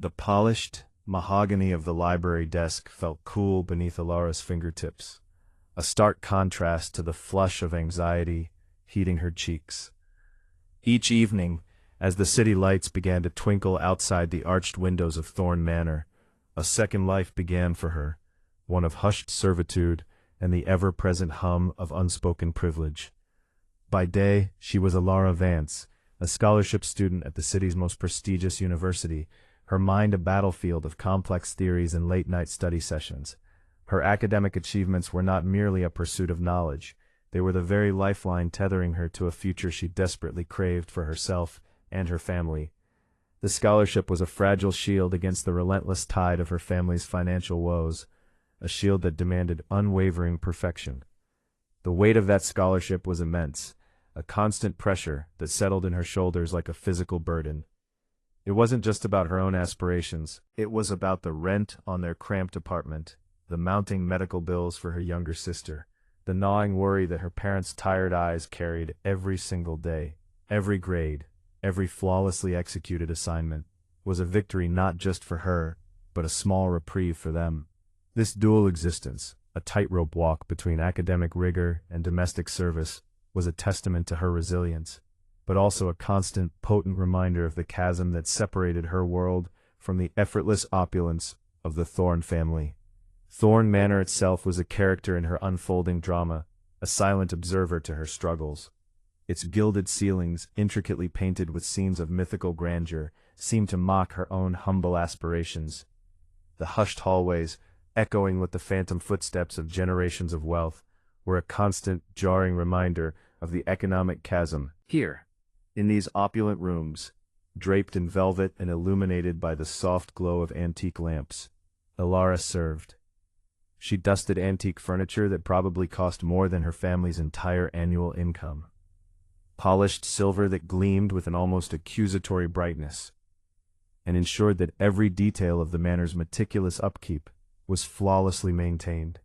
The polished mahogany of the library desk felt cool beneath Alara's fingertips, a stark contrast to the flush of anxiety heating her cheeks. Each evening, as the city lights began to twinkle outside the arched windows of Thorn Manor, a second life began for her, one of hushed servitude and the ever-present hum of unspoken privilege. By day, she was Alara Vance, a scholarship student at the city's most prestigious university, her mind a battlefield of complex theories and late-night study sessions. Her academic achievements were not merely a pursuit of knowledge, they were the very lifeline tethering her to a future she desperately craved for herself and her family. The scholarship was a fragile shield against the relentless tide of her family's financial woes, a shield that demanded unwavering perfection. The weight of that scholarship was immense, a constant pressure that settled in her shoulders like a physical burden. It wasn't just about her own aspirations, it was about the rent on their cramped apartment, the mounting medical bills for her younger sister, the gnawing worry that her parents' tired eyes carried every single day. Every grade, every flawlessly executed assignment, was a victory not just for her, but a small reprieve for them. This dual existence, a tightrope walk between academic rigor and domestic service, was a testament to her resilience, but also a constant, potent reminder of the chasm that separated her world from the effortless opulence of the Thorn family. Thorn Manor itself was a character in her unfolding drama, a silent observer to her struggles. Its gilded ceilings, intricately painted with scenes of mythical grandeur, seemed to mock her own humble aspirations. The hushed hallways, echoing with the phantom footsteps of generations of wealth, were a constant, jarring reminder of the economic chasm. Here, in these opulent rooms, draped in velvet and illuminated by the soft glow of antique lamps, Alara served. She dusted antique furniture that probably cost more than her family's entire annual income. Polished silver that gleamed with an almost accusatory brightness, and ensured that every detail of the manor's meticulous upkeep was flawlessly maintained.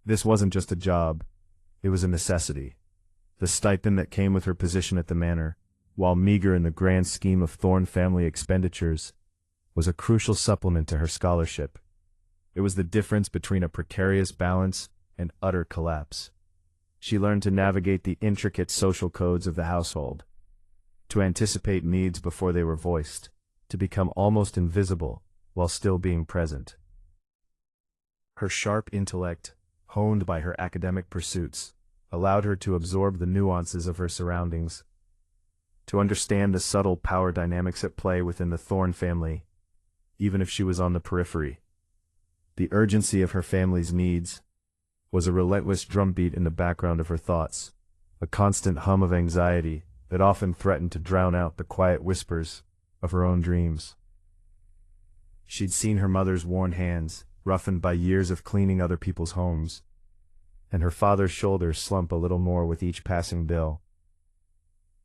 This wasn't just a job, it was a necessity. The stipend that came with her position at the manor, while meager in the grand scheme of Thorn family expenditures, was a crucial supplement to her scholarship. It was the difference between a precarious balance and utter collapse. She learned to navigate the intricate social codes of the household, to anticipate needs before they were voiced, to become almost invisible while still being present. Her sharp intellect, honed by her academic pursuits, allowed her to absorb the nuances of her surroundings, to understand the subtle power dynamics at play within the Thorn family, even if she was on the periphery. The urgency of her family's needs was a relentless drumbeat in the background of her thoughts, a constant hum of anxiety that often threatened to drown out the quiet whispers of her own dreams. She'd seen her mother's worn hands, roughened by years of cleaning other people's homes, and her father's shoulders slump a little more with each passing bill.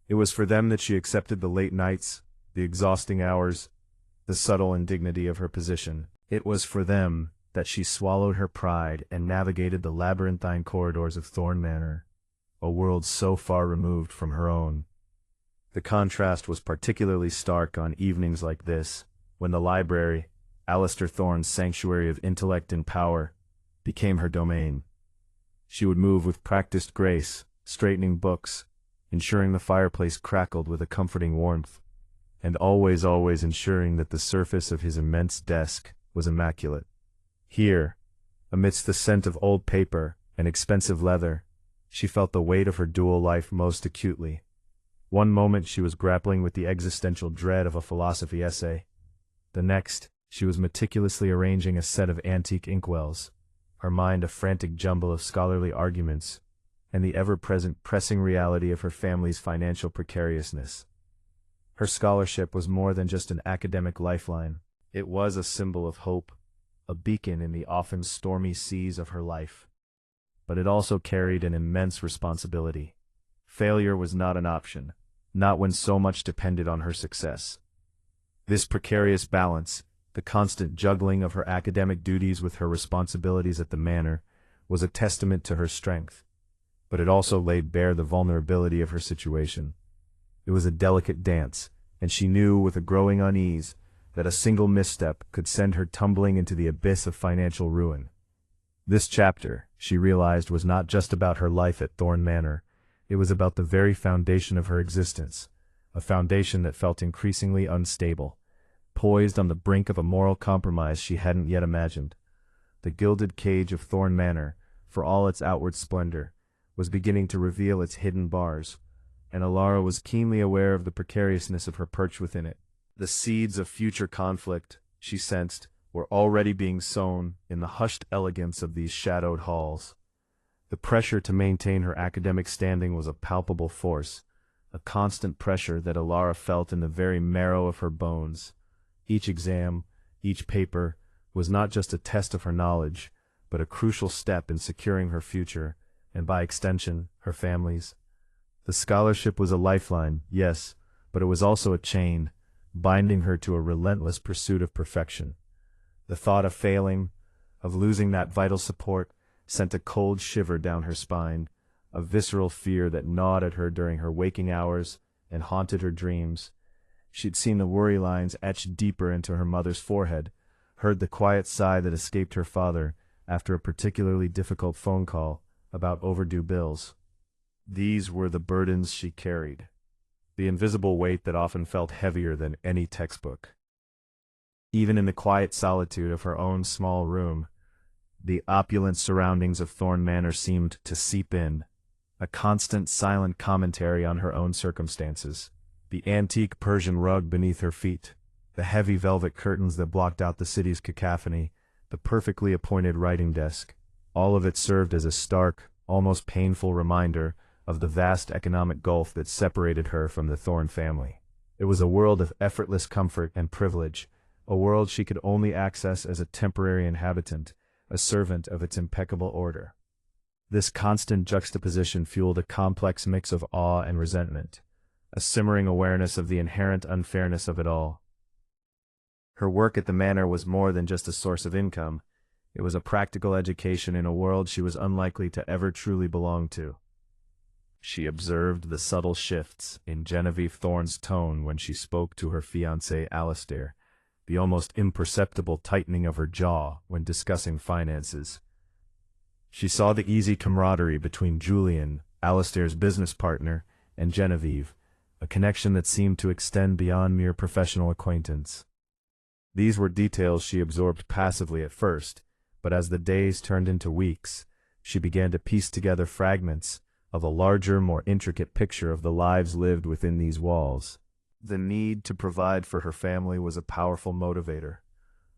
It was for them that she accepted the late nights, the exhausting hours, the subtle indignity of her position. It was for them that she swallowed her pride and navigated the labyrinthine corridors of Thorn Manor, a world so far removed from her own. The contrast was particularly stark on evenings like this, when the library, Alistair Thorne's sanctuary of intellect and power, became her domain. She would move with practiced grace, straightening books, ensuring the fireplace crackled with a comforting warmth, and always ensuring that the surface of his immense desk was immaculate. Here, amidst the scent of old paper and expensive leather, she felt the weight of her dual life most acutely. One moment she was grappling with the existential dread of a philosophy essay. The next, she was meticulously arranging a set of antique inkwells, her mind a frantic jumble of scholarly arguments, and the ever-present pressing reality of her family's financial precariousness. Her scholarship was more than just an academic lifeline. It was a symbol of hope, a beacon in the often stormy seas of her life. But it also carried an immense responsibility. Failure was not an option, not when so much depended on her success. This precarious balance, the constant juggling of her academic duties with her responsibilities at the manor, was a testament to her strength, but it also laid bare the vulnerability of her situation. It was a delicate dance, and she knew with a growing unease that a single misstep could send her tumbling into the abyss of financial ruin. This chapter, she realized, was not just about her life at Thorn Manor, it was about the very foundation of her existence, a foundation that felt increasingly unstable, poised on the brink of a moral compromise she hadn't yet imagined. The gilded cage of Thorn Manor, for all its outward splendor, was beginning to reveal its hidden bars, and Alara was keenly aware of the precariousness of her perch within it. The seeds of future conflict, she sensed, were already being sown in the hushed elegance of these shadowed halls. The pressure to maintain her academic standing was a palpable force, a constant pressure that Alara felt in the very marrow of her bones. Each exam, each paper, was not just a test of her knowledge, but a crucial step in securing her future, and by extension, her family's. The scholarship was a lifeline, yes, but it was also a chain, binding her to a relentless pursuit of perfection. The thought of failing, of losing that vital support, sent a cold shiver down her spine, a visceral fear that gnawed at her during her waking hours and haunted her dreams. She'd seen the worry lines etched deeper into her mother's forehead, heard the quiet sigh that escaped her father after a particularly difficult phone call about overdue bills. These were the burdens she carried, the invisible weight that often felt heavier than any textbook. Even in the quiet solitude of her own small room, the opulent surroundings of Thorn Manor seemed to seep in, a constant silent commentary on her own circumstances. The antique Persian rug beneath her feet, the heavy velvet curtains that blocked out the city's cacophony, the perfectly appointed writing desk, all of it served as a stark, almost painful reminder of the vast economic gulf that separated her from the Thorn family. It was a world of effortless comfort and privilege, a world she could only access as a temporary inhabitant, a servant of its impeccable order. This constant juxtaposition fueled a complex mix of awe and resentment, a simmering awareness of the inherent unfairness of it all. Her work at the manor was more than just a source of income, it was a practical education in a world she was unlikely to ever truly belong to. She observed the subtle shifts in Genevieve Thorne's tone when she spoke to her fiancé Alistair, the almost imperceptible tightening of her jaw when discussing finances. She saw the easy camaraderie between Julian, Alistair's business partner, and Genevieve, a connection that seemed to extend beyond mere professional acquaintance. These were details she absorbed passively at first, but as the days turned into weeks, she began to piece together fragments of a larger, more intricate picture of the lives lived within these walls. The need to provide for her family was a powerful motivator,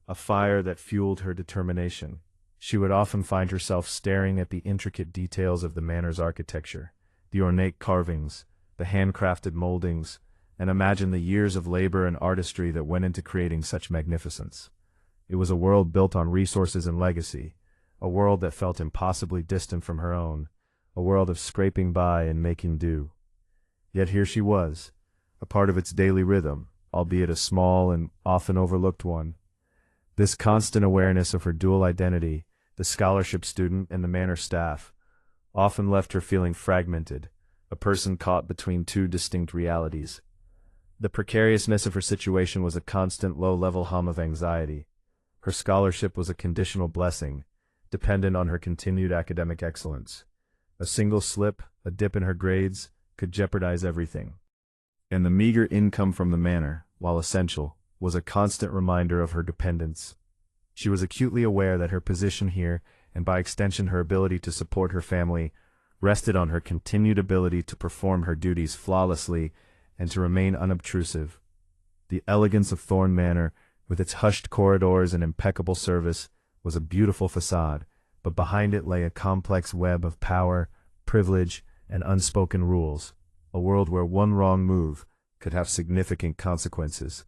a fire that fueled her determination. She would often find herself staring at the intricate details of the manor's architecture, the ornate carvings, the handcrafted moldings, and imagine the years of labor and artistry that went into creating such magnificence. It was a world built on resources and legacy, a world that felt impossibly distant from her own, a world of scraping by and making do. Yet here she was, a part of its daily rhythm, albeit a small and often overlooked one. This constant awareness of her dual identity, the scholarship student and the manor staff, often left her feeling fragmented, a person caught between two distinct realities. The precariousness of her situation was a constant low-level hum of anxiety. Her scholarship was a conditional blessing, dependent on her continued academic excellence. A single slip, a dip in her grades, could jeopardize everything. And the meager income from the manor, while essential, was a constant reminder of her dependence. She was acutely aware that her position here, and by extension her ability to support her family, rested on her continued ability to perform her duties flawlessly and to remain unobtrusive. The elegance of Thorn Manor, with its hushed corridors and impeccable service, was a beautiful facade, but behind it lay a complex web of power, privilege, and unspoken rules, a world where one wrong move could have significant consequences.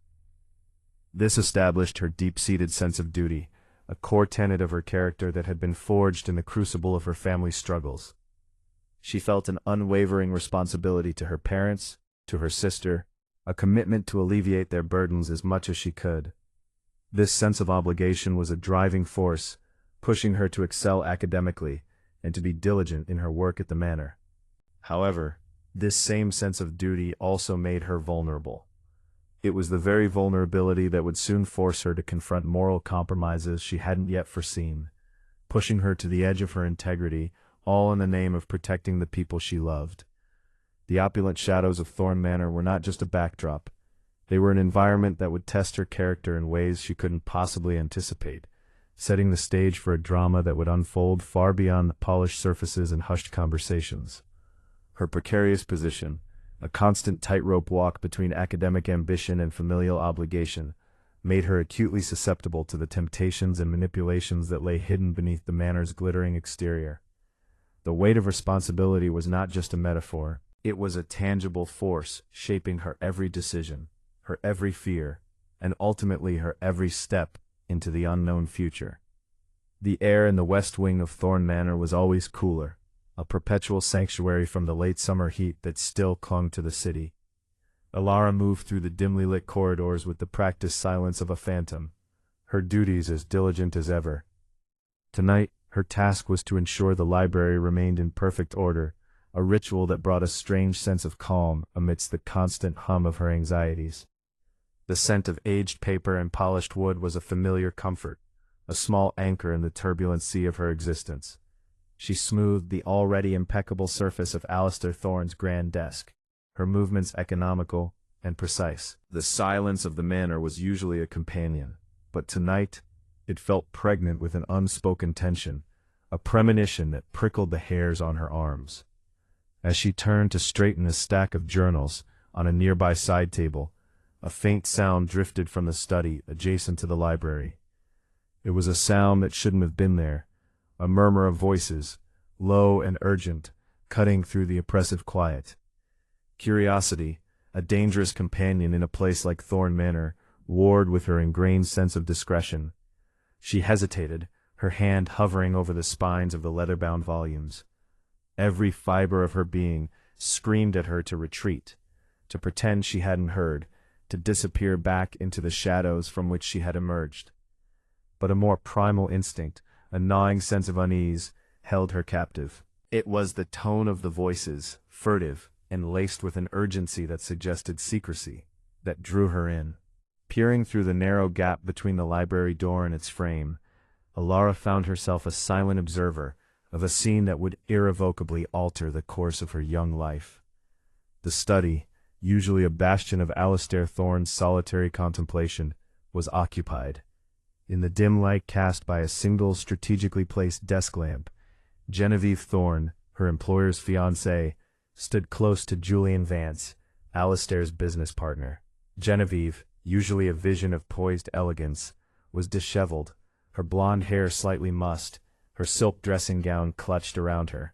This established her deep-seated sense of duty, a core tenet of her character that had been forged in the crucible of her family's struggles. She felt an unwavering responsibility to her parents, to her sister, a commitment to alleviate their burdens as much as she could. This sense of obligation was a driving force, pushing her to excel academically and to be diligent in her work at the manor. However, this same sense of duty also made her vulnerable. It was the very vulnerability that would soon force her to confront moral compromises she hadn't yet foreseen, pushing her to the edge of her integrity, all in the name of protecting the people she loved. The opulent shadows of Thorn Manor were not just a backdrop. They were an environment that would test her character in ways she couldn't possibly anticipate, setting the stage for a drama that would unfold far beyond the polished surfaces and hushed conversations. Her precarious position, a constant tightrope walk between academic ambition and familial obligation, made her acutely susceptible to the temptations and manipulations that lay hidden beneath the manor's glittering exterior. The weight of responsibility was not just a metaphor, it was a tangible force shaping her every decision, her every fear, and ultimately her every step into the unknown future. The air in the west wing of Thorn Manor was always cooler, a perpetual sanctuary from the late summer heat that still clung to the city. Alara moved through the dimly lit corridors with the practiced silence of a phantom, her duties as diligent as ever. Tonight, her task was to ensure the library remained in perfect order, a ritual that brought a strange sense of calm amidst the constant hum of her anxieties. The scent of aged paper and polished wood was a familiar comfort, a small anchor in the turbulent sea of her existence. She smoothed the already impeccable surface of Alistair Thorne's grand desk, her movements economical and precise. The silence of the manor was usually a companion, but tonight it felt pregnant with an unspoken tension, a premonition that prickled the hairs on her arms. As she turned to straighten a stack of journals on a nearby side table, a faint sound drifted from the study adjacent to the library. It was a sound that shouldn't have been there, a murmur of voices, low and urgent, cutting through the oppressive quiet. Curiosity, a dangerous companion in a place like Thorn Manor, warred with her ingrained sense of discretion. She hesitated, her hand hovering over the spines of the leather-bound volumes. Every fiber of her being screamed at her to retreat, to pretend she hadn't heard, to disappear back into the shadows from which she had emerged. But a more primal instinct, a gnawing sense of unease, held her captive. It was the tone of the voices, furtive and laced with an urgency that suggested secrecy, that drew her in. Peering through the narrow gap between the library door and its frame, Alara found herself a silent observer of a scene that would irrevocably alter the course of her young life. The study, usually a bastion of Alistair Thorne's solitary contemplation, was occupied. In the dim light cast by a single strategically placed desk lamp, Genevieve Thorne, her employer's fiancée, stood close to Julian Vance, Alistair's business partner. Genevieve, usually a vision of poised elegance, was disheveled, her blonde hair slightly mussed, her silk dressing gown clutched around her.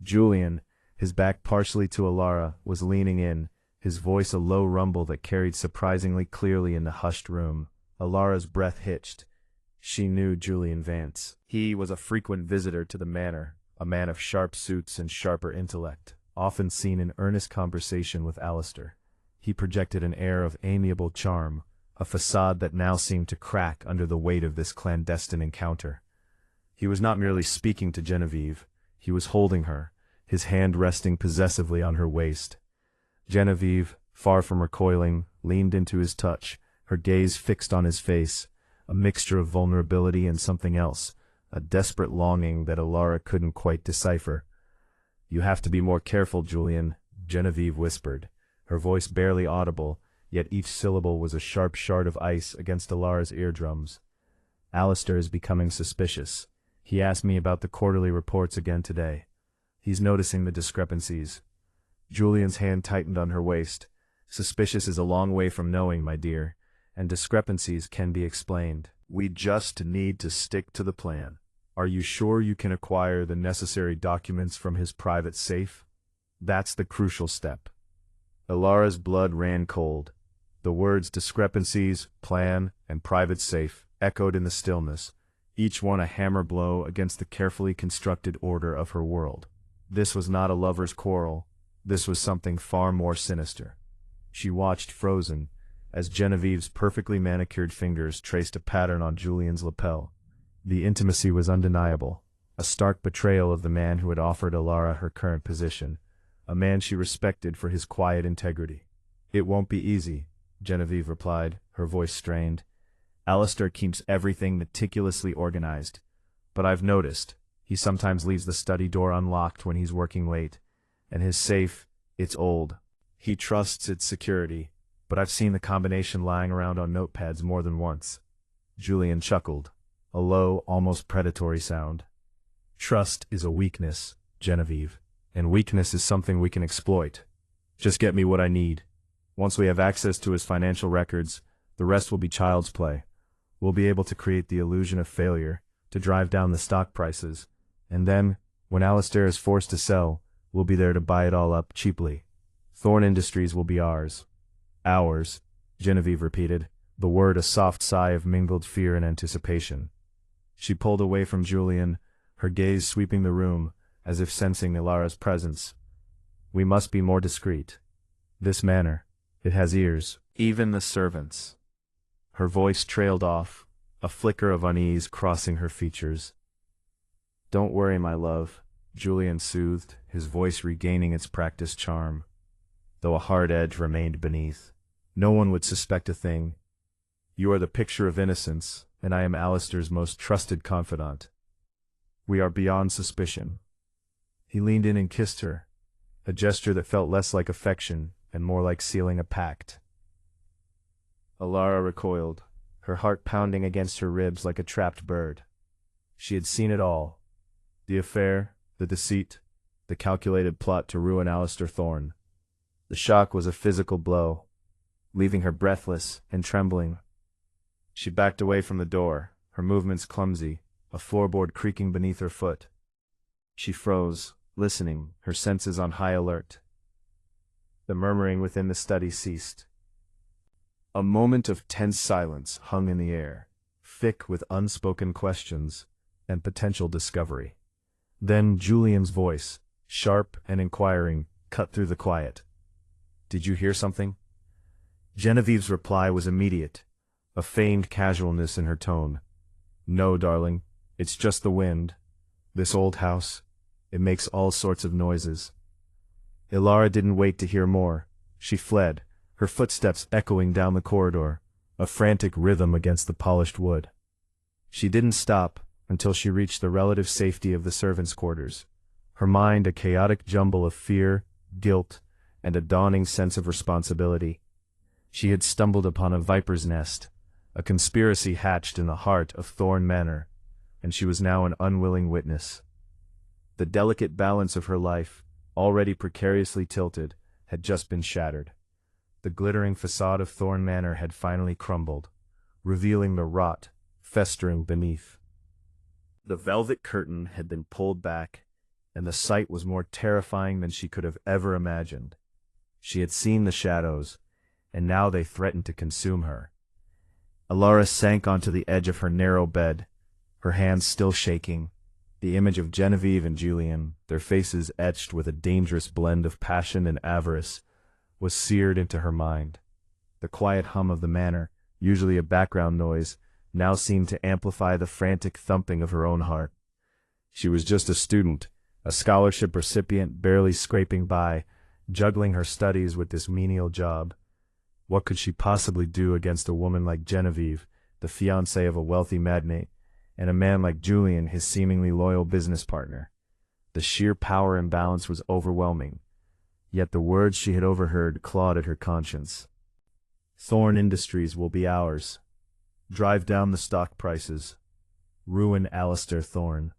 Julian, his back partially to Alara, was leaning in, his voice a low rumble that carried surprisingly clearly in the hushed room. Alara's breath hitched. She knew Julian Vance. He was a frequent visitor to the manor, a man of sharp suits and sharper intellect, often seen in earnest conversation with Alistair. He projected an air of amiable charm, a facade that now seemed to crack under the weight of this clandestine encounter. He was not merely speaking to Genevieve, he was holding her, his hand resting possessively on her waist. Genevieve, far from recoiling, leaned into his touch, her gaze fixed on his face, a mixture of vulnerability and something else, a desperate longing that Alara couldn't quite decipher. "You have to be more careful, Julian," Genevieve whispered, her voice barely audible, yet each syllable was a sharp shard of ice against Alara's eardrums. "Alistair is becoming suspicious. He asked me about the quarterly reports again today. He's noticing the discrepancies." Julian's hand tightened on her waist. "Suspicious is a long way from knowing, my dear, and discrepancies can be explained. We just need to stick to the plan. Are you sure you can acquire the necessary documents from his private safe? That's the crucial step." Alara's blood ran cold. The words discrepancies, plan, and private safe echoed in the stillness, each one a hammer blow against the carefully constructed order of her world. This was not a lover's quarrel. This was something far more sinister. She watched frozen, as Genevieve's perfectly manicured fingers traced a pattern on Julian's lapel. The intimacy was undeniable, a stark betrayal of the man who had offered Alara her current position, a man she respected for his quiet integrity. "It won't be easy," Genevieve replied, her voice strained. Alistair keeps everything meticulously organized. But I've noticed, he sometimes leaves the study door unlocked when he's working late. And his safe, it's old. He trusts its security, but I've seen the combination lying around on notepads more than once. Julian chuckled, a low, almost predatory sound. Trust is a weakness, Genevieve, and weakness is something we can exploit. Just get me what I need. Once we have access to his financial records, the rest will be child's play. We'll be able to create the illusion of failure, to drive down the stock prices, and then, when Alistair is forced to sell, we'll be there to buy it all up cheaply. Thorn Industries will be ours. Ours, Genevieve repeated, the word a soft sigh of mingled fear and anticipation. She pulled away from Julian, her gaze sweeping the room, as if sensing Ilara's presence. We must be more discreet. This manor, it has ears, even the servants. Her voice trailed off, a flicker of unease crossing her features. Don't worry, my love, Julian soothed, his voice regaining its practiced charm, though a hard edge remained beneath. No one would suspect a thing. You are the picture of innocence, and I am Alistair's most trusted confidant. We are beyond suspicion. He leaned in and kissed her, a gesture that felt less like affection and more like sealing a pact. Ilara recoiled, her heart pounding against her ribs like a trapped bird. She had seen it all. The affair, the deceit, the calculated plot to ruin Alistair Thorne. The shock was a physical blow, leaving her breathless and trembling. She backed away from the door, her movements clumsy, a floorboard creaking beneath her foot. She froze, listening, her senses on high alert. The murmuring within the study ceased. A moment of tense silence hung in the air, thick with unspoken questions and potential discovery. Then Julian's voice, sharp and inquiring, cut through the quiet. Did you hear something? Genevieve's reply was immediate, a feigned casualness in her tone. No, darling, it's just the wind. This old house, it makes all sorts of noises. Ilara didn't wait to hear more. She fled, her footsteps echoing down the corridor, a frantic rhythm against the polished wood. She didn't stop until she reached the relative safety of the servants' quarters, her mind a chaotic jumble of fear, guilt, and a dawning sense of responsibility. She had stumbled upon a viper's nest, a conspiracy hatched in the heart of Thorn Manor, and she was now an unwilling witness. The delicate balance of her life, already precariously tilted, had just been shattered. The glittering facade of Thorn Manor had finally crumbled, revealing the rot festering beneath. The velvet curtain had been pulled back, and the sight was more terrifying than she could have ever imagined. She had seen the shadows, and now they threatened to consume her. Ilara sank onto the edge of her narrow bed, her hands still shaking, the image of Genevieve and Julian, their faces etched with a dangerous blend of passion and avarice, was seared into her mind. The quiet hum of the manor, usually a background noise, now seemed to amplify the frantic thumping of her own heart. She was just a student, a scholarship recipient barely scraping by, juggling her studies with this menial job. What could she possibly do against a woman like Genevieve, the fiancée of a wealthy magnate, and a man like Julian, his seemingly loyal business partner? The sheer power imbalance was overwhelming, yet the words she had overheard clawed at her conscience. Thorn Industries will be ours. Drive down the stock prices. Ruin Alistair Thorne.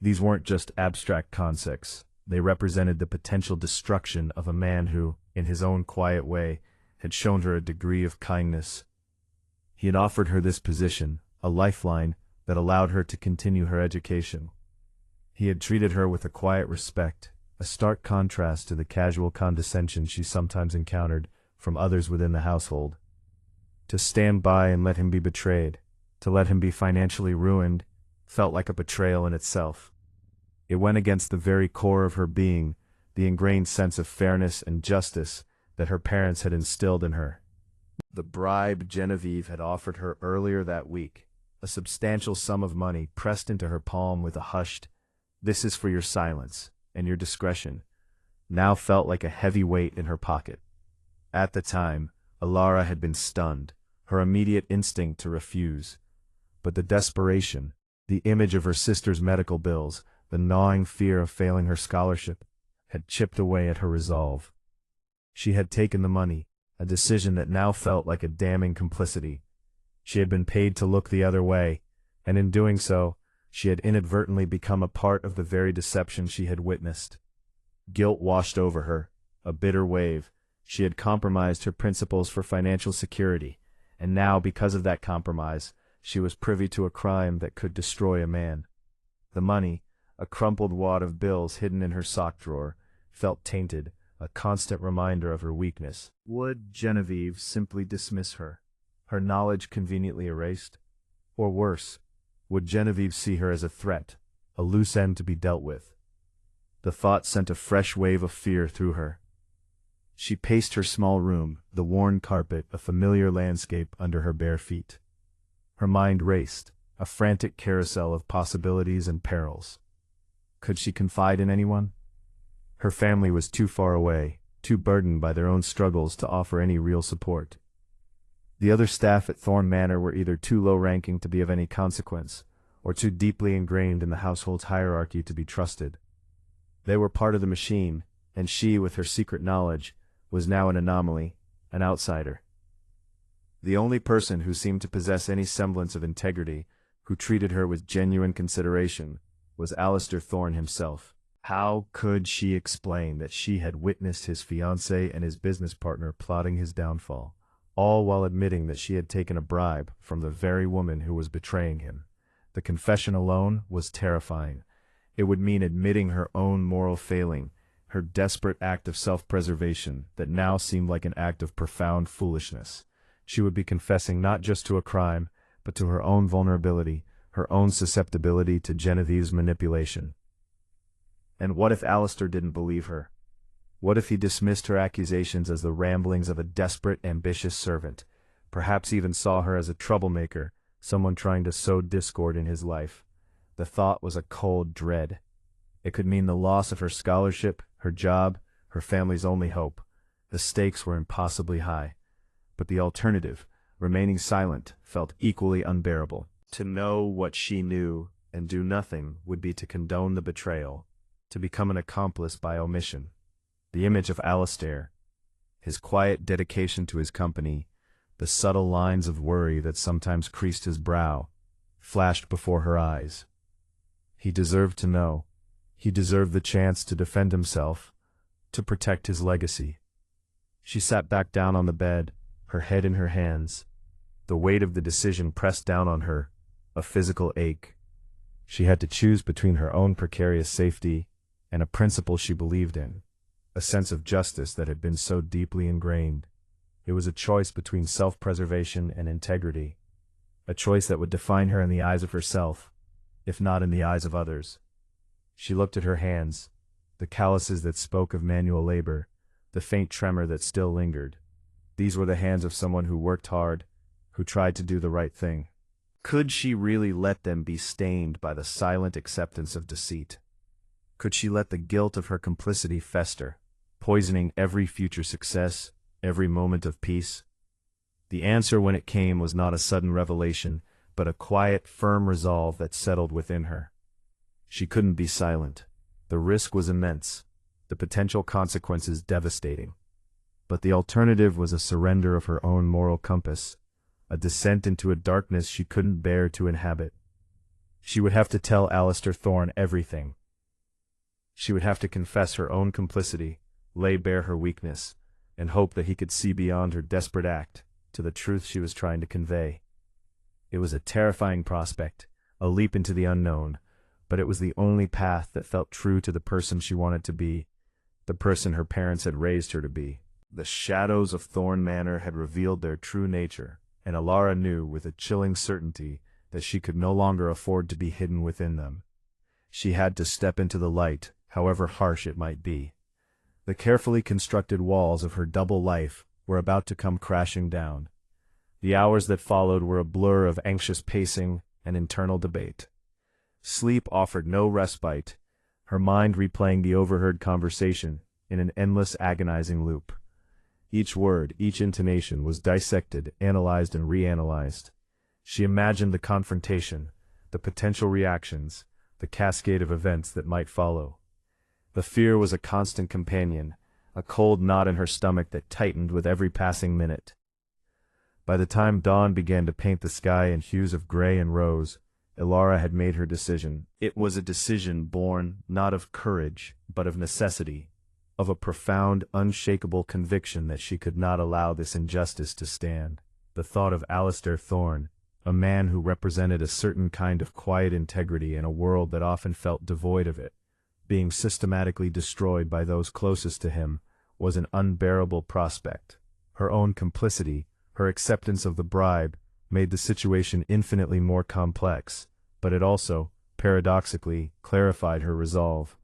These weren't just abstract concepts. They represented the potential destruction of a man who, in his own quiet way, had shown her a degree of kindness. He had offered her this position, a lifeline that allowed her to continue her education. He had treated her with a quiet respect, a stark contrast to the casual condescension she sometimes encountered from others within the household. To stand by and let him be betrayed, to let him be financially ruined, felt like a betrayal in itself. It went against the very core of her being, the ingrained sense of fairness and justice that her parents had instilled in her. The bribe Genevieve had offered her earlier that week, a substantial sum of money pressed into her palm with a hushed, "This is for your silence and your discretion," now felt like a heavy weight in her pocket. At the time, Alara had been stunned, her immediate instinct to refuse. But the desperation, the image of her sister's medical bills, the gnawing fear of failing her scholarship, had chipped away at her resolve. She had taken the money, a decision that now felt like a damning complicity. She had been paid to look the other way, and in doing so, she had inadvertently become a part of the very deception she had witnessed. Guilt washed over her, a bitter wave. She had compromised her principles for financial security, and now, because of that compromise, she was privy to a crime that could destroy a man. The money, a crumpled wad of bills hidden in her sock drawer, felt tainted, a constant reminder of her weakness. Would Genevieve simply dismiss her, her knowledge conveniently erased? Or worse, would Genevieve see her as a threat, a loose end to be dealt with? The thought sent a fresh wave of fear through her. She paced her small room, the worn carpet, a familiar landscape under her bare feet. Her mind raced, a frantic carousel of possibilities and perils. Could she confide in anyone? Her family was too far away, too burdened by their own struggles to offer any real support. The other staff at Thorn Manor were either too low-ranking to be of any consequence, or too deeply ingrained in the household's hierarchy to be trusted. They were part of the machine, and she, with her secret knowledge, was now an anomaly, an outsider. The only person who seemed to possess any semblance of integrity, who treated her with genuine consideration, was Alistair Thorne himself. How could she explain that she had witnessed his fiancée and his business partner plotting his downfall, all while admitting that she had taken a bribe from the very woman who was betraying him? The confession alone was terrifying. It would mean admitting her own moral failing, her desperate act of self-preservation that now seemed like an act of profound foolishness. She would be confessing not just to a crime, but to her own vulnerability, her own susceptibility to Genevieve's manipulation. And what if Alistair didn't believe her? What if he dismissed her accusations as the ramblings of a desperate, ambitious servant, perhaps even saw her as a troublemaker, someone trying to sow discord in his life? The thought was a cold dread. It could mean the loss of her scholarship, her job, her family's only hope. The stakes were impossibly high. But the alternative, remaining silent, felt equally unbearable. To know what she knew and do nothing would be to condone the betrayal, to become an accomplice by omission. The image of Alistair, his quiet dedication to his company, the subtle lines of worry that sometimes creased his brow, flashed before her eyes. He deserved to know. He deserved the chance to defend himself, to protect his legacy. She sat back down on the bed, her head in her hands. The weight of the decision pressed down on her, a physical ache. She had to choose between her own precarious safety and a principle she believed in, a sense of justice that had been so deeply ingrained. It was a choice between self-preservation and integrity, a choice that would define her in the eyes of herself, if not in the eyes of others. She looked at her hands, the calluses that spoke of manual labor, the faint tremor that still lingered. These were the hands of someone who worked hard, who tried to do the right thing. Could she really let them be stained by the silent acceptance of deceit? Could she let the guilt of her complicity fester, poisoning every future success, every moment of peace? The answer when it came was not a sudden revelation, but a quiet, firm resolve that settled within her. She couldn't be silent. The risk was immense, the potential consequences devastating. But the alternative was a surrender of her own moral compass, a descent into a darkness she couldn't bear to inhabit. She would have to tell Alistair Thorne everything. She would have to confess her own complicity, lay bare her weakness, and hope that he could see beyond her desperate act to the truth she was trying to convey. It was a terrifying prospect, a leap into the unknown, but it was the only path that felt true to the person she wanted to be, the person her parents had raised her to be. The shadows of Thorn Manor had revealed their true nature, and Alara knew with a chilling certainty that she could no longer afford to be hidden within them. She had to step into the light, however harsh it might be. The carefully constructed walls of her double life were about to come crashing down. The hours that followed were a blur of anxious pacing and internal debate. Sleep offered no respite, her mind replaying the overheard conversation in an endless agonizing loop. Each word, each intonation was dissected, analyzed and reanalyzed. She imagined the confrontation, the potential reactions, the cascade of events that might follow. The fear was a constant companion, a cold knot in her stomach that tightened with every passing minute. By the time dawn began to paint the sky in hues of gray and rose, Ilara had made her decision. It was a decision born not of courage, but of necessity, of a profound, unshakable conviction that she could not allow this injustice to stand. The thought of Alistair Thorne, a man who represented a certain kind of quiet integrity in a world that often felt devoid of it, being systematically destroyed by those closest to him, was an unbearable prospect. Her own complicity, her acceptance of the bribe, made the situation infinitely more complex, but it also, paradoxically, clarified her resolve.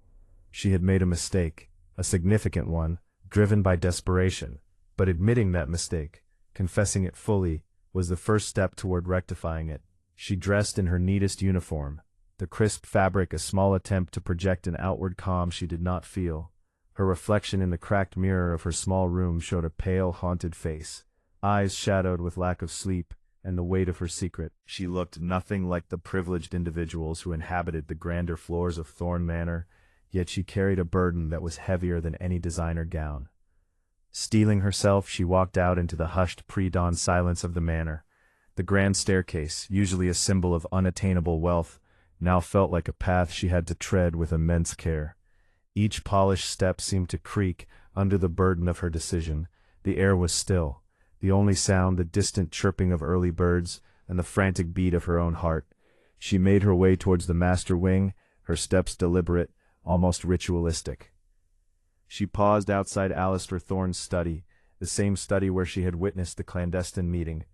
She had made a mistake, a significant one, driven by desperation, but admitting that mistake, confessing it fully, was the first step toward rectifying it. She dressed in her neatest uniform, the crisp fabric a small attempt to project an outward calm she did not feel. Her reflection in the cracked mirror of her small room showed a pale, haunted face, eyes shadowed with lack of sleep and the weight of her secret. She looked nothing like the privileged individuals who inhabited the grander floors of Thorne Manor, yet she carried a burden that was heavier than any designer gown. Steeling herself, she walked out into the hushed pre-dawn silence of the manor. The grand staircase, usually a symbol of unattainable wealth, now felt like a path she had to tread with immense care. Each polished step seemed to creak under the burden of her decision. The air was still, the only sound the distant chirping of early birds and the frantic beat of her own heart. She made her way towards the master wing, her steps deliberate, almost ritualistic. She paused outside Alistair Thorne's study, the same study where she had witnessed the clandestine meeting.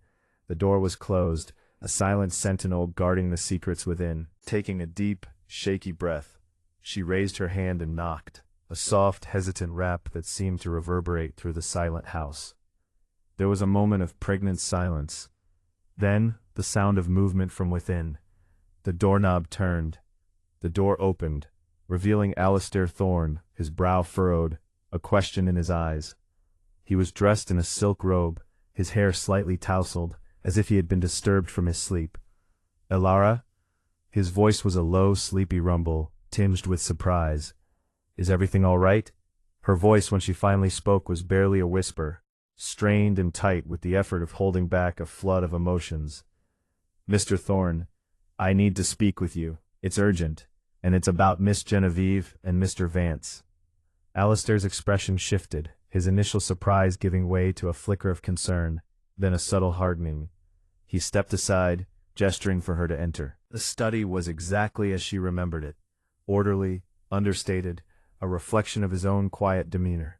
The door was closed, a silent sentinel guarding the secrets within. Taking a deep, shaky breath, she raised her hand and knocked, a soft, hesitant rap that seemed to reverberate through the silent house. There was a moment of pregnant silence. Then, the sound of movement from within. The doorknob turned. The door opened, revealing Alistair Thorne, his brow furrowed, a question in his eyes. He was dressed in a silk robe, his hair slightly tousled, as if he had been disturbed from his sleep. "Ilara?" His voice was a low, sleepy rumble, tinged with surprise. "Is everything all right?" Her voice, when she finally spoke, was barely a whisper, strained and tight with the effort of holding back a flood of emotions. "Mr. Thorne, I need to speak with you. It's urgent, and it's about Miss Genevieve and Mr. Vance." Alistair's expression shifted, his initial surprise giving way to a flicker of concern, then a subtle hardening. He stepped aside, gesturing for her to enter. The study was exactly as she remembered it, orderly, understated, a reflection of his own quiet demeanor.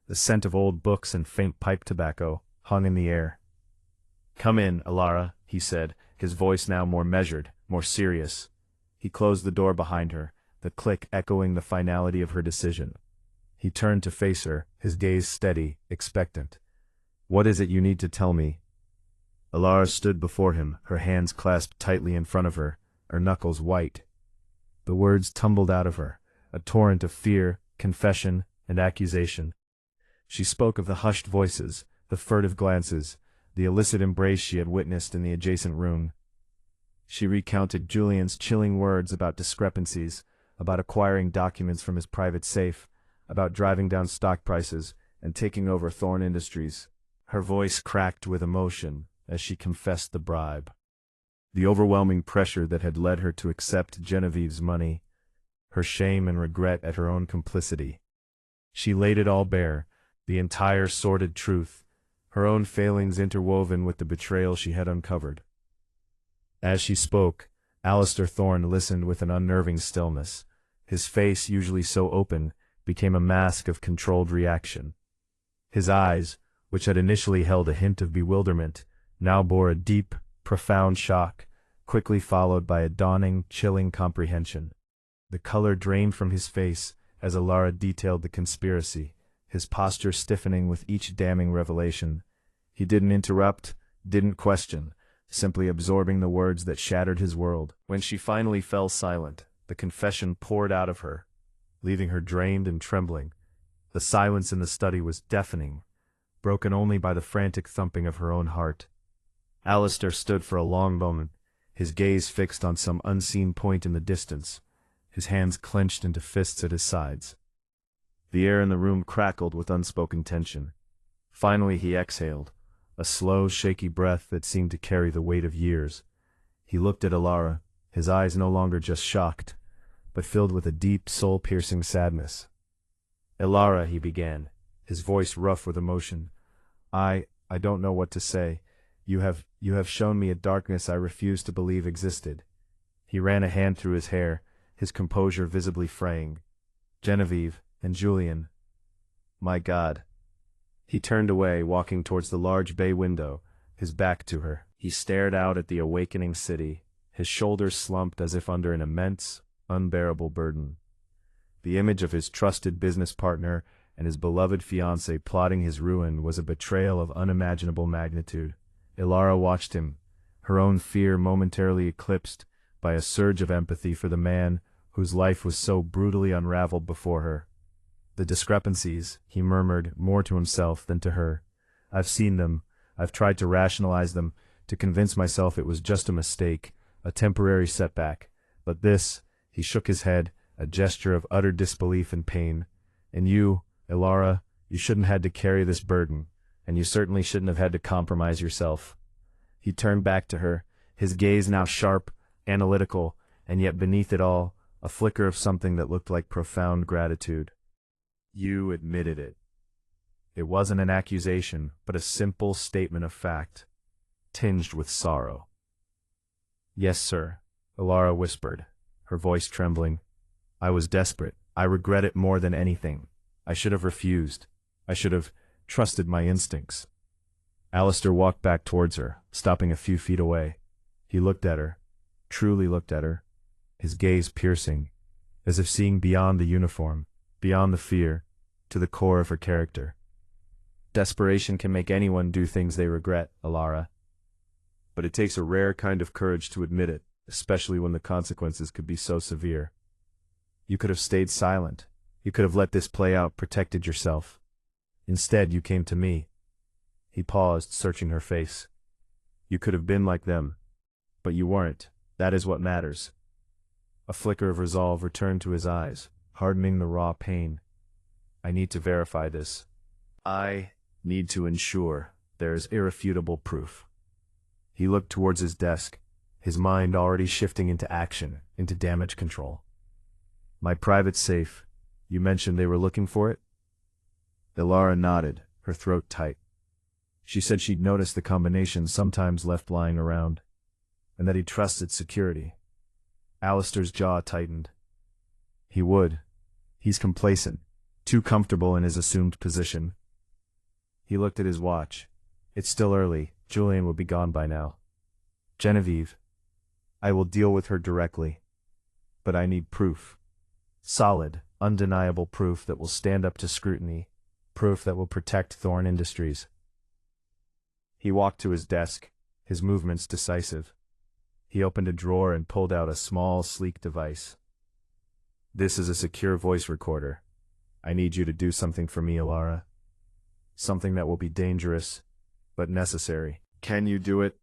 The scent of old books and faint pipe tobacco hung in the air. "Come in, Ilara," he said, his voice now more measured, more serious. He closed the door behind her, the click echoing the finality of her decision. He turned to face her, his gaze steady, expectant. "What is it you need to tell me?" Ilara stood before him, her hands clasped tightly in front of her, her knuckles white. The words tumbled out of her, a torrent of fear, confession, and accusation. She spoke of the hushed voices, the furtive glances, the illicit embrace she had witnessed in the adjacent room. She recounted Julian's chilling words about discrepancies, about acquiring documents from his private safe, about driving down stock prices and taking over Thorne Industries. Her voice cracked with emotion as she confessed the bribe. The overwhelming pressure that had led her to accept Genevieve's money, her shame and regret at her own complicity. She laid it all bare, the entire sordid truth, her own failings interwoven with the betrayal she had uncovered. As she spoke, Alistair Thorne listened with an unnerving stillness. His face, usually so open, became a mask of controlled reaction. His eyes, which had initially held a hint of bewilderment, now bore a deep, profound shock, quickly followed by a dawning, chilling comprehension. The color drained from his face as Ilara detailed the conspiracy, his posture stiffening with each damning revelation. He didn't interrupt, didn't question, simply absorbing the words that shattered his world. When she finally fell silent, the confession poured out of her, leaving her drained and trembling. The silence in the study was deafening. broken only by the frantic thumping of her own heart. Alistair stood for a long moment, his gaze fixed on some unseen point in the distance, his hands clenched into fists at his sides. The air in the room crackled with unspoken tension. Finally he exhaled, a slow, shaky breath that seemed to carry the weight of years. He looked at Alara, his eyes no longer just shocked, but filled with a deep, soul-piercing sadness. "Alara," he began, his voice rough with emotion, I don't know what to say. You have shown me a darkness I refused to believe existed." He ran a hand through his hair, his composure visibly fraying. "Genevieve and Julian. My God." He turned away, walking towards the large bay window, his back to her. He stared out at the awakening city, his shoulders slumped as if under an immense, unbearable burden. The image of his trusted business partner and his beloved fiancée plotting his ruin was a betrayal of unimaginable magnitude. Alara watched him, her own fear momentarily eclipsed by a surge of empathy for the man whose life was so brutally unraveled before her. "The discrepancies," he murmured, more to himself than to her. "I've seen them. I've tried to rationalize them, to convince myself it was just a mistake, a temporary setback. But this," he shook his head, a gesture of utter disbelief and pain. "And you, Alara, you shouldn't have had to carry this burden, and you certainly shouldn't have had to compromise yourself." He turned back to her, his gaze now sharp, analytical, and yet beneath it all, a flicker of something that looked like profound gratitude. "You admitted it." It wasn't an accusation, but a simple statement of fact, tinged with sorrow. "Yes, sir," Alara whispered, her voice trembling. "I was desperate. I regret it more than anything. I should have refused. I should have trusted my instincts." Alistair walked back towards her, stopping a few feet away. He looked at her, truly looked at her, his gaze piercing, as if seeing beyond the uniform, beyond the fear, to the core of her character. "Desperation can make anyone do things they regret, Alara. But it takes a rare kind of courage to admit it, especially when the consequences could be so severe. You could have stayed silent. You could have let this play out, protected yourself. Instead, you came to me." He paused, searching her face. "You could have been like them, but you weren't. That is what matters." A flicker of resolve returned to his eyes, hardening the raw pain. "I need to verify this. I need to ensure there is irrefutable proof." He looked towards his desk, his mind already shifting into action, into damage control. "My private safe. You mentioned they were looking for it?" Alara nodded, her throat tight. She said she'd noticed the combination sometimes left lying around, and that he trusted security. Alistair's jaw tightened. He would. He's complacent, too comfortable in his assumed position. He looked at his watch. It's still early. Julian will be gone by now. "Genevieve, I will deal with her directly. But I need proof. Solid, undeniable proof that will stand up to scrutiny. Proof that will protect Thorn Industries." He walked to his desk, his movements decisive. He opened a drawer and pulled out a small, sleek device. "This is a secure voice recorder. I need you to do something for me, Alara. Something that will be dangerous, but necessary. Can you do it?"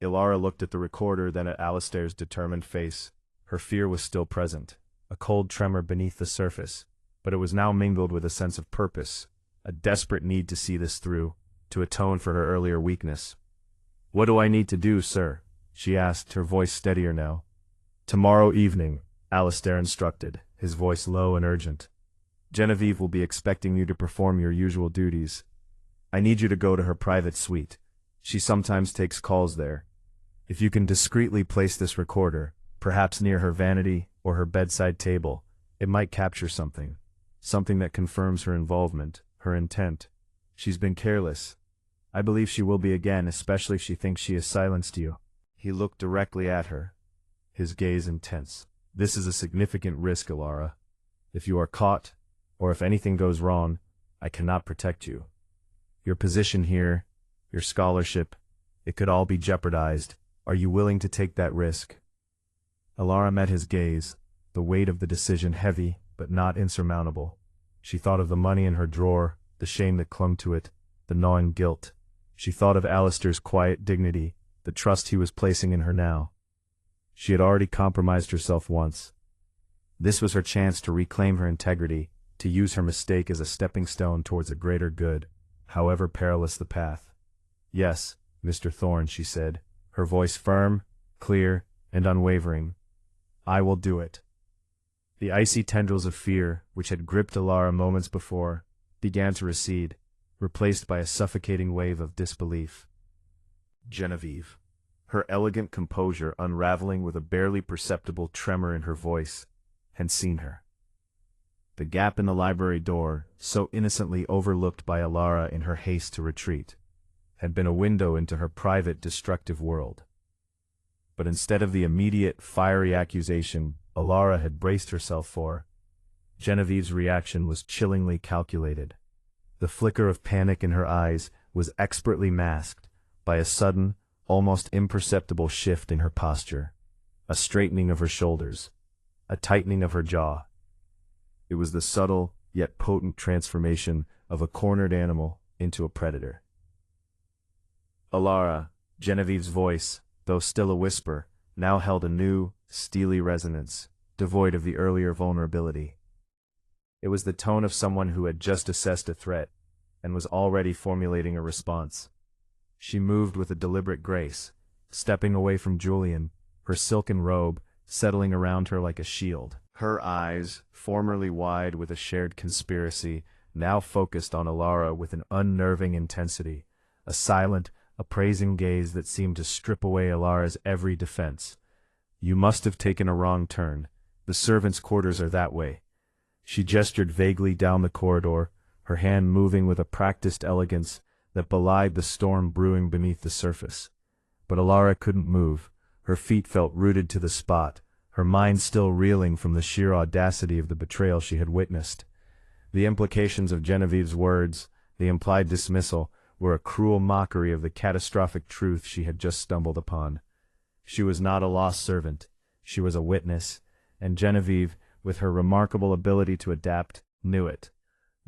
Alara looked at the recorder, then at Alistair's determined face. Her fear was still present, a cold tremor beneath the surface, but it was now mingled with a sense of purpose, a desperate need to see this through, to atone for her earlier weakness. "What do I need to do, sir?" she asked, her voice steadier now. "Tomorrow evening," Alistair instructed, his voice low and urgent. "Genevieve will be expecting you to perform your usual duties. I need you to go to her private suite. She sometimes takes calls there. If you can discreetly place this recorder, perhaps near her vanity or her bedside table, it might capture something. Something that confirms her involvement, her intent. She's been careless. I believe she will be again, especially if she thinks she has silenced you." He looked directly at her, his gaze intense. "This is a significant risk, Alara. If you are caught, or if anything goes wrong, I cannot protect you. Your position here, your scholarship, it could all be jeopardized. Are you willing to take that risk?" Alara met his gaze, the weight of the decision heavy, but not insurmountable. She thought of the money in her drawer, the shame that clung to it, the gnawing guilt. She thought of Alistair's quiet dignity, the trust he was placing in her now. She had already compromised herself once. This was her chance to reclaim her integrity, to use her mistake as a stepping stone towards a greater good, however perilous the path. "Yes, Mr. Thorne," she said, her voice firm, clear, and unwavering. "I will do it." The icy tendrils of fear, which had gripped Alara moments before, began to recede, replaced by a suffocating wave of disbelief. Genevieve, her elegant composure unraveling with a barely perceptible tremor in her voice, had seen her. The gap in the library door, so innocently overlooked by Alara in her haste to retreat, had been a window into her private, destructive world. But instead of the immediate, fiery accusation Alara had braced herself for, Genevieve's reaction was chillingly calculated. The flicker of panic in her eyes was expertly masked by a sudden, almost imperceptible shift in her posture, a straightening of her shoulders, a tightening of her jaw. It was the subtle, yet potent transformation of a cornered animal into a predator. "Alara," Genevieve's voice, though still a whisper, now held a new, steely resonance, devoid of the earlier vulnerability. It was the tone of someone who had just assessed a threat, and was already formulating a response. She moved with a deliberate grace, stepping away from Julian, her silken robe settling around her like a shield. Her eyes, formerly wide with a shared conspiracy, now focused on Alara with an unnerving intensity, a silent, appraising gaze that seemed to strip away Alara's every defense. "You must have taken a wrong turn. The servants' quarters are that way." She gestured vaguely down the corridor, her hand moving with a practiced elegance that belied the storm brewing beneath the surface. But Alara couldn't move. Her feet felt rooted to the spot, her mind still reeling from the sheer audacity of the betrayal she had witnessed. The implications of Genevieve's words, the implied dismissal, were a cruel mockery of the catastrophic truth she had just stumbled upon. She was not a lost servant. She was a witness, and Genevieve, with her remarkable ability to adapt, knew it.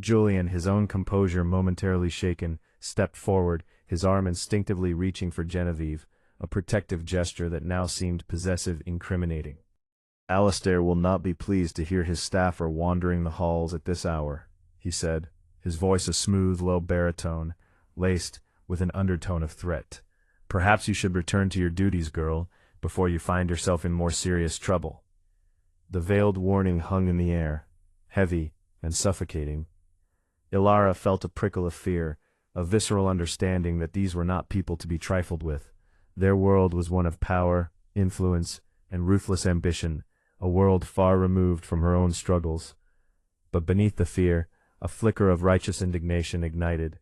Julian, his own composure momentarily shaken, stepped forward, his arm instinctively reaching for Genevieve, a protective gesture that now seemed possessive, incriminating. "Alistair will not be pleased to hear his staff are wandering the halls at this hour," he said, his voice a smooth, low baritone, laced with an undertone of threat. "Perhaps you should return to your duties, girl, before you find yourself in more serious trouble." The veiled warning hung in the air, heavy and suffocating. Alara felt a prickle of fear, a visceral understanding that these were not people to be trifled with. Their world was one of power, influence, and ruthless ambition, a world far removed from her own struggles. But beneath the fear, a flicker of righteous indignation ignited.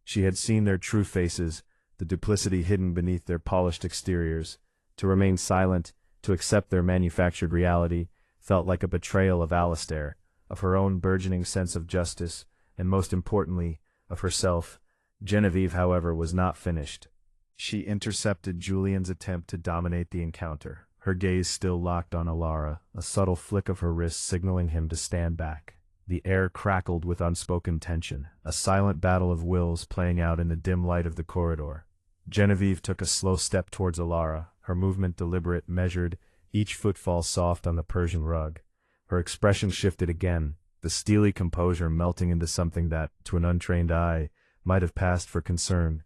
She had seen their true faces, the duplicity hidden beneath their polished exteriors. To remain silent, to accept their manufactured reality, felt like a betrayal of Alistair, of her own burgeoning sense of justice, and most importantly, of herself. Genevieve, however, was not finished. She intercepted Julian's attempt to dominate the encounter, her gaze still locked on Alara, a subtle flick of her wrist signaling him to stand back. The air crackled with unspoken tension, a silent battle of wills playing out in the dim light of the corridor. Genevieve took a slow step towards Alara, her movement deliberate, measured, each footfall soft on the Persian rug. Her expression shifted again, the steely composure melting into something that, to an untrained eye, might have passed for concern.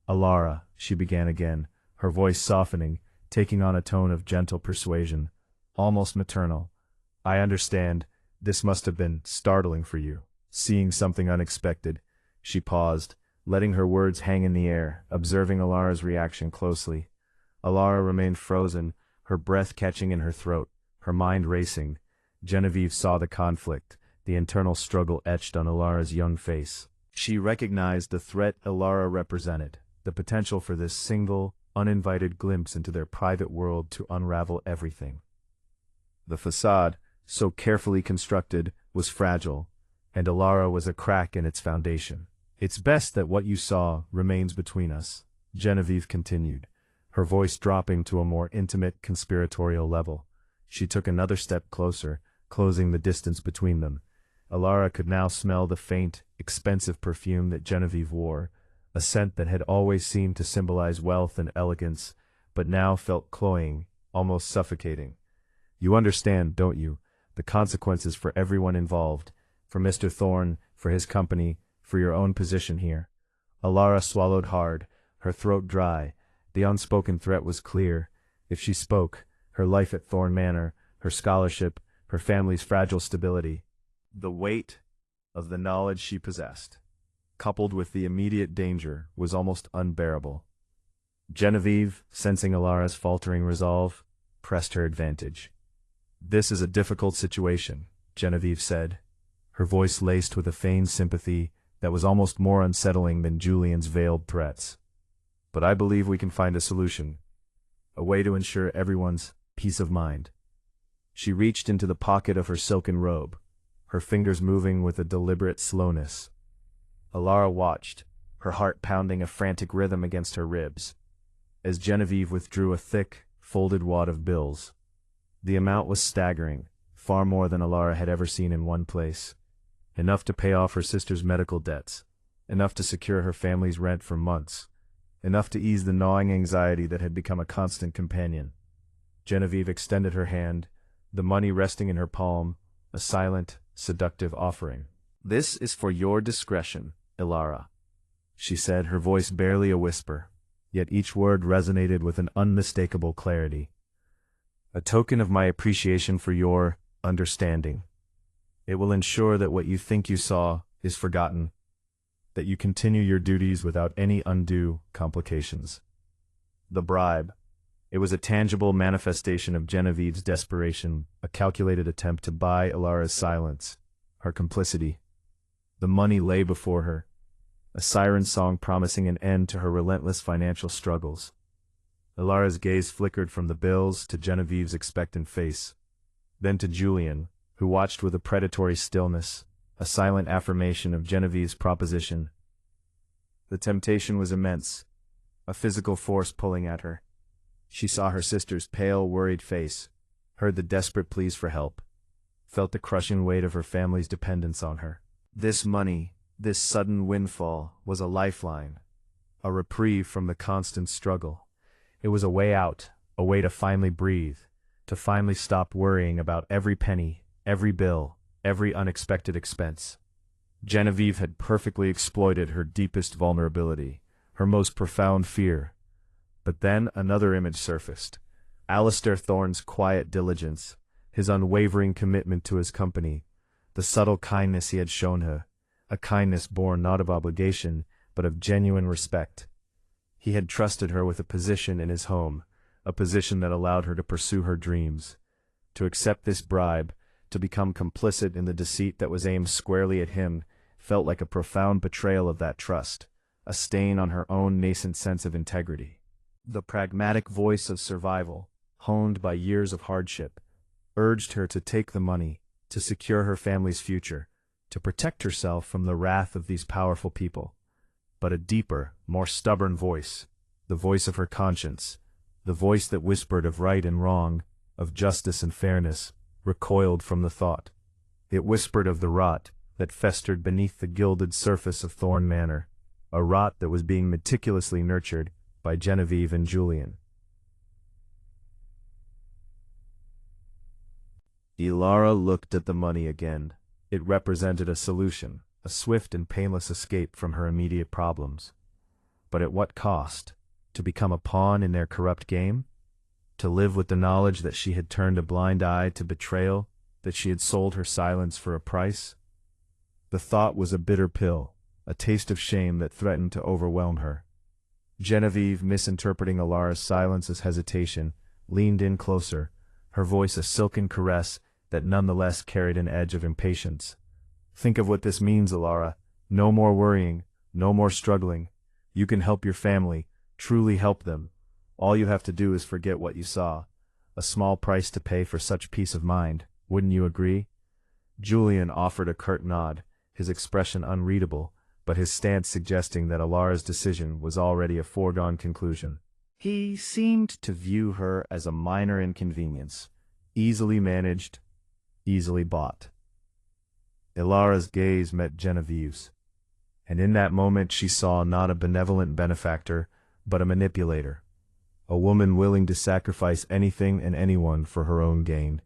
"Alara," she began again, her voice softening, taking on a tone of gentle persuasion, almost maternal. "I understand. This must have been startling for you, seeing something unexpected." She paused, letting her words hang in the air, observing Alara's reaction closely. Alara remained frozen, her breath catching in her throat, her mind racing. Genevieve saw the conflict, the internal struggle etched on Alara's young face. She recognized the threat Alara represented, the potential for this single, uninvited glimpse into their private world to unravel everything. The facade, so carefully constructed, was fragile, and Alara was a crack in its foundation. "It's best that what you saw remains between us," Genevieve continued, her voice dropping to a more intimate, conspiratorial level. She took another step closer, closing the distance between them. Alara could now smell the faint, expensive perfume that Genevieve wore, a scent that had always seemed to symbolize wealth and elegance, but now felt cloying, almost suffocating. You understand, don't you, the consequences for everyone involved, for Mr. Thorne, for his company, for your own position here. Alara swallowed hard, her throat dry. The unspoken threat was clear. If she spoke, her life at Thorne Manor, her scholarship, her family's fragile stability, the weight of the knowledge she possessed, coupled with the immediate danger, was almost unbearable. Genevieve, sensing Alara's faltering resolve, pressed her advantage. "This is a difficult situation," Genevieve said, her voice laced with a feigned sympathy that was almost more unsettling than Julian's veiled threats. "But I believe we can find a solution, a way to ensure everyone's peace of mind." She reached into the pocket of her silken robe, her fingers moving with a deliberate slowness. Alara watched, her heart pounding a frantic rhythm against her ribs, as Genevieve withdrew a thick, folded wad of bills. The amount was staggering, far more than Alara had ever seen in one place. Enough to pay off her sister's medical debts, enough to secure her family's rent for months, enough to ease the gnawing anxiety that had become a constant companion. Genevieve extended her hand, the money resting in her palm, a silent, seductive offering. "This is for your discretion, Alara," she said, her voice barely a whisper, yet each word resonated with an unmistakable clarity. "A token of my appreciation for your understanding. It will ensure that what you think you saw is forgotten, that you continue your duties without any undue complications." The bribe. It was a tangible manifestation of Genevieve's desperation, a calculated attempt to buy Alara's silence, her complicity. The money lay before her, a siren song promising an end to her relentless financial struggles. Alara's gaze flickered from the bills to Genevieve's expectant face, then to Julian, who watched with a predatory stillness, a silent affirmation of Genevieve's proposition. The temptation was immense, a physical force pulling at her. She saw her sister's pale, worried face, heard the desperate pleas for help, felt the crushing weight of her family's dependence on her. This money, this sudden windfall, was a lifeline, a reprieve from the constant struggle. It was a way out, a way to finally breathe, to finally stop worrying about every penny, every bill, every unexpected expense. Genevieve had perfectly exploited her deepest vulnerability, her most profound fear. But then another image surfaced. Alistair Thorne's quiet diligence, his unwavering commitment to his company, the subtle kindness he had shown her, a kindness born not of obligation, but of genuine respect. He had trusted her with a position in his home, a position that allowed her to pursue her dreams. To accept this bribe, to become complicit in the deceit that was aimed squarely at him, felt like a profound betrayal of that trust, a stain on her own nascent sense of integrity. The pragmatic voice of survival, honed by years of hardship, urged her to take the money, to secure her family's future, to protect herself from the wrath of these powerful people. But a deeper, more stubborn voice, the voice of her conscience, the voice that whispered of right and wrong, of justice and fairness, recoiled from the thought. It whispered of the rot that festered beneath the gilded surface of Thorne Manor, a rot that was being meticulously nurtured by Genevieve and Julian. Alara looked at the money again. It represented a solution, a swift and painless escape from her immediate problems. But at what cost? To become a pawn in their corrupt game? To live with the knowledge that she had turned a blind eye to betrayal, that she had sold her silence for a price? The thought was a bitter pill, a taste of shame that threatened to overwhelm her. Genevieve, misinterpreting Alara's silence as hesitation, leaned in closer, her voice a silken caress that nonetheless carried an edge of impatience. "Think of what this means, Alara. No more worrying, no more struggling. You can help your family, truly help them. All you have to do is forget what you saw. A small price to pay for such peace of mind, wouldn't you agree?" Julian offered a curt nod, his expression unreadable, but his stance suggesting that Alara's decision was already a foregone conclusion. He seemed to view her as a minor inconvenience, easily managed, easily bought. Alara's gaze met Genevieve's. And in that moment she saw not a benevolent benefactor, but a manipulator. A woman willing to sacrifice anything and anyone for her own gain.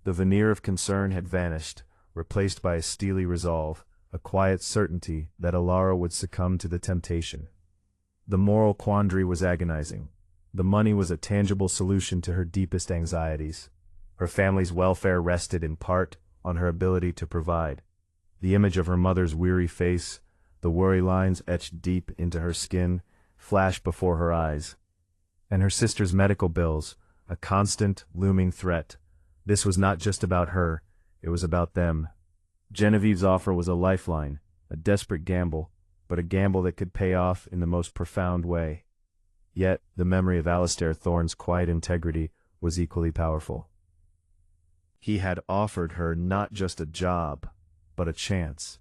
The veneer of concern had vanished, replaced by a steely resolve, a quiet certainty that Alara would succumb to the temptation. The moral quandary was agonizing. The money was a tangible solution to her deepest anxieties. Her family's welfare rested in part on her ability to provide. The image of her mother's weary face, the worry lines etched deep into her skin, flashed before her eyes. And her sister's medical bills, a constant, looming threat. This was not just about her, it was about them. Genevieve's offer was a lifeline, a desperate gamble, but a gamble that could pay off in the most profound way. Yet, the memory of Alistair Thorne's quiet integrity was equally powerful. He had offered her not just a job, but a chance.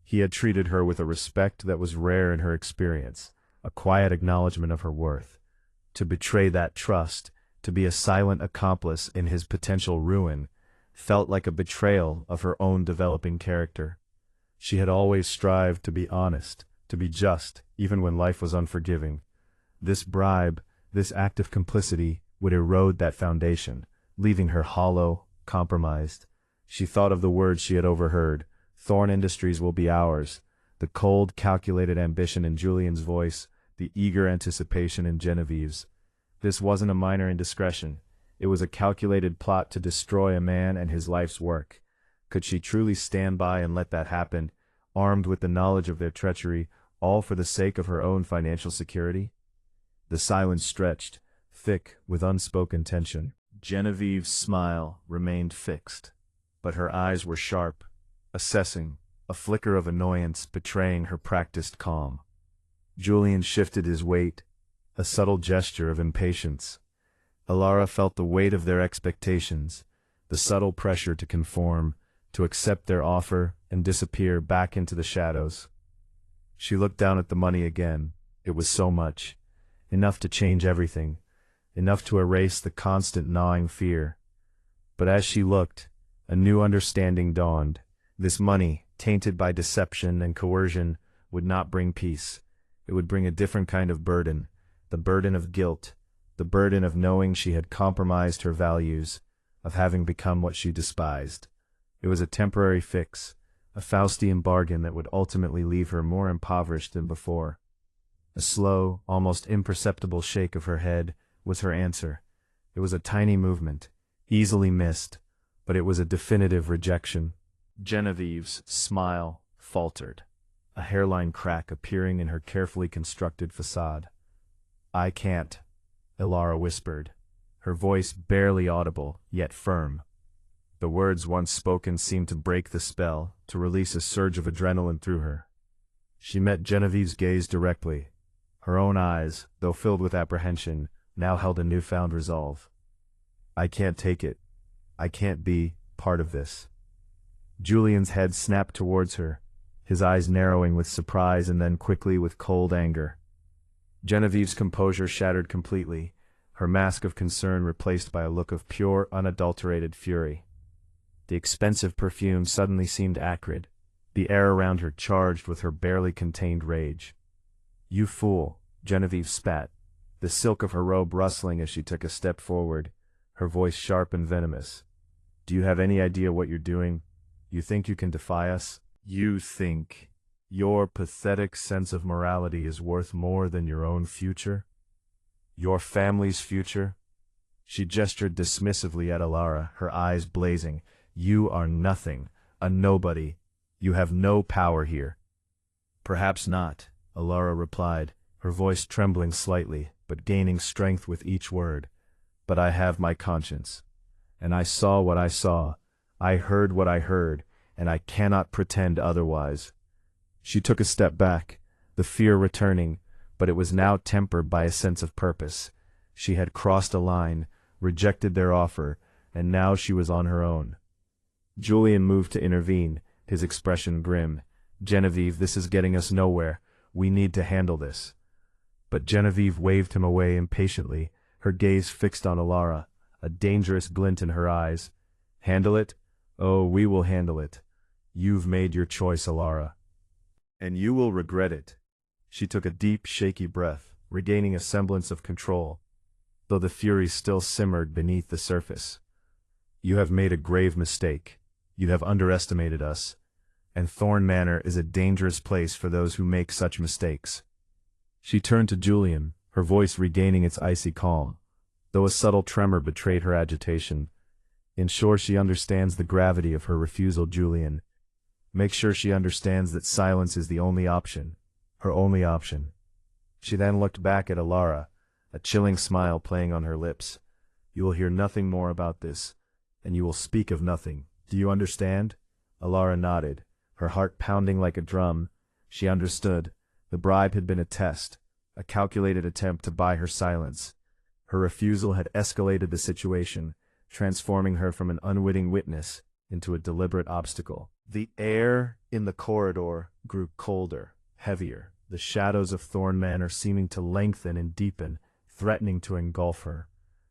He had treated her with a respect that was rare in her experience, a quiet acknowledgement of her worth. To betray that trust, to be a silent accomplice in his potential ruin, felt like a betrayal of her own developing character. She had always strived to be honest, to be just, even when life was unforgiving. This bribe, this act of complicity, would erode that foundation, leaving her hollow, compromised. She thought of the words she had overheard. Thorne Industries will be ours. The cold, calculated ambition in Julian's voice, the eager anticipation in Genevieve's. This wasn't a minor indiscretion. It was a calculated plot to destroy a man and his life's work. Could she truly stand by and let that happen, armed with the knowledge of their treachery, all for the sake of her own financial security? The silence stretched, thick with unspoken tension. Genevieve's smile remained fixed, but her eyes were sharp, assessing, a flicker of annoyance betraying her practiced calm. Julian shifted his weight, a subtle gesture of impatience. Alara felt the weight of their expectations, the subtle pressure to conform, to accept their offer and disappear back into the shadows. She looked down at the money again. It was so much. Enough to change everything. Enough to erase the constant gnawing fear. But as she looked, a new understanding dawned. This money, tainted by deception and coercion, would not bring peace. It would bring a different kind of burden, the burden of guilt, the burden of knowing she had compromised her values, of having become what she despised. It was a temporary fix, a Faustian bargain that would ultimately leave her more impoverished than before. A slow, almost imperceptible shake of her head was her answer. It was a tiny movement, easily missed, but it was a definitive rejection. Genevieve's smile faltered, a hairline crack appearing in her carefully constructed facade. "I can't," Alara whispered, her voice barely audible, yet firm. The words once spoken seemed to break the spell, to release a surge of adrenaline through her. She met Genevieve's gaze directly. Her own eyes, though filled with apprehension, now held a newfound resolve. "I can't take it. I can't be part of this." Julian's head snapped towards her, his eyes narrowing with surprise and then quickly with cold anger. Genevieve's composure shattered completely, her mask of concern replaced by a look of pure, unadulterated fury. The expensive perfume suddenly seemed acrid, the air around her charged with her barely contained rage. "You fool," Genevieve spat, the silk of her robe rustling as she took a step forward, her voice sharp and venomous. "Do you have any idea what you're doing? You think you can defy us? You think your pathetic sense of morality is worth more than your own future? Your family's future?" She gestured dismissively at Alara, her eyes blazing. "You are nothing, a nobody. You have no power here." "Perhaps not," Alara replied, her voice trembling slightly, but gaining strength with each word. "But I have my conscience. And I saw what I saw. I heard what I heard, and I cannot pretend otherwise." She took a step back, the fear returning, but it was now tempered by a sense of purpose. She had crossed a line, rejected their offer, and now she was on her own. Julian moved to intervene, his expression grim. "Genevieve, this is getting us nowhere. We need to handle this." But Genevieve waved him away impatiently, her gaze fixed on Alara, a dangerous glint in her eyes. "Handle it? Oh, we will handle it. You've made your choice, Alara." And you will regret it. She took a deep, shaky breath, regaining a semblance of control, though the fury still simmered beneath the surface. You have made a grave mistake. You have underestimated us, and Thorn Manor is a dangerous place for those who make such mistakes. She turned to Julian, her voice regaining its icy calm, though a subtle tremor betrayed her agitation. Ensure she understands the gravity of her refusal, Julian. Make sure she understands that silence is the only option, her only option. She then looked back at Alara, a chilling smile playing on her lips. You will hear nothing more about this, and you will speak of nothing. Do you understand? Alara nodded, her heart pounding like a drum. She understood. The bribe had been a test, a calculated attempt to buy her silence. Her refusal had escalated the situation, transforming her from an unwitting witness into a deliberate obstacle. The air in the corridor grew colder, heavier, the shadows of Thorn Manor seeming to lengthen and deepen, threatening to engulf her.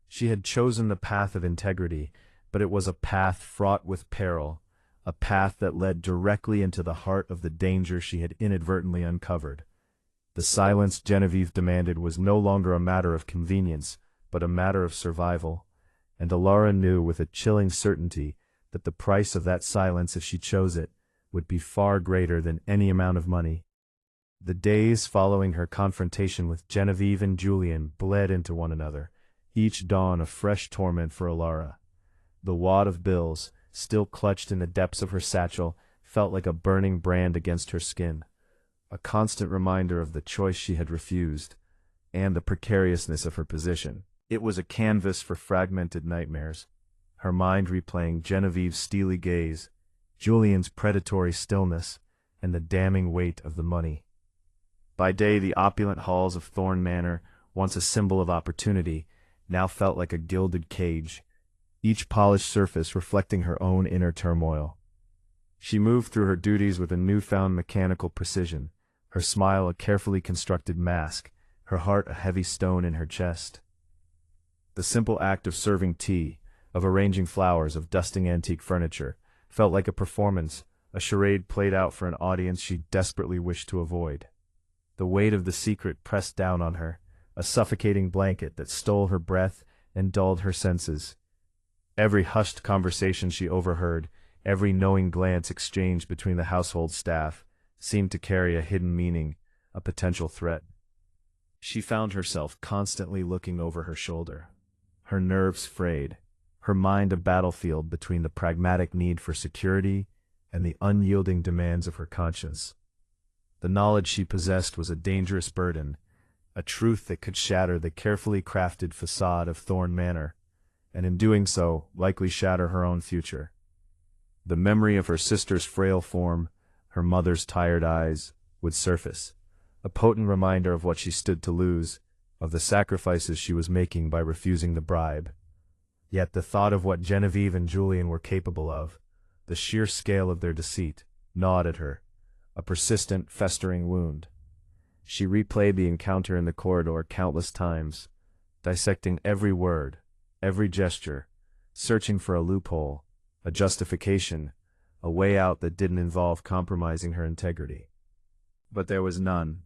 She had chosen the path of integrity, but it was a path fraught with peril, a path that led directly into the heart of the danger she had inadvertently uncovered. The silence Genevieve demanded was no longer a matter of convenience, but a matter of survival, and Alara knew with a chilling certainty that the price of that silence, if she chose it, would be far greater than any amount of money. The days following her confrontation with Genevieve and Julian bled into one another, each dawn a fresh torment for Alara. The wad of bills, still clutched in the depths of her satchel, felt like a burning brand against her skin, a constant reminder of the choice she had refused, and the precariousness of her position. It was a canvas for fragmented nightmares, her mind replaying Genevieve's steely gaze, Julian's predatory stillness, and the damning weight of the money. By day, the opulent halls of Thorn Manor, once a symbol of opportunity, now felt like a gilded cage, each polished surface reflecting her own inner turmoil. She moved through her duties with a newfound mechanical precision, her smile a carefully constructed mask, her heart a heavy stone in her chest. The simple act of serving tea, of arranging flowers, of dusting antique furniture, felt like a performance, a charade played out for an audience she desperately wished to avoid. The weight of the secret pressed down on her, a suffocating blanket that stole her breath and dulled her senses. Every hushed conversation she overheard, every knowing glance exchanged between the household staff, seemed to carry a hidden meaning, a potential threat. She found herself constantly looking over her shoulder, her nerves frayed, her mind a battlefield between the pragmatic need for security and the unyielding demands of her conscience. The knowledge she possessed was a dangerous burden, a truth that could shatter the carefully crafted facade of Thorn Manor, and in doing so, likely shatter her own future. The memory of her sister's frail form, her mother's tired eyes, would surface, a potent reminder of what she stood to lose, of the sacrifices she was making by refusing the bribe. Yet the thought of what Genevieve and Julian were capable of, the sheer scale of their deceit, gnawed at her, a persistent, festering wound. She replayed the encounter in the corridor countless times, dissecting every word, every gesture, searching for a loophole, a justification, a way out that didn't involve compromising her integrity. But there was none.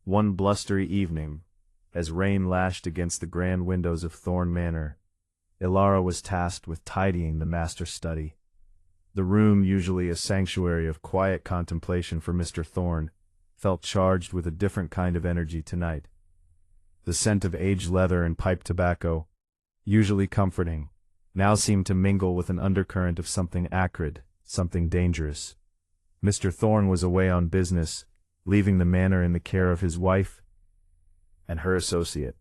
One blustery evening, as rain lashed against the grand windows of Thorn Manor, Ilara was tasked with tidying the master's study. The room, usually a sanctuary of quiet contemplation for Mr. Thorn, felt charged with a different kind of energy tonight. The scent of aged leather and pipe tobacco, usually comforting, now seemed to mingle with an undercurrent of something acrid, something dangerous. Mr. Thorn was away on business, leaving the manor in the care of his wife and her associate.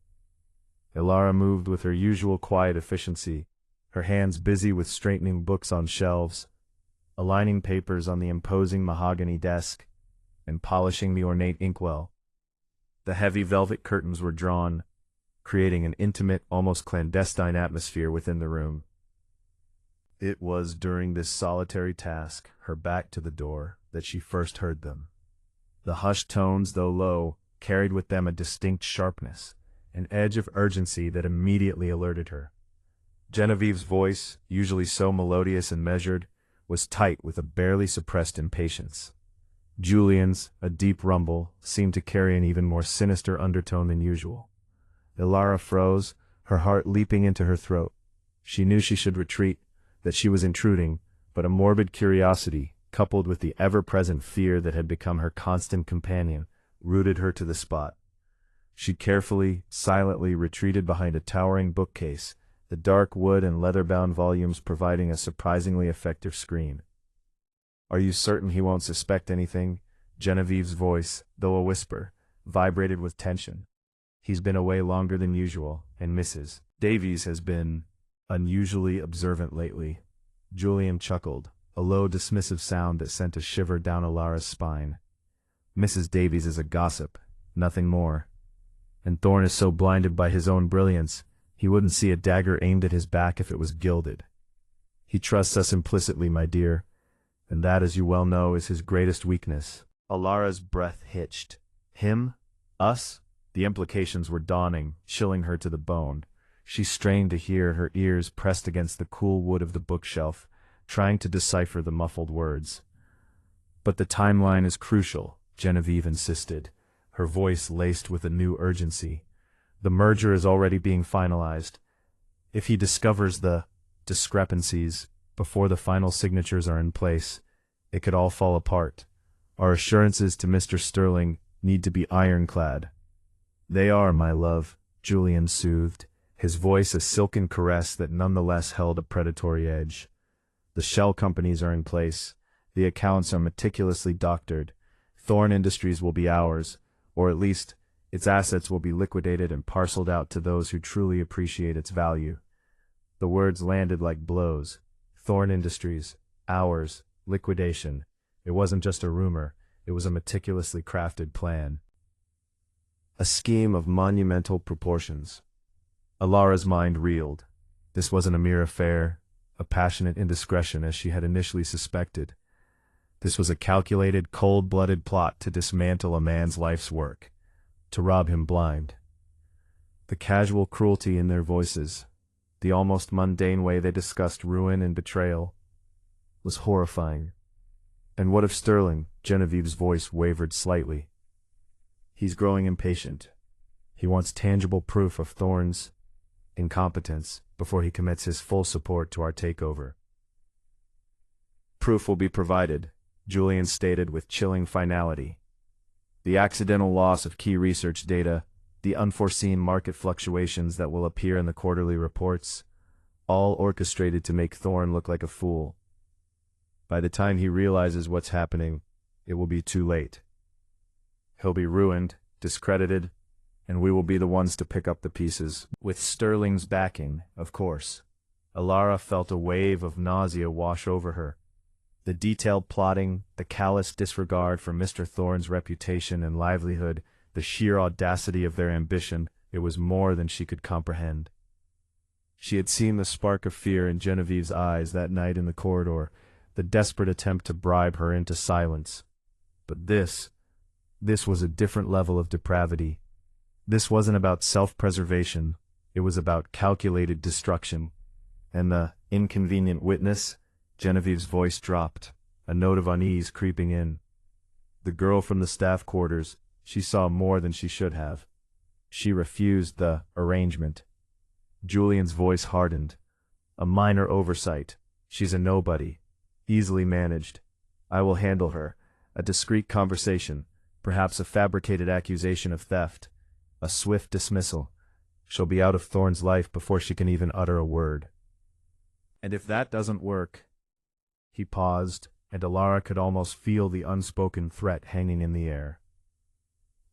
Ilara moved with her usual quiet efficiency, her hands busy with straightening books on shelves, aligning papers on the imposing mahogany desk, and polishing the ornate inkwell. The heavy velvet curtains were drawn, creating an intimate, almost clandestine atmosphere within the room. It was during this solitary task, her back to the door, that she first heard them. The hushed tones, though low, carried with them a distinct sharpness, an edge of urgency that immediately alerted her. Genevieve's voice, usually so melodious and measured, was tight with a barely suppressed impatience. Julian's, a deep rumble, seemed to carry an even more sinister undertone than usual. Ilara froze, her heart leaping into her throat. She knew she should retreat, that she was intruding, but a morbid curiosity, coupled with the ever-present fear that had become her constant companion, rooted her to the spot. She carefully, silently retreated behind a towering bookcase, the dark wood and leather-bound volumes providing a surprisingly effective screen. "Are you certain he won't suspect anything?" Genevieve's voice, though a whisper, vibrated with tension. "He's been away longer than usual, and Mrs. Davies has been unusually observant lately." Julian chuckled, a low dismissive sound that sent a shiver down Ilara's spine. "Mrs. Davies is a gossip, nothing more. And Thorne is so blinded by his own brilliance, he wouldn't see a dagger aimed at his back if it was gilded. He trusts us implicitly, my dear, and that, as you well know, is his greatest weakness." Ilara's breath hitched. Him? Us? The implications were dawning, chilling her to the bone. She strained to hear, her ears pressed against the cool wood of the bookshelf, trying to decipher the muffled words. "But the timeline is crucial," Genevieve insisted, her voice laced with a new urgency. "The merger is already being finalized. If he discovers the discrepancies before the final signatures are in place, it could all fall apart. Our assurances to Mr. Sterling need to be ironclad." "They are, my love," Julian soothed, his voice a silken caress that nonetheless held a predatory edge. "The shell companies are in place. The accounts are meticulously doctored. Thorne Industries will be ours, or at least, its assets will be liquidated and parceled out to those who truly appreciate its value." The words landed like blows. Thorne Industries, ours, liquidation. It wasn't just a rumor, it was a meticulously crafted plan. A scheme of monumental proportions. Ilara's mind reeled. This wasn't a mere affair, a passionate indiscretion as she had initially suspected. This was a calculated, cold-blooded plot to dismantle a man's life's work, to rob him blind. The casual cruelty in their voices, the almost mundane way they discussed ruin and betrayal, was horrifying. And what of Sterling? Genevieve's voice wavered slightly. "He's growing impatient. He wants tangible proof of Thorne's incompetence before he commits his full support to our takeover." "Proof will be provided," Julian stated with chilling finality. "The accidental loss of key research data, the unforeseen market fluctuations that will appear in the quarterly reports, all orchestrated to make Thorne look like a fool. By the time he realizes what's happening, it will be too late. He'll be ruined, discredited, and we will be the ones to pick up the pieces, with Sterling's backing, of course." Ilara felt a wave of nausea wash over her. The detailed plotting, the callous disregard for Mr. Thorne's reputation and livelihood, the sheer audacity of their ambition, it was more than she could comprehend. She had seen the spark of fear in Genevieve's eyes that night in the corridor, the desperate attempt to bribe her into silence. But this was a different level of depravity. This wasn't about self-preservation, it was about calculated destruction. And the inconvenient witness? Genevieve's voice dropped, a note of unease creeping in. The girl from the staff quarters, she saw more than she should have. She refused the arrangement. Julian's voice hardened. "A minor oversight. She's a nobody. Easily managed. I will handle her. A discreet conversation, perhaps a fabricated accusation of theft. A swift dismissal. She'll be out of Thorne's life before she can even utter a word. And if that doesn't work..." He paused, and Ilara could almost feel the unspoken threat hanging in the air.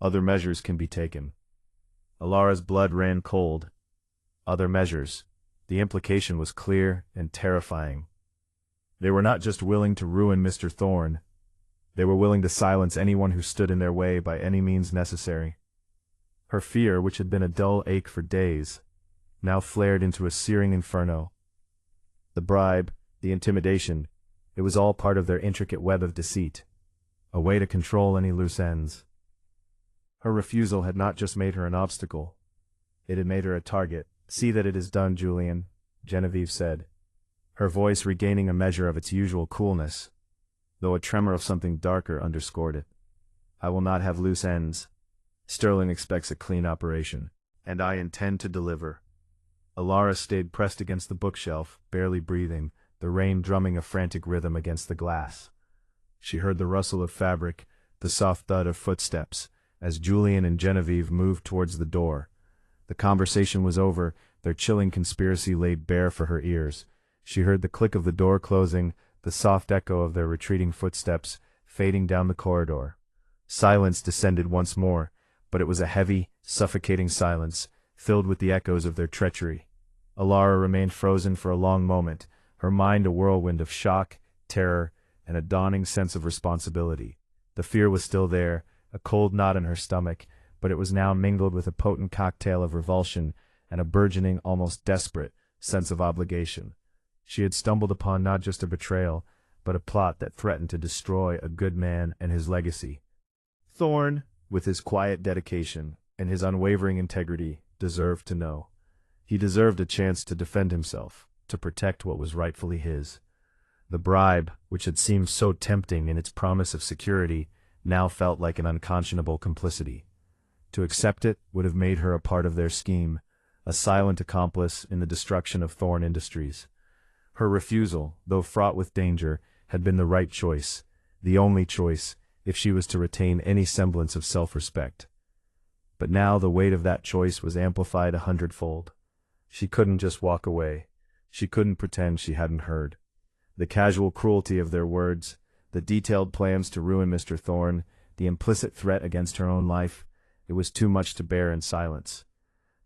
"Other measures can be taken." Ilara's blood ran cold. Other measures. The implication was clear and terrifying. They were not just willing to ruin Mr. Thorne. They were willing to silence anyone who stood in their way by any means necessary. Her fear, which had been a dull ache for days, now flared into a searing inferno. The bribe, the intimidation, it was all part of their intricate web of deceit, a way to control any loose ends. Her refusal had not just made her an obstacle, it had made her a target. "See that it is done, Julian," Genevieve said, her voice regaining a measure of its usual coolness. though a tremor of something darker underscored it. I will not have loose ends. Sterling expects a clean operation, and I intend to deliver. Alara stayed pressed against the bookshelf, barely breathing, the rain drumming a frantic rhythm against the glass. She heard the rustle of fabric, the soft thud of footsteps, as Julian and Genevieve moved towards the door. The conversation was over, their chilling conspiracy laid bare for her ears. She heard the click of the door closing, the soft echo of their retreating footsteps, fading down the corridor. Silence descended once more, but it was a heavy, suffocating silence, filled with the echoes of their treachery. Alara remained frozen for a long moment, her mind a whirlwind of shock, terror, and a dawning sense of responsibility. The fear was still there, a cold knot in her stomach, but it was now mingled with a potent cocktail of revulsion and a burgeoning, almost desperate, sense of obligation. She had stumbled upon not just a betrayal, but a plot that threatened to destroy a good man and his legacy. Thorn, with his quiet dedication and his unwavering integrity, deserved to know. He deserved a chance to defend himself, to protect what was rightfully his. The bribe, which had seemed so tempting in its promise of security, now felt like an unconscionable complicity. To accept it would have made her a part of their scheme, a silent accomplice in the destruction of Thorn Industries. Her refusal, though fraught with danger, had been the right choice, the only choice, if she was to retain any semblance of self-respect. But now the weight of that choice was amplified 100-fold. She couldn't just walk away. She couldn't pretend she hadn't heard. The casual cruelty of their words, the detailed plans to ruin Mr. Thorn, the implicit threat against her own life, it was too much to bear in silence.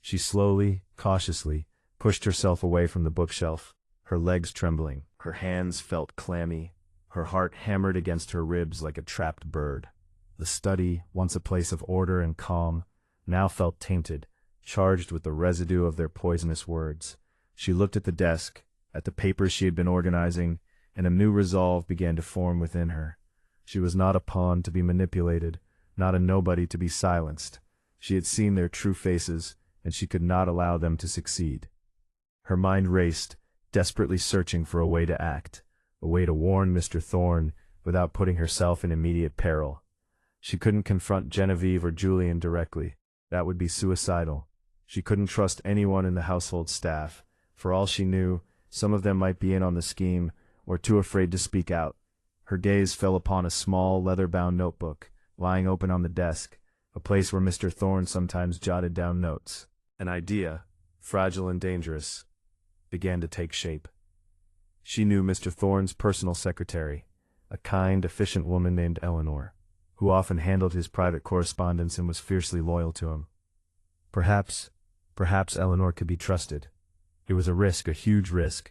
She slowly, cautiously, pushed herself away from the bookshelf, her legs trembling, her hands felt clammy, her heart hammered against her ribs like a trapped bird. The study, once a place of order and calm, now felt tainted, charged with the residue of their poisonous words. She looked at the desk, at the papers she had been organizing, and a new resolve began to form within her. She was not a pawn to be manipulated, not a nobody to be silenced. She had seen their true faces, and she could not allow them to succeed. Her mind raced, desperately searching for a way to act, a way to warn Mr. Thorn without putting herself in immediate peril. She couldn't confront Genevieve or Julian directly. That would be suicidal. She couldn't trust anyone in the household staff. For all she knew, some of them might be in on the scheme, or too afraid to speak out. Her gaze fell upon a small, leather-bound notebook, lying open on the desk, a place where Mr. Thorn sometimes jotted down notes. An idea, fragile and dangerous, began to take shape. She knew Mr. Thorn's personal secretary, a kind, efficient woman named Eleanor, who often handled his private correspondence and was fiercely loyal to him. Perhaps Eleanor could be trusted. It was a risk, a huge risk,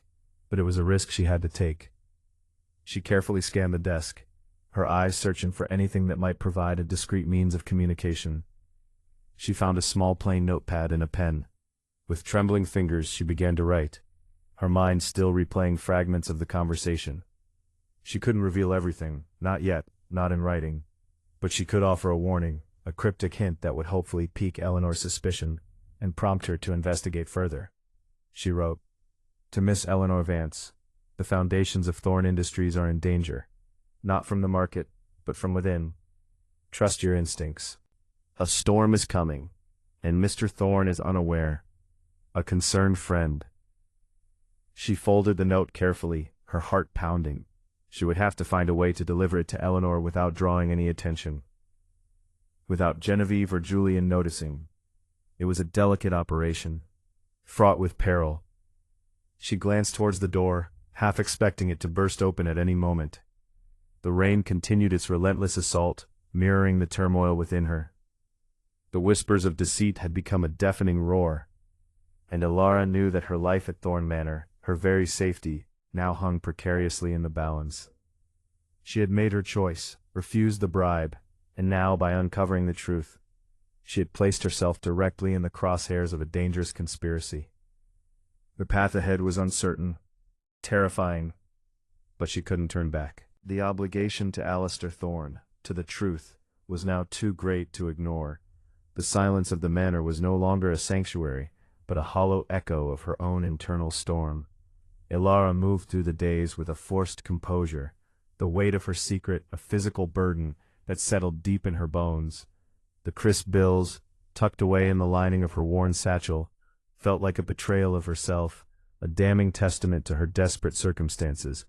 but it was a risk she had to take. She carefully scanned the desk, her eyes searching for anything that might provide a discreet means of communication. She found a small plain notepad and a pen. With trembling fingers she began to write, her mind still replaying fragments of the conversation. She couldn't reveal everything, not yet, not in writing, but she could offer a warning, a cryptic hint that would hopefully pique Eleanor's suspicion and prompt her to investigate further. She wrote, "To Miss Eleanor Vance, the foundations of Thorn Industries are in danger, not from the market, but from within. Trust your instincts. A storm is coming, and Mr. Thorn is unaware. A concerned friend." She folded the note carefully, her heart pounding. She would have to find a way to deliver it to Eleanor without drawing any attention, without Genevieve or Julian noticing. It was a delicate operation, fraught with peril. She glanced towards the door, half expecting it to burst open at any moment. The rain continued its relentless assault, mirroring the turmoil within her. The whispers of deceit had become a deafening roar, and Alara knew that her life at Thorn Manor, her very safety, now hung precariously in the balance. She had made her choice, refused the bribe, and now, by uncovering the truth, she had placed herself directly in the crosshairs of a dangerous conspiracy. The path ahead was uncertain, terrifying, but she couldn't turn back. The obligation to Alistair Thorn, to the truth, was now too great to ignore. The silence of the manor was no longer a sanctuary, but a hollow echo of her own internal storm. Alara moved through the days with a forced composure, the weight of her secret a physical burden that settled deep in her bones. The crisp bills, tucked away in the lining of her worn satchel, felt like a betrayal of herself, a damning testament to her desperate circumstances.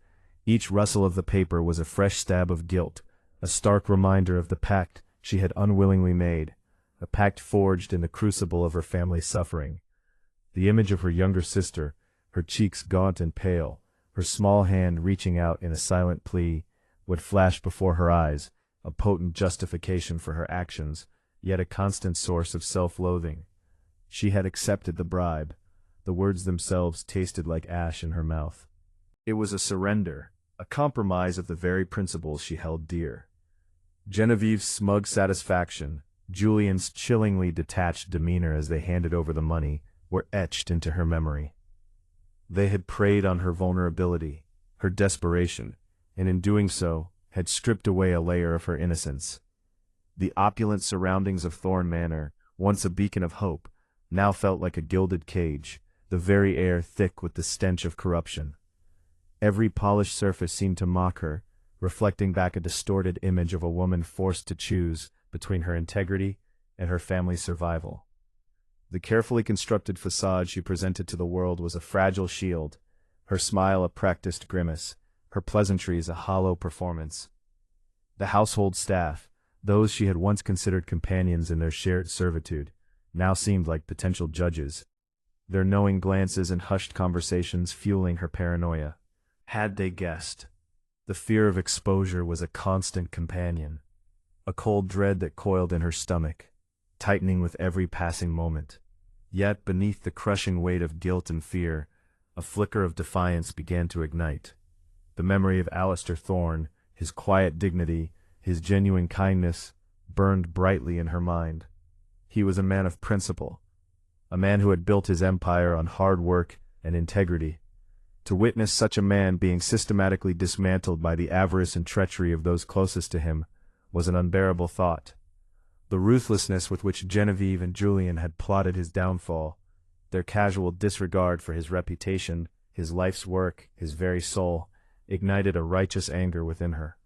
Each rustle of the paper was a fresh stab of guilt, a stark reminder of the pact she had unwillingly made, a pact forged in the crucible of her family's suffering. The image of her younger sister, her cheeks gaunt and pale, her small hand reaching out in a silent plea, would flash before her eyes, a potent justification for her actions, yet a constant source of self-loathing. She had accepted the bribe. The words themselves tasted like ash in her mouth. It was a surrender, a compromise of the very principles she held dear. Genevieve's smug satisfaction, Julian's chillingly detached demeanor as they handed over the money, were etched into her memory. They had preyed on her vulnerability, her desperation, and in doing so, had stripped away a layer of her innocence. The opulent surroundings of Thorn Manor, once a beacon of hope, now felt like a gilded cage, the very air thick with the stench of corruption. Every polished surface seemed to mock her, reflecting back a distorted image of a woman forced to choose between her integrity and her family's survival. The carefully constructed facade she presented to the world was a fragile shield, her smile a practiced grimace, her pleasantries a hollow performance. The household staff, those she had once considered companions in their shared servitude, now seemed like potential judges, their knowing glances and hushed conversations fueling her paranoia. Had they guessed? The fear of exposure was a constant companion, a cold dread that coiled in her stomach, tightening with every passing moment. Yet beneath the crushing weight of guilt and fear, a flicker of defiance began to ignite. The memory of Alistair Thorne, his quiet dignity, his genuine kindness, burned brightly in her mind. He was a man of principle, a man who had built his empire on hard work and integrity. To witness such a man being systematically dismantled by the avarice and treachery of those closest to him was an unbearable thought. The ruthlessness with which Genevieve and Julian had plotted his downfall, their casual disregard for his reputation, his life's work, his very soul, ignited a righteous anger within her.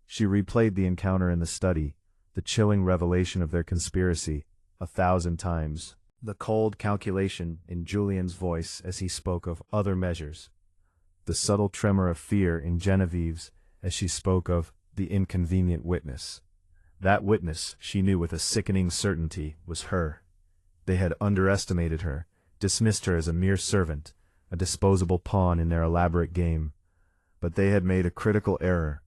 She replayed the encounter in the study, the chilling revelation of their conspiracy, 1,000 times. The cold calculation in Julian's voice as he spoke of other measures. The subtle tremor of fear in Genevieve's as she spoke of the inconvenient witness. That witness, she knew with a sickening certainty, was her. They had underestimated her, dismissed her as a mere servant, a disposable pawn in their elaborate game. But they had made a critical error.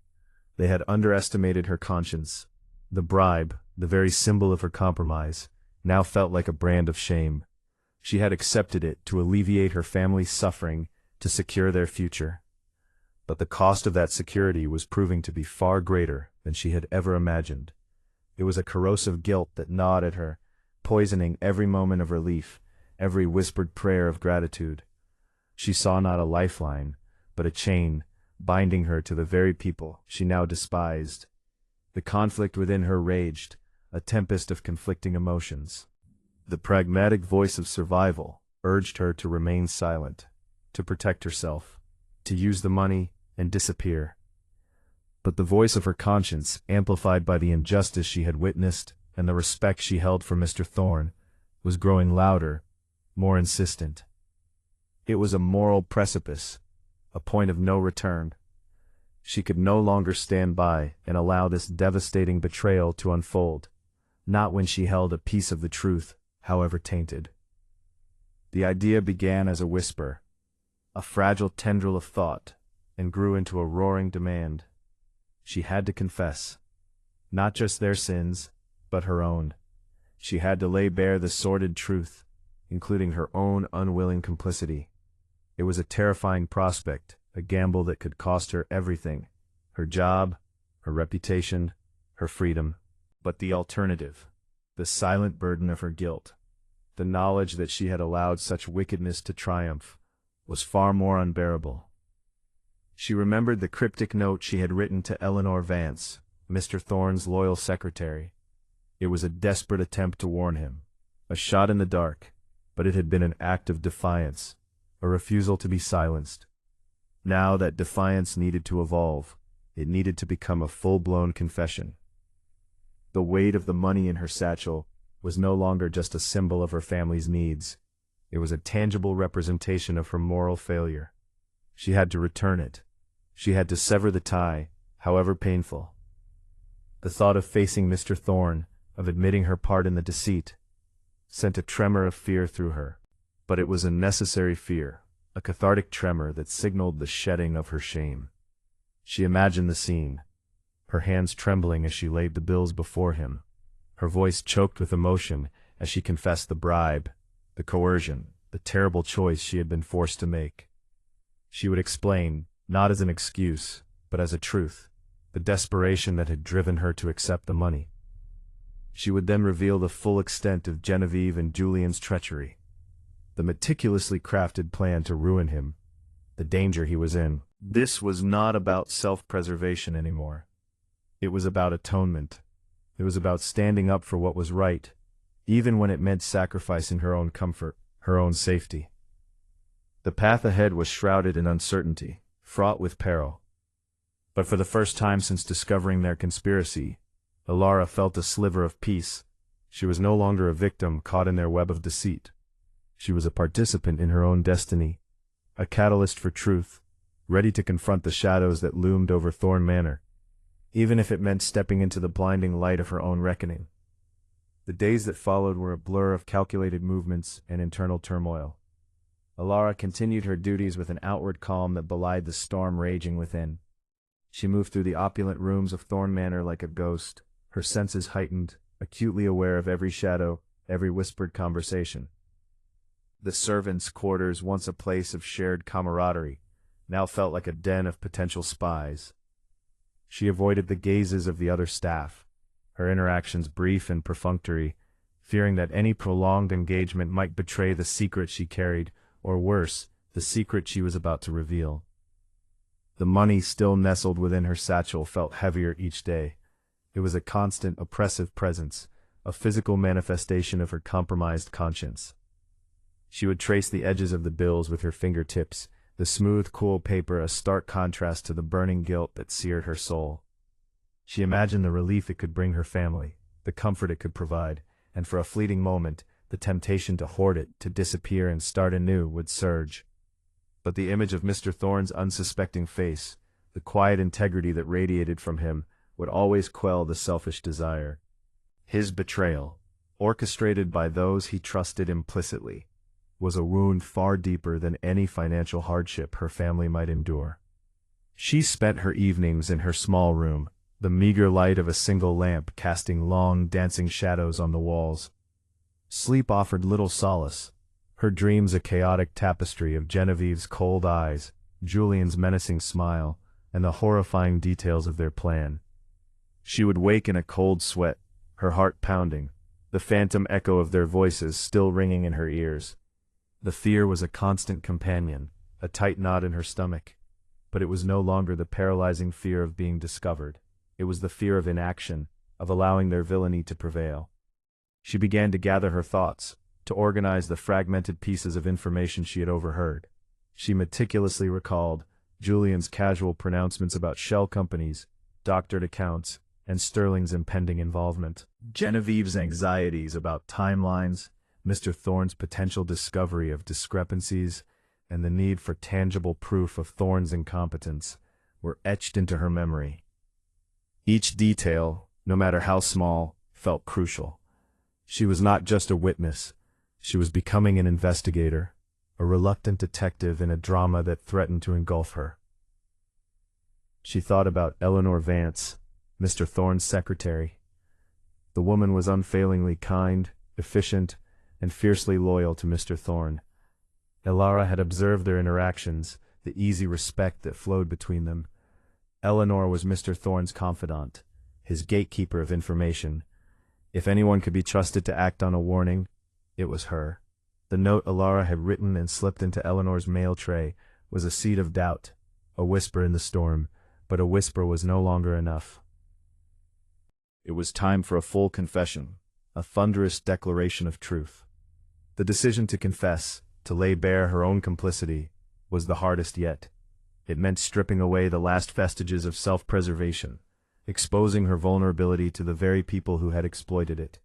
They had underestimated her conscience. The bribe, the very symbol of her compromise, now felt like a brand of shame. She had accepted it to alleviate her family's suffering, to secure their future. But the cost of that security was proving to be far greater than she had ever imagined. It was a corrosive guilt that gnawed at her, poisoning every moment of relief, every whispered prayer of gratitude. She saw not a lifeline, but a chain, binding her to the very people she now despised. The conflict within her raged, a tempest of conflicting emotions. The pragmatic voice of survival urged her to remain silent, to protect herself, to use the money and disappear. But the voice of her conscience, amplified by the injustice she had witnessed and the respect she held for Mr. Thorne, was growing louder, more insistent. It was a moral precipice, a point of no return. She could no longer stand by and allow this devastating betrayal to unfold, not when she held a piece of the truth, however tainted. The idea began as a whisper, a fragile tendril of thought, and grew into a roaring demand. She had to confess, not just their sins, but her own. She had to lay bare the sordid truth, including her own unwilling complicity. It was a terrifying prospect, a gamble that could cost her everything, her job, her reputation, her freedom. But the alternative, the silent burden of her guilt, the knowledge that she had allowed such wickedness to triumph, was far more unbearable. She remembered the cryptic note she had written to Eleanor Vance, Mr. Thorne's loyal secretary. It was a desperate attempt to warn him, a shot in the dark, but it had been an act of defiance, a refusal to be silenced. Now that defiance needed to evolve, It needed to become a full-blown confession. The weight of the money in her satchel was no longer just a symbol of her family's needs. It was a tangible representation of her moral failure. She had to return it. She had to sever the tie, however painful. The thought of facing Mr. Thorne, of admitting her part in the deceit, sent a tremor of fear through her. But it was a necessary fear, a cathartic tremor that signaled the shedding of her shame. She imagined the scene, her hands trembling as she laid the bills before him, her voice choked with emotion as she confessed the bribe, the coercion, the terrible choice she had been forced to make. She would explain, not as an excuse, but as a truth, the desperation that had driven her to accept the money. She would then reveal the full extent of Genevieve and Julian's treachery, the meticulously crafted plan to ruin him, the danger he was in. This was not about self-preservation anymore. It was about atonement. It was about standing up for what was right, even when it meant sacrificing her own comfort, her own safety. The path ahead was shrouded in uncertainty, fraught with peril. But for the first time since discovering their conspiracy, Elara felt a sliver of peace. She was no longer a victim caught in their web of deceit. She was a participant in her own destiny, a catalyst for truth, ready to confront the shadows that loomed over Thorne Manor, even if it meant stepping into the blinding light of her own reckoning. The days that followed were a blur of calculated movements and internal turmoil. Elara continued her duties with an outward calm that belied the storm raging within. She moved through the opulent rooms of Thorne Manor like a ghost, her senses heightened, acutely aware of every shadow, every whispered conversation. The servants' quarters, once a place of shared camaraderie, now felt like a den of potential spies. She avoided the gazes of the other staff, her interactions brief and perfunctory, fearing that any prolonged engagement might betray the secret she carried, or worse, the secret she was about to reveal. The money still nestled within her satchel felt heavier each day. It was a constant, oppressive presence, a physical manifestation of her compromised conscience. She would trace the edges of the bills with her fingertips, the smooth, cool paper a stark contrast to the burning guilt that seared her soul. She imagined the relief it could bring her family, the comfort it could provide, and for a fleeting moment, the temptation to hoard it, to disappear and start anew, would surge. But the image of Mr. Thorne's unsuspecting face, the quiet integrity that radiated from him, would always quell the selfish desire. His betrayal, orchestrated by those he trusted implicitly, was a wound far deeper than any financial hardship her family might endure. She spent her evenings in her small room, the meager light of a single lamp casting long, dancing shadows on the walls. Sleep offered little solace, her dreams a chaotic tapestry of Genevieve's cold eyes, Julian's menacing smile, and the horrifying details of their plan. She would wake in a cold sweat, her heart pounding, the phantom echo of their voices still ringing in her ears. The fear was a constant companion, a tight knot in her stomach. But it was no longer the paralyzing fear of being discovered. It was the fear of inaction, of allowing their villainy to prevail. She began to gather her thoughts, to organize the fragmented pieces of information she had overheard. She meticulously recalled Julian's casual pronouncements about shell companies, doctored accounts, and Sterling's impending involvement. Genevieve's anxieties about timelines, Mr. Thorne's potential discovery of discrepancies, and the need for tangible proof of Thorne's incompetence were etched into her memory. Each detail, no matter how small, felt crucial. She was not just a witness. She was becoming an investigator, a reluctant detective in a drama that threatened to engulf her. She thought about Eleanor Vance, Mr. Thorne's secretary. The woman was unfailingly kind, efficient, and fiercely loyal to Mr. Thorne. Elara had observed their interactions, the easy respect that flowed between them. Eleanor was Mr. Thorne's confidant, his gatekeeper of information. If anyone could be trusted to act on a warning, it was her. The note Elara had written and slipped into Eleanor's mail tray was a seed of doubt, a whisper in the storm, but a whisper was no longer enough. It was time for a full confession, a thunderous declaration of truth. The decision to confess, to lay bare her own complicity, was the hardest yet. It meant stripping away the last vestiges of self-preservation, exposing her vulnerability to the very people who had exploited it.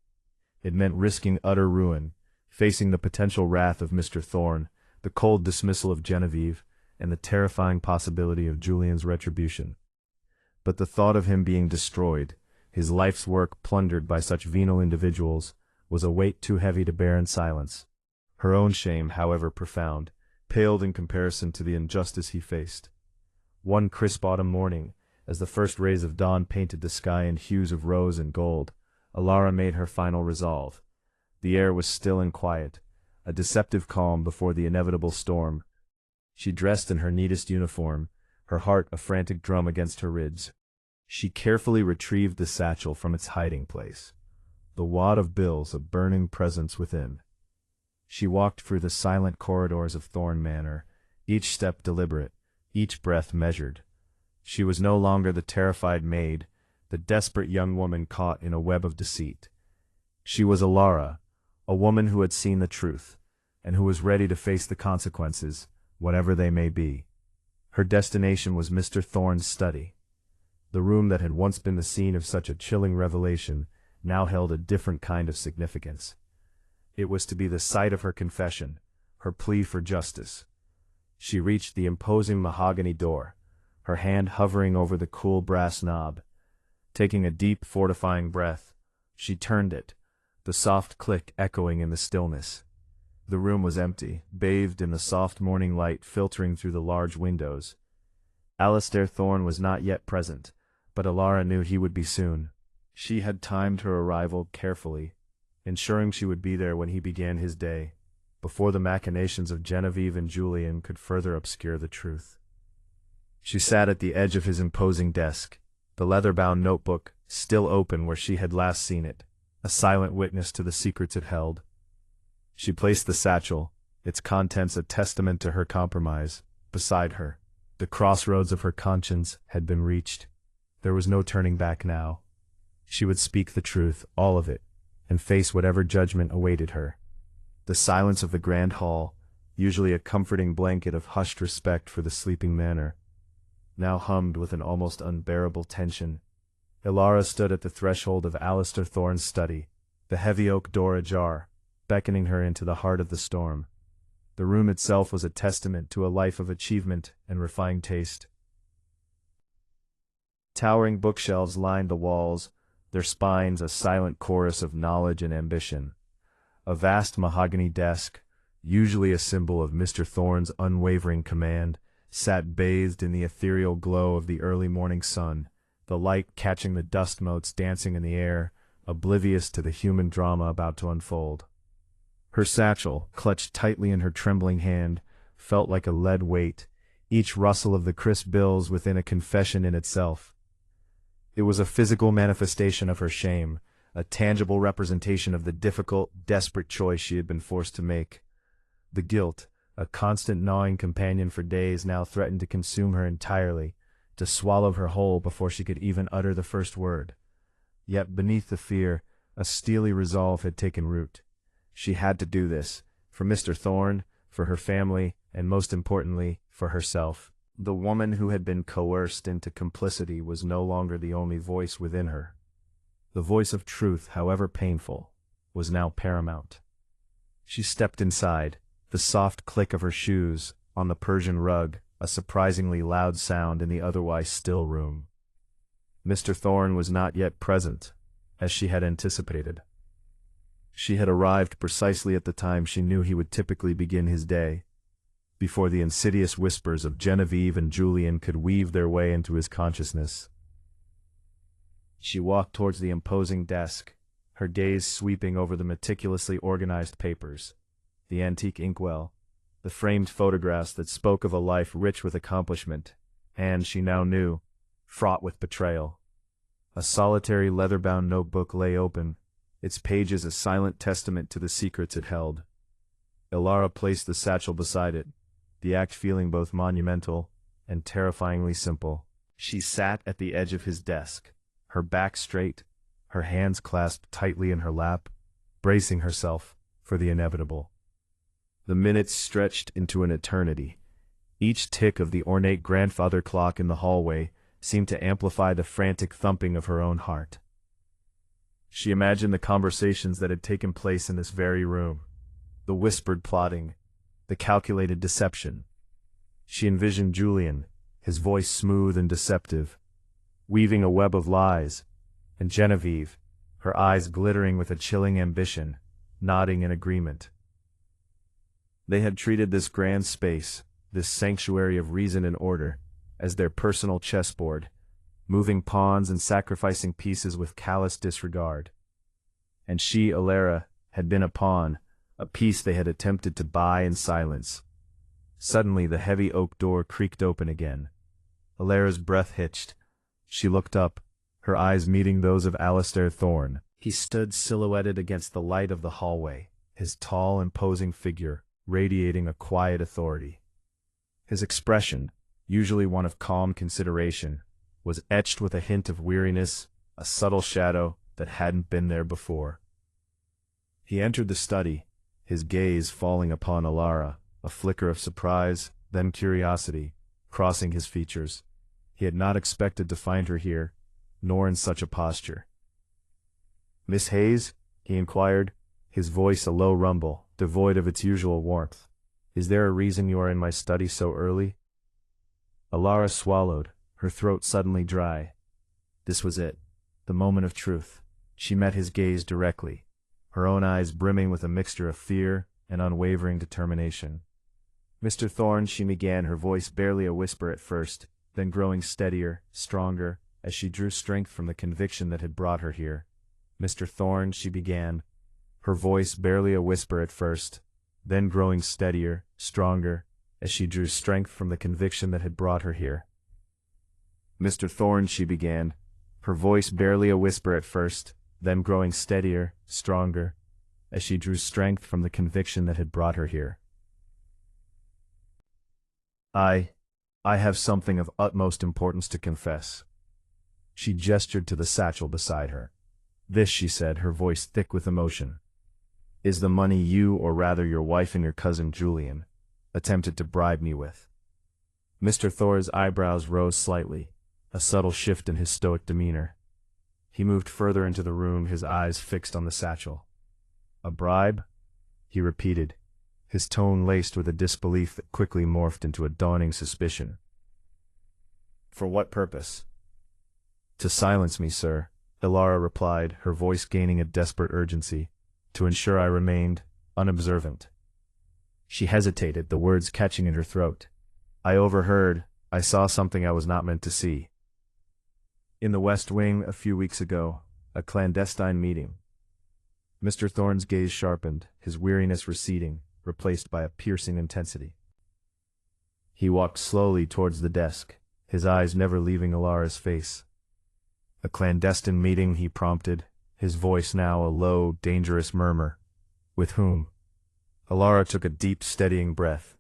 It meant risking utter ruin, facing the potential wrath of Mr. Thorne, the cold dismissal of Genevieve, and the terrifying possibility of Julian's retribution. But the thought of him being destroyed, his life's work plundered by such venal individuals, was a weight too heavy to bear in silence. Her own shame, however profound, paled in comparison to the injustice he faced. One crisp autumn morning, as the first rays of dawn painted the sky in hues of rose and gold, Alara made her final resolve. The air was still and quiet, a deceptive calm before the inevitable storm. She dressed in her neatest uniform, her heart a frantic drum against her ribs. She carefully retrieved the satchel from its hiding place, the wad of bills a burning presence within. She walked through the silent corridors of Thorne Manor, each step deliberate, each breath measured. She was no longer the terrified maid, the desperate young woman caught in a web of deceit. She was Alara, a woman who had seen the truth, and who was ready to face the consequences, whatever they may be. Her destination was Mr. Thorne's study. The room that had once been the scene of such a chilling revelation now held a different kind of significance. It was to be the site of her confession, her plea for justice. She reached the imposing mahogany door, her hand hovering over the cool brass knob. Taking a deep, fortifying breath, she turned it, the soft click echoing in the stillness. The room was empty, bathed in the soft morning light filtering through the large windows. Alistair Thorne was not yet present, but Alara knew he would be soon. She had timed her arrival carefully, ensuring she would be there when he began his day, before the machinations of Genevieve and Julian could further obscure the truth. She sat at the edge of his imposing desk, the leather-bound notebook still open where she had last seen it, a silent witness to the secrets it held. She placed the satchel, its contents a testament to her compromise, beside her. The crossroads of her conscience had been reached. There was no turning back now. She would speak the truth, all of it, and face whatever judgment awaited her. The silence of the grand hall, usually a comforting blanket of hushed respect for the sleeping manor, now hummed with an almost unbearable tension. Alara stood at the threshold of Alistair Thorne's study, the heavy oak door ajar, beckoning her into the heart of the storm. The room itself was a testament to a life of achievement and refined taste. Towering bookshelves lined the walls, their spines a silent chorus of knowledge and ambition. A vast mahogany desk, usually a symbol of Mr. Thorne's unwavering command, sat bathed in the ethereal glow of the early morning sun, the light catching the dust motes dancing in the air, oblivious to the human drama about to unfold. Her satchel, clutched tightly in her trembling hand, felt like a lead weight, each rustle of the crisp bills within a confession in itself. It was a physical manifestation of her shame, a tangible representation of the difficult, desperate choice she had been forced to make. The guilt, a constant gnawing companion for days, now threatened to consume her entirely, to swallow her whole before she could even utter the first word. Yet beneath the fear, a steely resolve had taken root. She had to do this, for Mr. Thorne, for her family, and most importantly, for herself. The woman who had been coerced into complicity was no longer the only voice within her. The voice of truth, however painful, was now paramount. She stepped inside, the soft click of her shoes on the Persian rug, a surprisingly loud sound in the otherwise still room. Mr. Thorne was not yet present, as she had anticipated. She had arrived precisely at the time she knew he would typically begin his day, before the insidious whispers of Genevieve and Julian could weave their way into his consciousness. She walked towards the imposing desk, her gaze sweeping over the meticulously organized papers, the antique inkwell, the framed photographs that spoke of a life rich with accomplishment, and, she now knew, fraught with betrayal. A solitary leather-bound notebook lay open, its pages a silent testament to the secrets it held. Alara placed the satchel beside it, the act feeling both monumental and terrifyingly simple. She sat at the edge of his desk, her back straight, her hands clasped tightly in her lap, bracing herself for the inevitable. The minutes stretched into an eternity, Each tick of the ornate grandfather clock in the hallway seemed to amplify the frantic thumping of her own heart. She imagined the conversations that had taken place in this very room, the whispered plotting, the calculated deception. She envisioned Julian, his voice smooth and deceptive, weaving a web of lies, and Genevieve, her eyes glittering with a chilling ambition, nodding in agreement. They had treated this grand space, this sanctuary of reason and order, as their personal chessboard, moving pawns and sacrificing pieces with callous disregard. And she, Alara, had been a pawn, a piece they had attempted to buy in silence. Suddenly the heavy oak door creaked open again. Alara's breath hitched. She looked up, her eyes meeting those of Alistair Thorne. He stood silhouetted against the light of the hallway, his tall, imposing figure radiating a quiet authority. His expression, usually one of calm consideration, was etched with a hint of weariness, a subtle shadow that hadn't been there before. He entered the study, his gaze falling upon Alara, a flicker of surprise, then curiosity, crossing his features. He had not expected to find her here, nor in such a posture. "Miss Hayes?" he inquired, his voice a low rumble, devoid of its usual warmth. "Is there a reason you are in my study so early?" Alara swallowed, her throat suddenly dry. This was it, the moment of truth. She met his gaze directly, her own eyes brimming with a mixture of fear and unwavering determination. "Mr. Thorne," she began, her voice barely a whisper at first, then growing steadier, stronger, as she drew strength from the conviction that had brought her here. "Mr. Thorne," she began, her voice barely a whisper at first, then growing steadier, stronger, as she drew strength from the conviction that had brought her here. "Mr. Thorne," she began, her voice barely a whisper at first, then growing steadier, stronger, as she drew strength from the conviction that had brought her here. I have something of utmost importance to confess." She gestured to the satchel beside her. "This," she said, her voice thick with emotion, "is the money you, or rather your wife and your cousin Julian, attempted to bribe me with." Mr. Thorne's eyebrows rose slightly, a subtle shift in his stoic demeanor. He moved further into the room, his eyes fixed on the satchel. "A bribe?" he repeated, his tone laced with a disbelief that quickly morphed into a dawning suspicion. "For what purpose?" "To silence me, sir," Alara replied, her voice gaining a desperate urgency, "to ensure I remained unobservant." She hesitated, the words catching in her throat. "I overheard, I saw something I was not meant to see. In the West Wing, a few weeks ago, a clandestine meeting." Mr. Thorne's gaze sharpened, his weariness receding, replaced by a piercing intensity. He walked slowly towards the desk, his eyes never leaving Alara's face. "A clandestine meeting," he prompted, his voice now a low, dangerous murmur. "With whom?" Alara took a deep, steadying breath.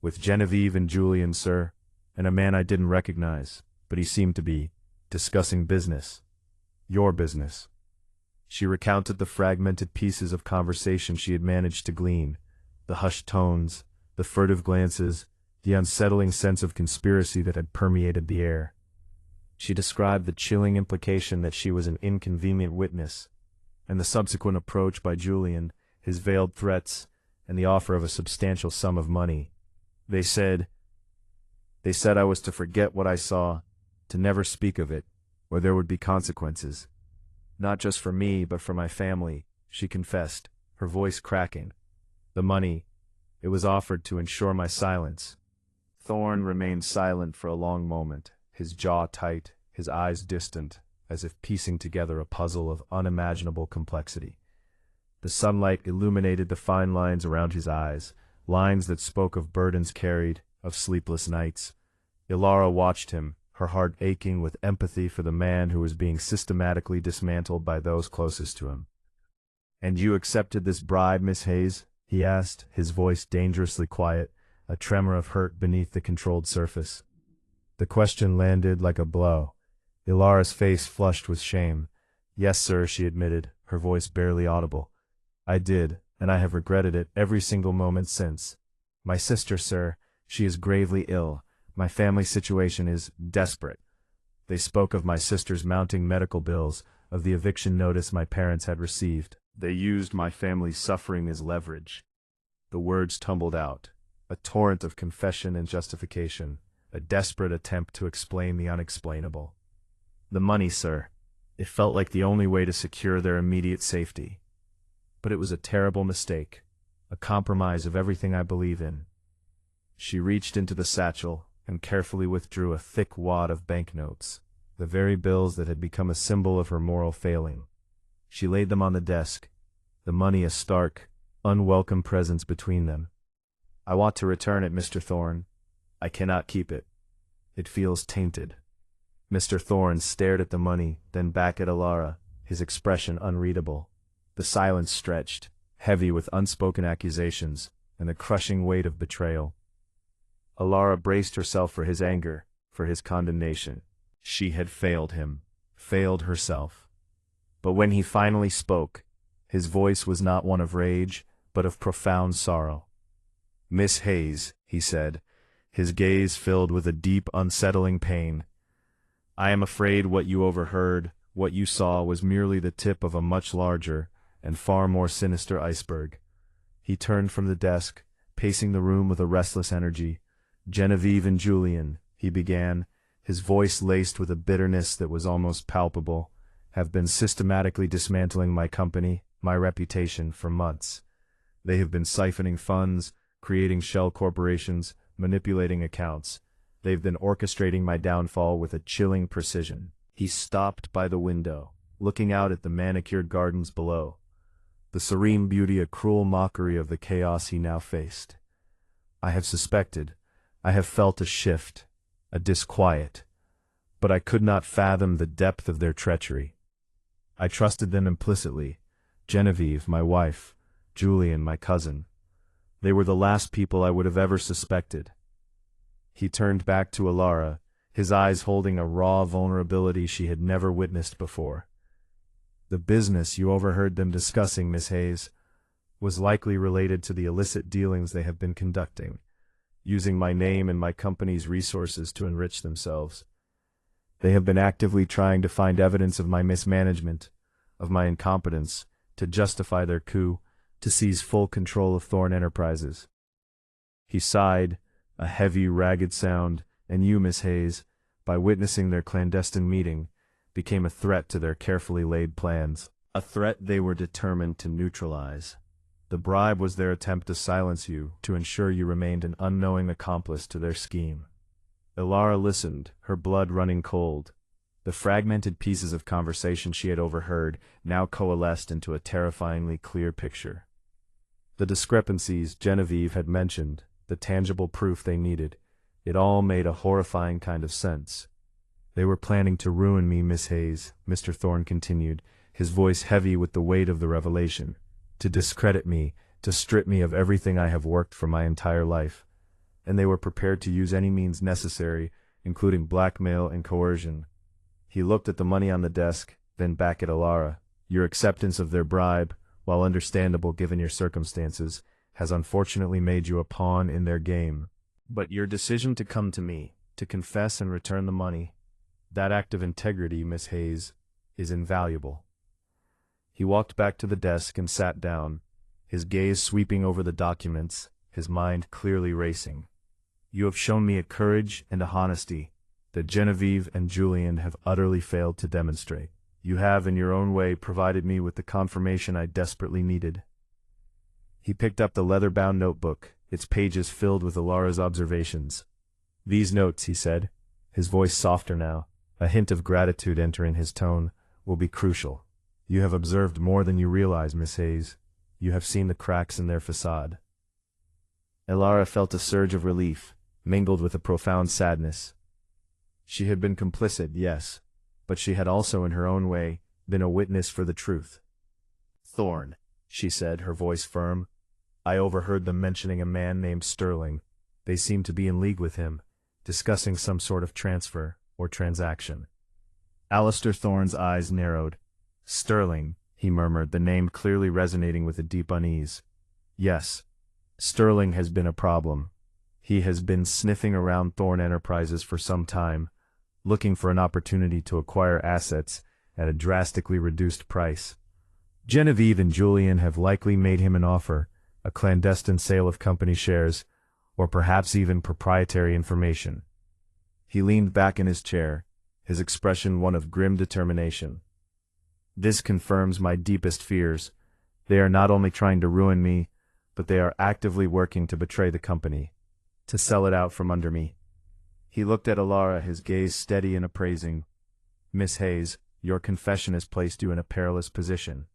"With Genevieve and Julian, sir, and a man I didn't recognize, but he seemed to be discussing business. Your business." She recounted the fragmented pieces of conversation she had managed to glean, the hushed tones, the furtive glances, the unsettling sense of conspiracy that had permeated the air. She described the chilling implication that she was an inconvenient witness, and the subsequent approach by Julian, his veiled threats, and the offer of a substantial sum of money. They said I was to forget what I saw, to never speak of it, or there would be consequences. Not just for me, but for my family," she confessed, her voice cracking. "The money, it was offered to ensure my silence." Thorne remained silent for a long moment, his jaw tight, his eyes distant, as if piecing together a puzzle of unimaginable complexity. The sunlight illuminated the fine lines around his eyes, lines that spoke of burdens carried, of sleepless nights. Alara watched him, her heart aching with empathy for the man who was being systematically dismantled by those closest to him. "And you accepted this bribe, Miss Hayes?" he asked, his voice dangerously quiet, a tremor of hurt beneath the controlled surface. The question landed like a blow. Ilara's face flushed with shame. "Yes, sir," she admitted, her voice barely audible. "I did, and I have regretted it every single moment since. My sister, sir, She is gravely ill. My family situation is desperate. They spoke of my sister's mounting medical bills, of the eviction notice my parents had received. They used my family's suffering as leverage. The words tumbled out, a torrent of confession and justification, a desperate attempt to explain the unexplainable. The money, sir. It felt like the only way to secure their immediate safety. But it was a terrible mistake, a compromise of everything I believe in. She reached into the satchel and carefully withdrew a thick wad of banknotes, the very bills that had become a symbol of her moral failing. She laid them on the desk, the money a stark, unwelcome presence between them. I want to return it, Mr. Thorne. I cannot keep it. It feels tainted. Mr. Thorne stared at the money, then back at Alara, his expression unreadable. The silence stretched, heavy with unspoken accusations and the crushing weight of betrayal. Alara braced herself for his anger, for his condemnation. She had failed him, failed herself. But when he finally spoke, his voice was not one of rage, but of profound sorrow. "Miss Hayes," he said, his gaze filled with a deep, unsettling pain, "I am afraid what you overheard, what you saw, was merely the tip of a much larger and far more sinister iceberg." He turned from the desk, pacing the room with a restless energy. "Genevieve and Julian," he began, his voice laced with a bitterness that was almost palpable, "have been systematically dismantling my company, my reputation, for months. They have been siphoning funds, creating shell corporations, manipulating accounts. They've been orchestrating my downfall with a chilling precision." He stopped by the window, looking out at the manicured gardens below, the serene beauty a cruel mockery of the chaos he now faced. "I have suspected, I have felt a shift, a disquiet, but I could not fathom the depth of their treachery. I trusted them implicitly, Genevieve, my wife, Julian, my cousin. They were the last people I would have ever suspected." He turned back to Alara, his eyes holding a raw vulnerability she had never witnessed before. "The business you overheard them discussing, Miss Hayes, was likely related to the illicit dealings they have been conducting, using my name and my company's resources to enrich themselves. They have been actively trying to find evidence of my mismanagement, of my incompetence, to justify their coup, to seize full control of Thorne Enterprises." He sighed, a heavy, ragged sound, "and you, Miss Hayes, by witnessing their clandestine meeting, became a threat to their carefully laid plans, a threat they were determined to neutralize. The bribe was their attempt to silence you, to ensure you remained an unknowing accomplice to their scheme." Alara listened, her blood running cold. The fragmented pieces of conversation she had overheard now coalesced into a terrifyingly clear picture. The discrepancies Genevieve had mentioned, the tangible proof they needed, it all made a horrifying kind of sense. "They were planning to ruin me, Miss Hayes," Mr. Thorne continued, his voice heavy with the weight of the revelation, "to discredit me, to strip me of everything I have worked for my entire life. And they were prepared to use any means necessary, including blackmail and coercion." He looked at the money on the desk, then back at Alara. "Your acceptance of their bribe, while understandable given your circumstances, has unfortunately made you a pawn in their game. But your decision to come to me, to confess and return the money, that act of integrity, Miss Hayes, is invaluable." He walked back to the desk and sat down, his gaze sweeping over the documents, his mind clearly racing. "You have shown me a courage and a honesty that Genevieve and Julian have utterly failed to demonstrate. You have, in your own way, provided me with the confirmation I desperately needed." He picked up the leather-bound notebook, its pages filled with Alara's observations. "These notes," he said, his voice softer now, a hint of gratitude entering his tone, "will be crucial. You have observed more than you realize, Miss Hayes. You have seen the cracks in their facade." Alara felt a surge of relief, mingled with a profound sadness. She had been complicit, yes, but she had also, in her own way, been a witness for the truth. "Thorne," she said, her voice firm, "I overheard them mentioning a man named Sterling. They seemed to be in league with him, discussing some sort of transfer or transaction." Alistair Thorne's eyes narrowed. "Sterling," he murmured, the name clearly resonating with a deep unease. "Yes, Sterling has been a problem." He has been sniffing around Thorn Enterprises for some time, looking for an opportunity to acquire assets at a drastically reduced price. Genevieve and Julian have likely made him an offer, a clandestine sale of company shares, or perhaps even proprietary information. He leaned back in his chair, his expression one of grim determination. This confirms my deepest fears. They are not only trying to ruin me, but they are actively working to betray the company, to sell it out from under me. He looked at Alara, his gaze steady and appraising. Miss Hayes, your confession has placed you in a perilous position.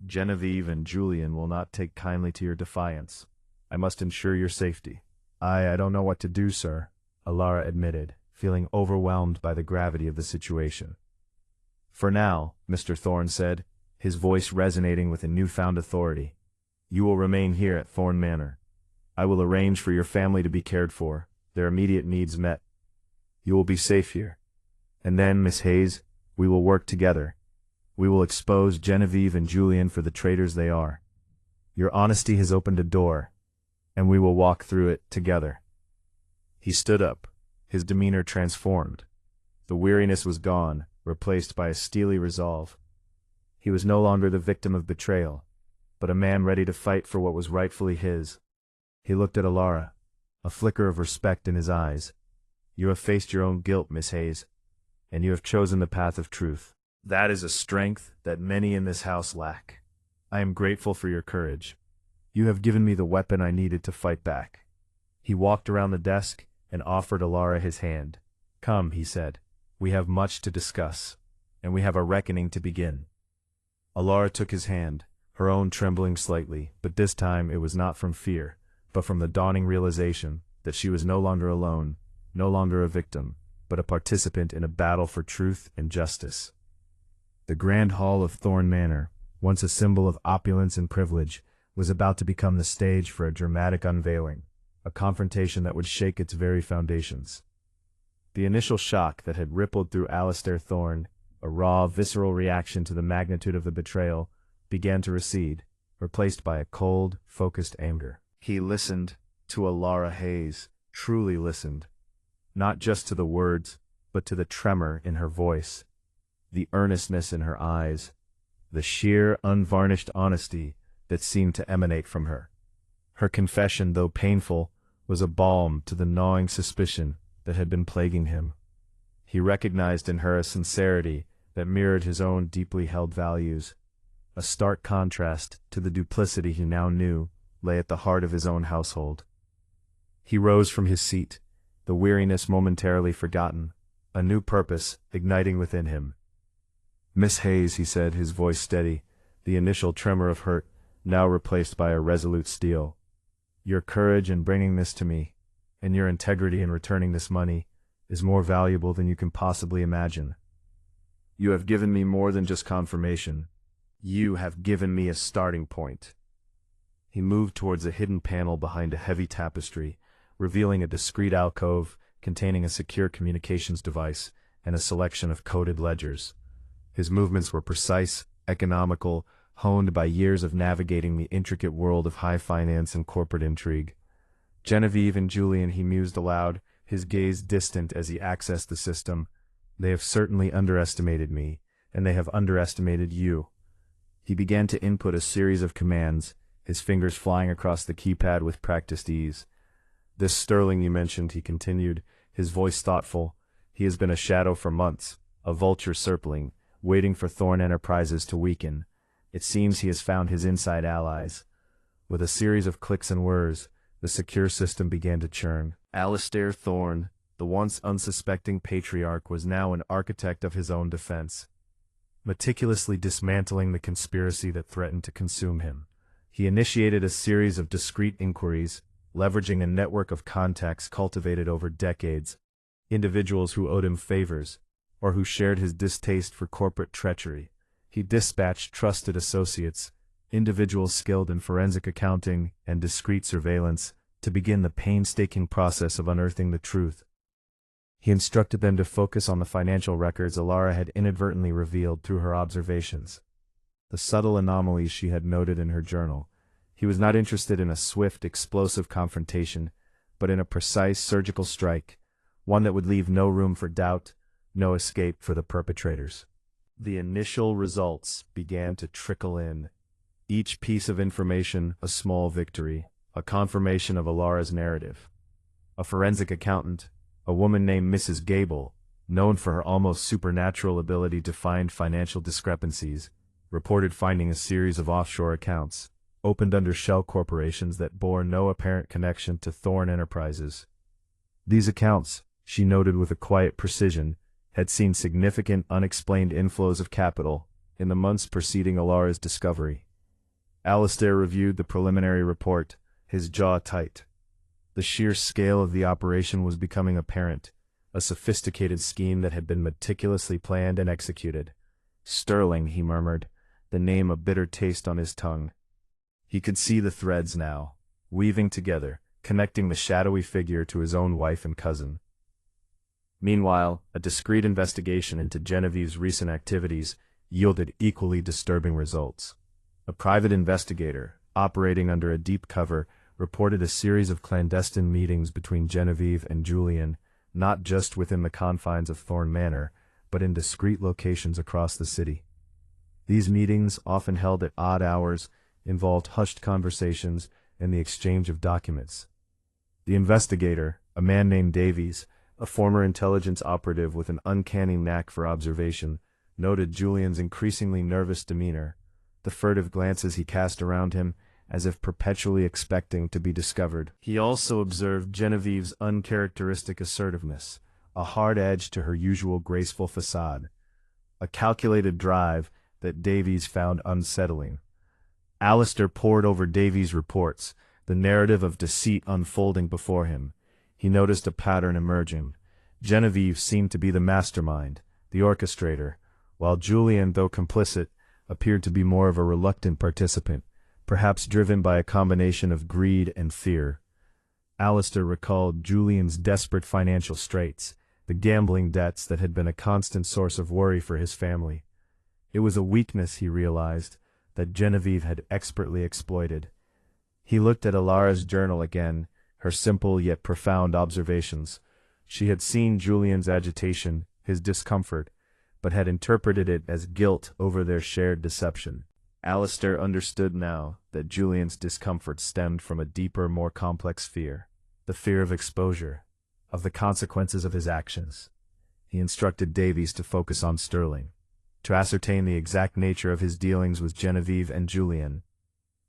Genevieve and Julian will not take kindly to your defiance. I must ensure your safety. I don't know what to do, sir, Alara admitted, feeling overwhelmed by the gravity of the situation. For now, Mr. Thorne said, his voice resonating with a newfound authority. You will remain here at Thorne Manor. I will arrange for your family to be cared for, their immediate needs met. You will be safe here. And then, Miss Hayes, we will work together. We will expose Genevieve and Julian for the traitors they are. Your honesty has opened a door, and we will walk through it together. He stood up, his demeanor transformed. The weariness was gone, replaced by a steely resolve. He was no longer the victim of betrayal, but a man ready to fight for what was rightfully his. He looked at Alara, a flicker of respect in his eyes. You have faced your own guilt, Miss Hayes, and you have chosen the path of truth. That is a strength that many in this house lack. I am grateful for your courage. You have given me the weapon I needed to fight back. He walked around the desk and offered Alara his hand. Come, he said. We have much to discuss, and we have a reckoning to begin. Alara took his hand, her own trembling slightly, but this time it was not from fear, but from the dawning realization that she was no longer alone, no longer a victim, but a participant in a battle for truth and justice. The grand hall of Thorne Manor, once a symbol of opulence and privilege, was about to become the stage for a dramatic unveiling, a confrontation that would shake its very foundations. The initial shock that had rippled through Alistair Thorne, a raw, visceral reaction to the magnitude of the betrayal, began to recede, replaced by a cold, focused anger. He listened to Alara Hayes, truly listened, not just to the words, but to the tremor in her voice, the earnestness in her eyes, the sheer, unvarnished honesty that seemed to emanate from her. Her confession, though painful, was a balm to the gnawing suspicion that had been plaguing him. He recognized in her a sincerity that mirrored his own deeply held values, a stark contrast to the duplicity he now knew lay at the heart of his own household. He rose from his seat, the weariness momentarily forgotten, a new purpose igniting within him. Miss Hayes, he said, his voice steady, the initial tremor of hurt now replaced by a resolute steel. Your courage in bringing this to me, and your integrity in returning this money, is more valuable than you can possibly imagine. You have given me more than just confirmation. You have given me a starting point. He moved towards a hidden panel behind a heavy tapestry, revealing a discreet alcove containing a secure communications device and a selection of coded ledgers. His movements were precise, economical, honed by years of navigating the intricate world of high finance and corporate intrigue. Genevieve and Julian, he mused aloud, his gaze distant as he accessed the system. They have certainly underestimated me, and they have underestimated you. He began to input a series of commands, his fingers flying across the keypad with practiced ease. This Sterling you mentioned, he continued, his voice thoughtful. He has been a shadow for months, a vulture circling, waiting for Thorne Enterprises to weaken. It seems he has found his inside allies. With a series of clicks and whirs, the secure system began to churn. Alistair Thorne, the once unsuspecting patriarch, was now an architect of his own defense, meticulously dismantling the conspiracy that threatened to consume him. He initiated a series of discreet inquiries, leveraging a network of contacts cultivated over decades, individuals who owed him favors, or who shared his distaste for corporate treachery. He dispatched trusted associates, individuals skilled in forensic accounting and discreet surveillance, to begin the painstaking process of unearthing the truth. He instructed them to focus on the financial records Alara had inadvertently revealed through her observations, the subtle anomalies she had noted in her journal. He was not interested in a swift, explosive confrontation, but in a precise surgical strike, one that would leave no room for doubt, no escape for the perpetrators. The initial results began to trickle in, each piece of information a small victory, a confirmation of Alara's narrative. A forensic accountant, a woman named Mrs. Gable, known for her almost supernatural ability to find financial discrepancies, reported finding a series of offshore accounts, opened under shell corporations that bore no apparent connection to Thorn Enterprises. These accounts, she noted with a quiet precision, had seen significant unexplained inflows of capital in the months preceding Alara's discovery. Alistair reviewed the preliminary report, his jaw tight. The sheer scale of the operation was becoming apparent, a sophisticated scheme that had been meticulously planned and executed. Sterling, he murmured, the name a bitter taste on his tongue. He could see the threads now, weaving together, connecting the shadowy figure to his own wife and cousin. Meanwhile, a discreet investigation into Genevieve's recent activities yielded equally disturbing results. A private investigator, operating under a deep cover, reported a series of clandestine meetings between Genevieve and Julian, not just within the confines of Thorn Manor, but in discreet locations across the city. These meetings, often held at odd hours, involved hushed conversations and the exchange of documents. The investigator, a man named Davies, a former intelligence operative with an uncanny knack for observation, noted Julian's increasingly nervous demeanor, the furtive glances he cast around him, as if perpetually expecting to be discovered. He also observed Genevieve's uncharacteristic assertiveness, a hard edge to her usual graceful facade, a calculated drive that Davies found unsettling. Alistair pored over Davies' reports, the narrative of deceit unfolding before him. He noticed a pattern emerging. Genevieve seemed to be the mastermind, the orchestrator, while Julian, though complicit, appeared to be more of a reluctant participant, perhaps driven by a combination of greed and fear. Alistair recalled Julian's desperate financial straits, the gambling debts that had been a constant source of worry for his family. It was a weakness, he realized, that Genevieve had expertly exploited. He looked at Alara's journal again, her simple yet profound observations. She had seen Julian's agitation, his discomfort, but had interpreted it as guilt over their shared deception. Alistair understood now that Julian's discomfort stemmed from a deeper, more complex fear, the fear of exposure, of the consequences of his actions. He instructed Davies to focus on Sterling, to ascertain the exact nature of his dealings with Genevieve and Julian.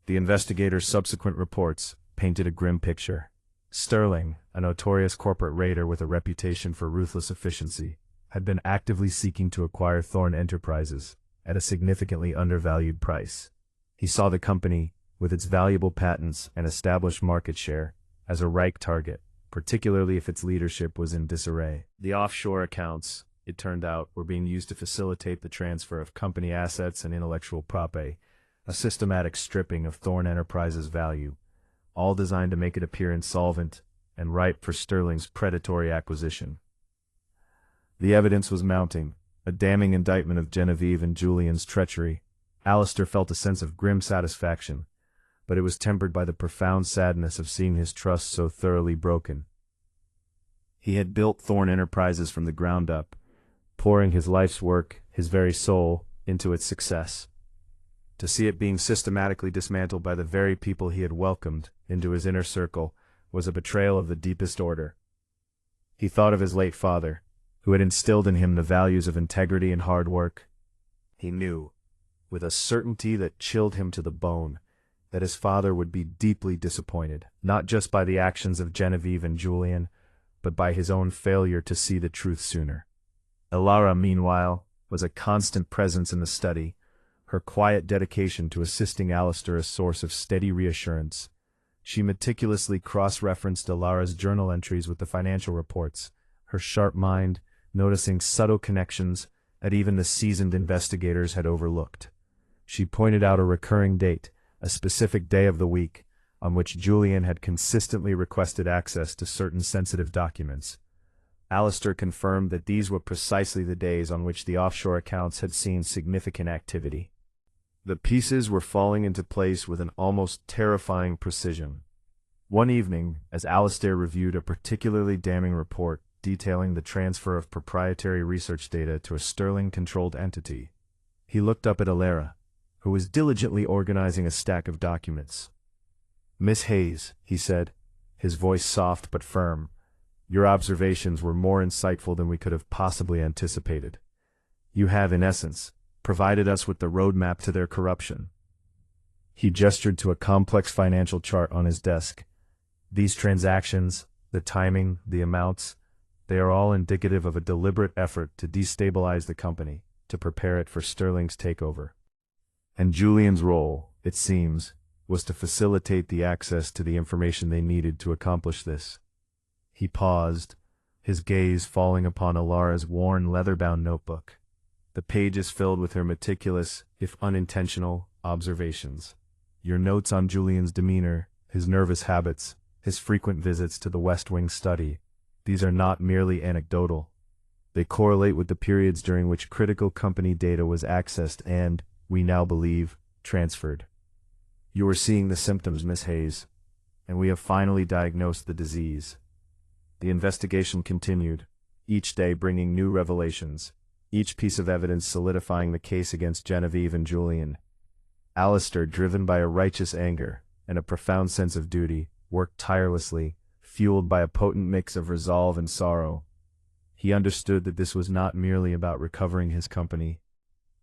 The investigator's subsequent reports painted a grim picture. Sterling, a notorious corporate raider with a reputation for ruthless efficiency, had been actively seeking to acquire Thorn Enterprises at a significantly undervalued price. He saw the company, with its valuable patents and established market share, as a ripe target, particularly if its leadership was in disarray. The offshore accounts, it turned out, were being used to facilitate the transfer of company assets and intellectual property, a systematic stripping of Thorn Enterprises' value, all designed to make it appear insolvent and ripe for Sterling's predatory acquisition. The evidence was mounting, a damning indictment of Genevieve and Julian's treachery. Alistair felt a sense of grim satisfaction, but it was tempered by the profound sadness of seeing his trust so thoroughly broken. He had built Thorn Enterprises from the ground up, pouring his life's work, his very soul, into its success. To see it being systematically dismantled by the very people he had welcomed into his inner circle was a betrayal of the deepest order. He thought of his late father, who had instilled in him the values of integrity and hard work. He knew, with a certainty that chilled him to the bone, that his father would be deeply disappointed, not just by the actions of Genevieve and Julian, but by his own failure to see the truth sooner. Alara, meanwhile, was a constant presence in the study, her quiet dedication to assisting Alistair a source of steady reassurance. She meticulously cross-referenced Alara's journal entries with the financial reports, her sharp mind noticing subtle connections that even the seasoned investigators had overlooked. She pointed out a recurring date, a specific day of the week, on which Julian had consistently requested access to certain sensitive documents. Alistair confirmed that these were precisely the days on which the offshore accounts had seen significant activity. The pieces were falling into place with an almost terrifying precision. One evening, as Alistair reviewed a particularly damning report detailing the transfer of proprietary research data to a Sterling-controlled entity, he looked up at Alara, who was diligently organizing a stack of documents. "Miss Hayes," he said, his voice soft but firm, "your observations were more insightful than we could have possibly anticipated. You have, in essence, provided us with the roadmap to their corruption." He gestured to a complex financial chart on his desk. "These transactions, the timing, the amounts, they are all indicative of a deliberate effort to destabilize the company, to prepare it for Sterling's takeover. And Julian's role, it seems, was to facilitate the access to the information they needed to accomplish this." He paused, his gaze falling upon Alara's worn leather-bound notebook. The pages filled with her meticulous, if unintentional, observations. "Your notes on Julian's demeanor, his nervous habits, his frequent visits to the West Wing study, these are not merely anecdotal. They correlate with the periods during which critical company data was accessed and, we now believe, transferred. You are seeing the symptoms, Miss Hayes, and we have finally diagnosed the disease." The investigation continued, each day bringing new revelations, each piece of evidence solidifying the case against Genevieve and Julian. Alistair, driven by a righteous anger and a profound sense of duty, worked tirelessly, fueled by a potent mix of resolve and sorrow. He understood that this was not merely about recovering his company.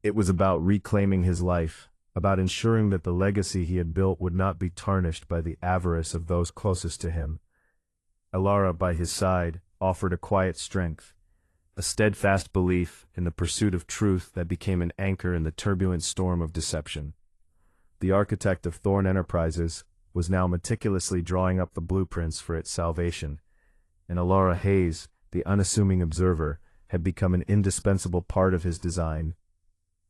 It was about reclaiming his life, about ensuring that the legacy he had built would not be tarnished by the avarice of those closest to him. Alara, by his side, offered a quiet strength, a steadfast belief in the pursuit of truth that became an anchor in the turbulent storm of deception. The architect of Thorn Enterprises was now meticulously drawing up the blueprints for its salvation, and Alara Hayes, the unassuming observer, had become an indispensable part of his design.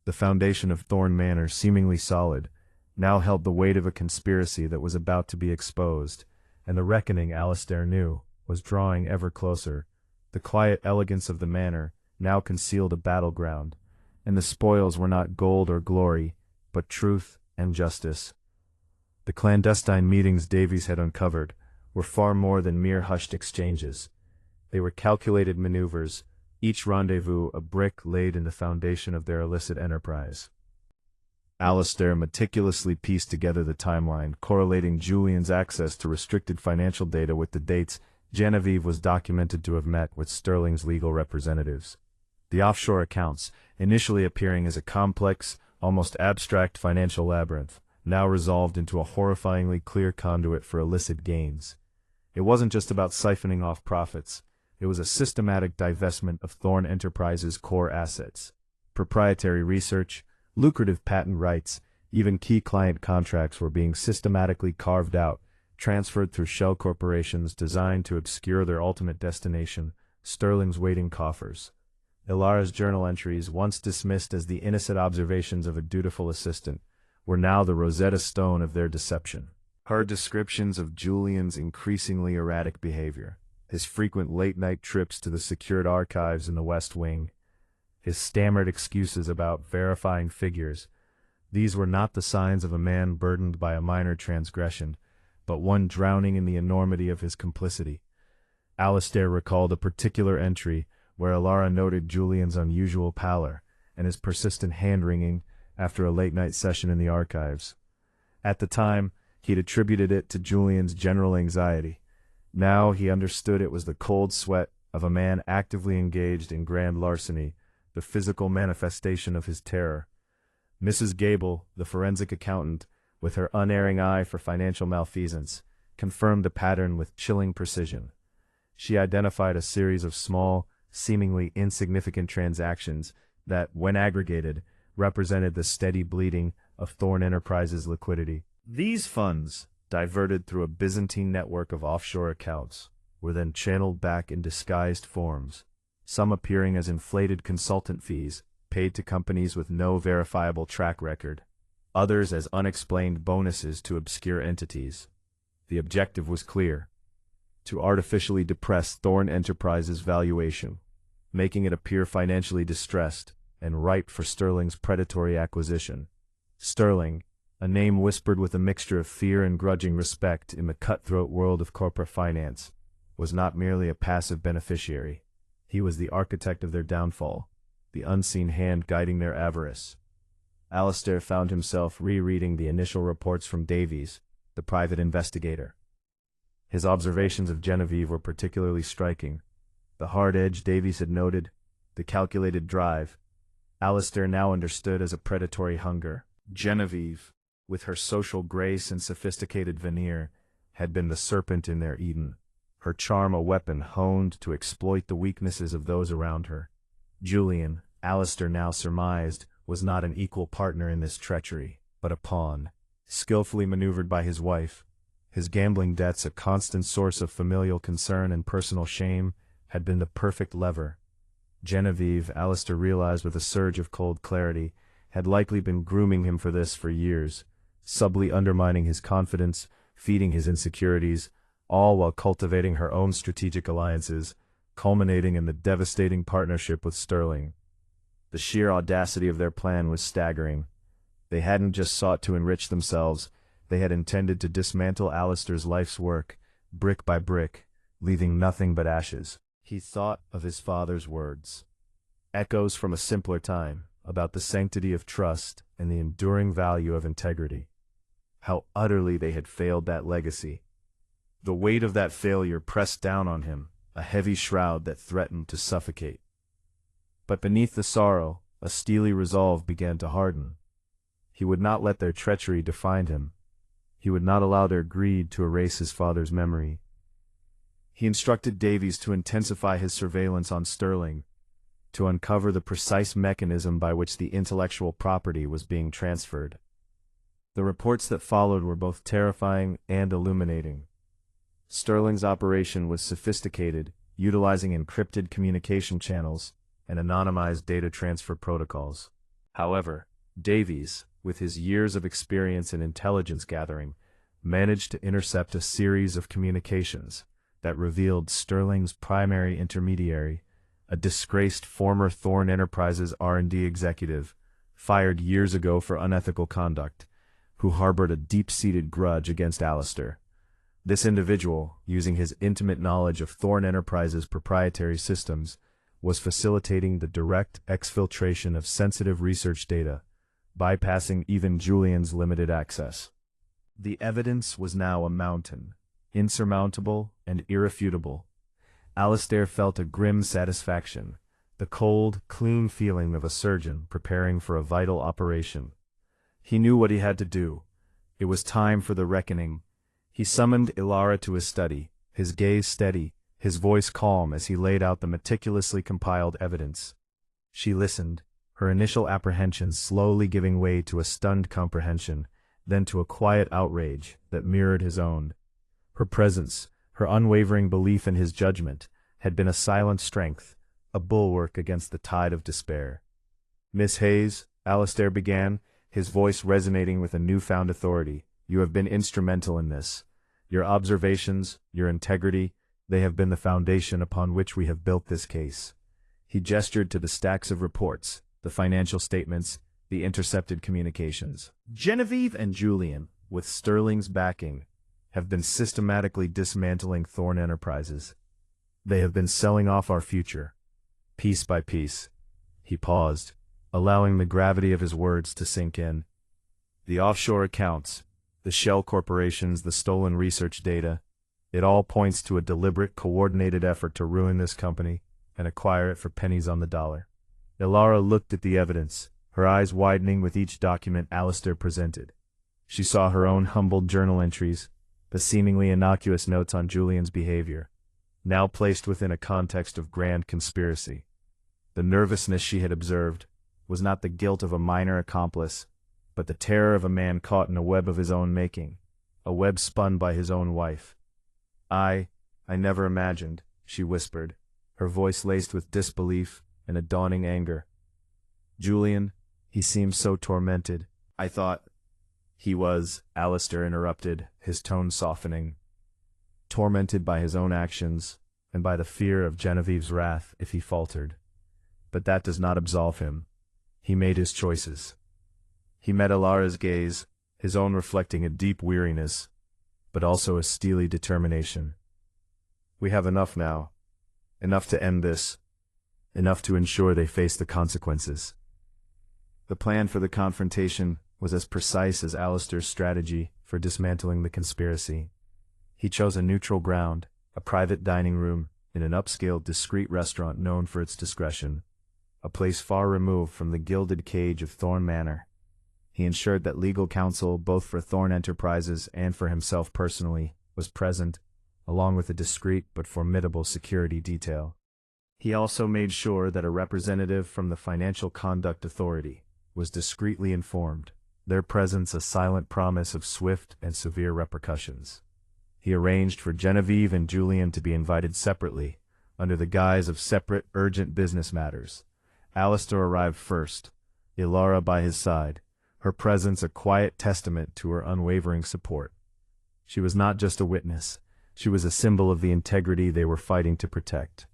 The foundation of Thorn Manor, seemingly solid, now held the weight of a conspiracy that was about to be exposed, and the reckoning, Alistair knew, was drawing ever closer. The quiet elegance of the manor now concealed a battleground, and the spoils were not gold or glory, but truth and justice. The clandestine meetings Davies had uncovered were far more than mere hushed exchanges. They were calculated maneuvers, each rendezvous a brick laid in the foundation of their illicit enterprise. Alistair meticulously pieced together the timeline, correlating Julian's access to restricted financial data with the dates Genevieve was documented to have met with Sterling's legal representatives. The offshore accounts, initially appearing as a complex, almost abstract financial labyrinth, now resolved into a horrifyingly clear conduit for illicit gains. It wasn't just about siphoning off profits. It was a systematic divestment of Thorn Enterprises' core assets. Proprietary research, lucrative patent rights, even key client contracts were being systematically carved out, transferred through shell corporations designed to obscure their ultimate destination, Sterling's waiting coffers. Alara's journal entries, once dismissed as the innocent observations of a dutiful assistant, were now the Rosetta Stone of their deception. Her descriptions of Julian's increasingly erratic behavior, his frequent late-night trips to the secured archives in the West Wing, his stammered excuses about verifying figures, these were not the signs of a man burdened by a minor transgression, but one drowning in the enormity of his complicity. Alistair recalled a particular entry where Alara noted Julian's unusual pallor and his persistent hand-wringing after a late-night session in the archives. At the time, he'd attributed it to Julian's general anxiety. Now he understood it was the cold sweat of a man actively engaged in grand larceny, the physical manifestation of his terror. Mrs. Gable, the forensic accountant, with her unerring eye for financial malfeasance, confirmed the pattern with chilling precision. She identified a series of small, seemingly insignificant transactions that, when aggregated, represented the steady bleeding of Thorn Enterprises' liquidity. These funds, diverted through a Byzantine network of offshore accounts, were then channeled back in disguised forms, some appearing as inflated consultant fees paid to companies with no verifiable track record, others as unexplained bonuses to obscure entities. The objective was clear: to artificially depress Thorn Enterprises' valuation, making it appear financially distressed and ripe for Sterling's predatory acquisition. Sterling, a name whispered with a mixture of fear and grudging respect in the cutthroat world of corporate finance, was not merely a passive beneficiary. He was the architect of their downfall, the unseen hand guiding their avarice. Alistair found himself rereading the initial reports from Davies, the private investigator. His observations of Genevieve were particularly striking. The hard edge Davies had noted, the calculated drive, Alistair now understood as a predatory hunger. Genevieve, with her social grace and sophisticated veneer, had been the serpent in their Eden, her charm a weapon honed to exploit the weaknesses of those around her. Julian, Alistair now surmised, was not an equal partner in this treachery, but a pawn, skillfully maneuvered by his wife. His gambling debts, a constant source of familial concern and personal shame, had been the perfect lever. Genevieve, Alistair realized with a surge of cold clarity, had likely been grooming him for this for years, subtly undermining his confidence, feeding his insecurities, all while cultivating her own strategic alliances, culminating in the devastating partnership with Sterling. The sheer audacity of their plan was staggering. They hadn't just sought to enrich themselves, they had intended to dismantle Alistair's life's work, brick by brick, leaving nothing but ashes. He thought of his father's words. Echoes from a simpler time, about the sanctity of trust and the enduring value of integrity. How utterly they had failed that legacy. The weight of that failure pressed down on him, a heavy shroud that threatened to suffocate. But beneath the sorrow, a steely resolve began to harden. He would not let their treachery define him. He would not allow their greed to erase his father's memory. He instructed Davies to intensify his surveillance on Sterling, to uncover the precise mechanism by which the intellectual property was being transferred. The reports that followed were both terrifying and illuminating. Sterling's operation was sophisticated, utilizing encrypted communication channels and anonymized data transfer protocols. However, Davies, with his years of experience in intelligence gathering, managed to intercept a series of communications that revealed Sterling's primary intermediary, a disgraced former Thorn Enterprises R&D executive, fired years ago for unethical conduct, who harbored a deep-seated grudge against Alistair. This individual, using his intimate knowledge of Thorn Enterprises' proprietary systems, was facilitating the direct exfiltration of sensitive research data, bypassing even Julian's limited access. The evidence was now a mountain, insurmountable and irrefutable. Alistair felt a grim satisfaction, the cold, clean feeling of a surgeon preparing for a vital operation. He knew what he had to do. It was time for the reckoning. He summoned Ilara to his study, his gaze steady, his voice calm as he laid out the meticulously compiled evidence. She listened, her initial apprehensions slowly giving way to a stunned comprehension, then to a quiet outrage that mirrored his own. Her presence, her unwavering belief in his judgment, had been a silent strength, a bulwark against the tide of despair. "Miss Hayes," Alistair began, his voice resonating with a newfound authority, "you have been instrumental in this. Your observations, your integrity, they have been the foundation upon which we have built this case." He gestured to the stacks of reports, the financial statements, the intercepted communications. "Genevieve and Julian, with Sterling's backing, have been systematically dismantling Thorn Enterprises. They have been selling off our future, piece by piece." He paused, allowing the gravity of his words to sink in. The offshore accounts, the shell corporations, the stolen research data, it all points to a deliberate, coordinated effort to ruin this company and acquire it for pennies on the dollar. Ilara looked at the evidence, her eyes widening with each document Alistair presented. She saw her own humbled journal entries, the seemingly innocuous notes on Julian's behavior, now placed within a context of grand conspiracy. The nervousness she had observed was not the guilt of a minor accomplice, but the terror of a man caught in a web of his own making, a web spun by his own wife. I never imagined," she whispered, her voice laced with disbelief and a dawning anger. "Julian, he seemed so tormented. I thought—" "He was," Alistair interrupted, his tone softening. "Tormented by his own actions, and by the fear of Genevieve's wrath if he faltered. But that does not absolve him. He made his choices." He met Ilara's gaze, his own reflecting a deep weariness, but also a steely determination. We have enough now. Enough to end this. Enough to ensure they face the consequences. The plan for the confrontation was as precise as Alistair's strategy for dismantling the conspiracy. He chose a neutral ground, a private dining room in an upscale, discreet restaurant known for its discretion, a place far removed from the gilded cage of Thorn Manor. He ensured that legal counsel, both for Thorn Enterprises and for himself personally, was present, along with a discreet but formidable security detail. He also made sure that a representative from the Financial Conduct Authority was discreetly informed, their presence a silent promise of swift and severe repercussions. He arranged for Genevieve and Julian to be invited separately, under the guise of separate, urgent business matters. Alistair arrived first, Ilara by his side, her presence a quiet testament to her unwavering support. She was not just a witness, she was a symbol of the integrity they were fighting to protect.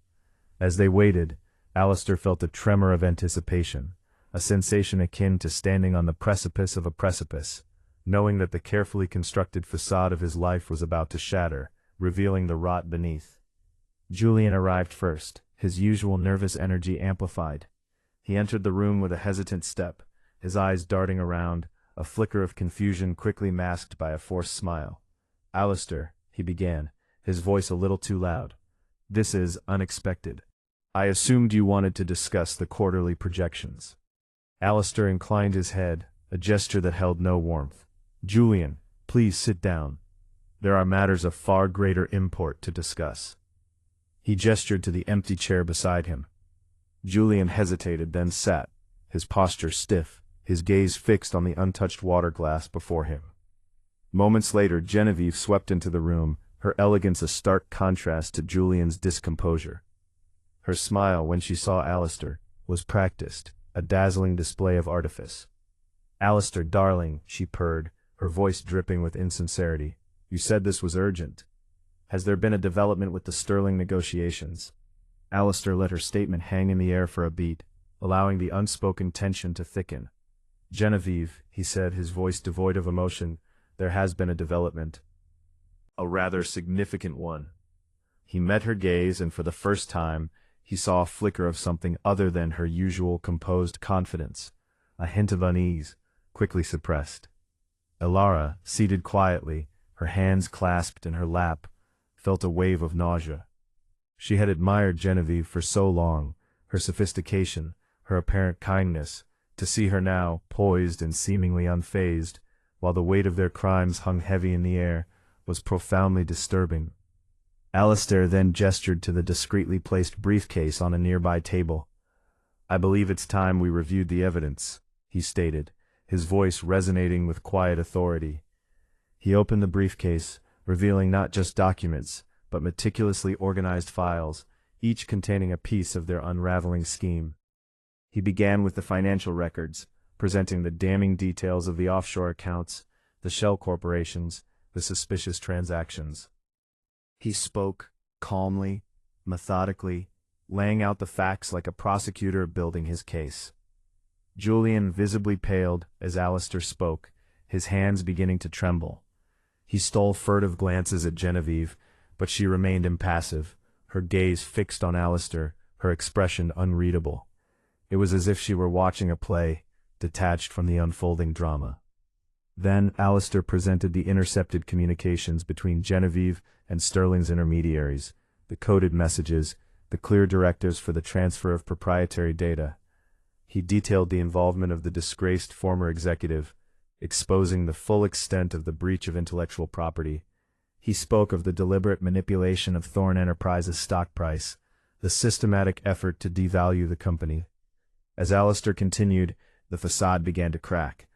As they waited, Alistair felt a tremor of anticipation, a sensation akin to standing on the precipice of a precipice, knowing that the carefully constructed facade of his life was about to shatter, revealing the rot beneath. Julian arrived first, his usual nervous energy amplified. He entered the room with a hesitant step, his eyes darting around, a flicker of confusion quickly masked by a forced smile. "Alistair," he began, his voice a little too loud. "This is unexpected. I assumed you wanted to discuss the quarterly projections." Alistair inclined his head, a gesture that held no warmth. "Julian, please sit down. There are matters of far greater import to discuss." He gestured to the empty chair beside him. Julian hesitated, then sat, his posture stiff, his gaze fixed on the untouched water glass before him. Moments later, Genevieve swept into the room, her elegance a stark contrast to Julian's discomposure. Her smile, when she saw Alistair, was practiced, a dazzling display of artifice. "Alistair, darling," she purred, her voice dripping with insincerity. "You said this was urgent. Has there been a development with the Sterling negotiations?" Alistair let her statement hang in the air for a beat, allowing the unspoken tension to thicken. "Genevieve," he said, his voice devoid of emotion, "there has been a development. A rather significant one." He met her gaze, and for the first time, he saw a flicker of something other than her usual composed confidence, a hint of unease, quickly suppressed. Ilara, seated quietly, her hands clasped in her lap, felt a wave of nausea. She had admired Genevieve for so long, her sophistication, her apparent kindness. To see her now, poised and seemingly unfazed, while the weight of their crimes hung heavy in the air, was profoundly disturbing. Alistair then gestured to the discreetly placed briefcase on a nearby table. "I believe it's time we reviewed the evidence," he stated, his voice resonating with quiet authority. He opened the briefcase, revealing not just documents, but meticulously organized files, each containing a piece of their unraveling scheme. He began with the financial records, presenting the damning details of the offshore accounts, the shell corporations, the suspicious transactions. He spoke, calmly, methodically, laying out the facts like a prosecutor building his case. Julian visibly paled as Alistair spoke, his hands beginning to tremble. He stole furtive glances at Genevieve, but she remained impassive, her gaze fixed on Alistair, her expression unreadable. It was as if she were watching a play, detached from the unfolding drama. Then Alistair presented the intercepted communications between Genevieve and Sterling's intermediaries, the coded messages, the clear directives for the transfer of proprietary data. He detailed the involvement of the disgraced former executive, exposing the full extent of the breach of intellectual property. He spoke of the deliberate manipulation of Thorn Enterprises' stock price, the systematic effort to devalue the company. As Alistair continued, the facade began to crack.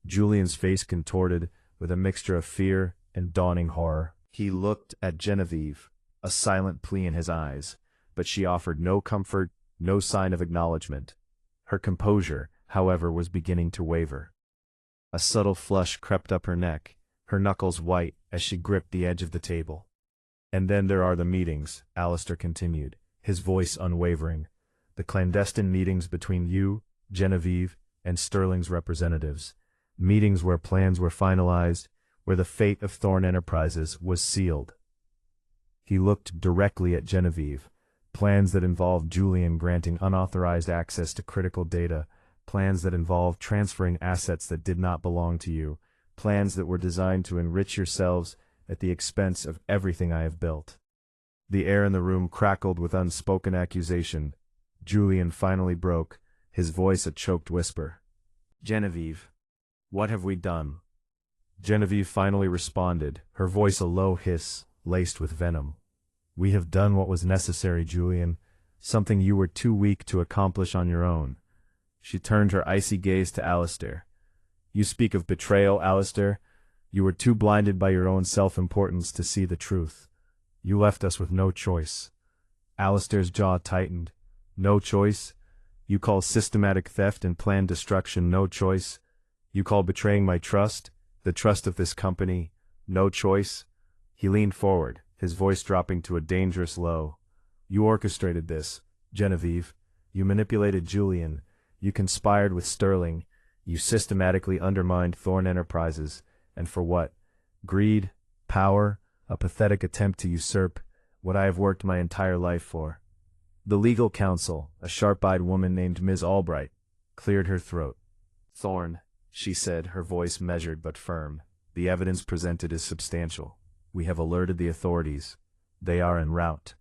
Julian's face contorted with a mixture of fear and dawning horror. He looked at Genevieve, a silent plea in his eyes, but she offered no comfort, no sign of acknowledgement. Her composure, however, was beginning to waver. A subtle flush crept up her neck, her knuckles white as she gripped the edge of the table. "And then there are the meetings," Alistair continued, his voice unwavering. "The clandestine meetings between you, Genevieve, and Sterling's representatives. meetings where plans were finalized, where the fate of Thorn Enterprises was sealed. He looked directly at Genevieve. Plans that involved Julian granting unauthorized access to critical data, plans that involved transferring assets that did not belong to you, plans that were designed to enrich yourselves at the expense of everything I have built. The air in the room crackled with unspoken accusation. Julian finally broke, his voice a choked whisper. "Genevieve, what have we done?" Genevieve finally responded, her voice a low hiss, laced with venom. "We have done what was necessary, Julian, something you were too weak to accomplish on your own." She turned her icy gaze to Alistair. "You speak of betrayal, Alistair. You were too blinded by your own self-importance to see the truth. You left us with no choice." Alistair's jaw tightened. "No choice? You call systematic theft and planned destruction no choice? You call betraying my trust, the trust of this company, no choice?" He leaned forward, his voice dropping to a dangerous low. "You orchestrated this, Genevieve. You manipulated Julian. You conspired with Sterling. You systematically undermined Thorn Enterprises. And for what? Greed? Power? A pathetic attempt to usurp what I have worked my entire life for." The legal counsel, a sharp-eyed woman named Ms. Albright, cleared her throat. "Thorn," she said, her voice measured but firm, "the evidence presented is substantial. We have alerted the authorities. They are en route."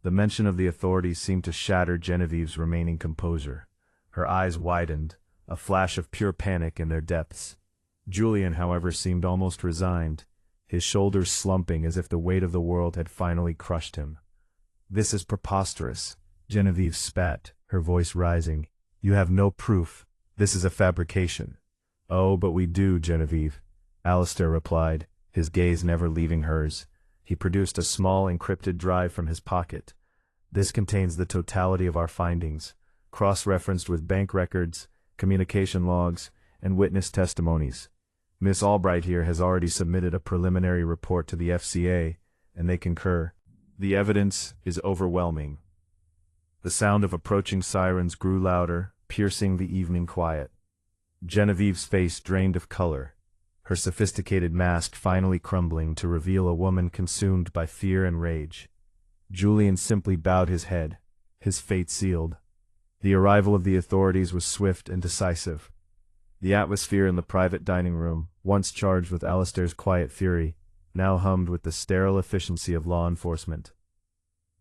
The mention of the authorities seemed to shatter Genevieve's remaining composure. Her eyes widened, a flash of pure panic in their depths. Julian, however, seemed almost resigned, his shoulders slumping as if the weight of the world had finally crushed him. "This is preposterous," Genevieve spat, her voice rising. "You have no proof. This is a fabrication." "Oh, but we do, Genevieve," Alistair replied, his gaze never leaving hers. He produced a small encrypted drive from his pocket. "This contains the totality of our findings, cross-referenced with bank records, communication logs, and witness testimonies. Miss Albright here has already submitted a preliminary report to the FCA, and they concur. The evidence is overwhelming." The sound of approaching sirens grew louder, piercing the evening quiet. Genevieve's face drained of color, her sophisticated mask finally crumbling to reveal a woman consumed by fear and rage. Julian simply bowed his head, his fate sealed. The arrival of the authorities was swift and decisive. The atmosphere in the private dining room, once charged with Alistair's quiet fury, now hummed with the sterile efficiency of law enforcement.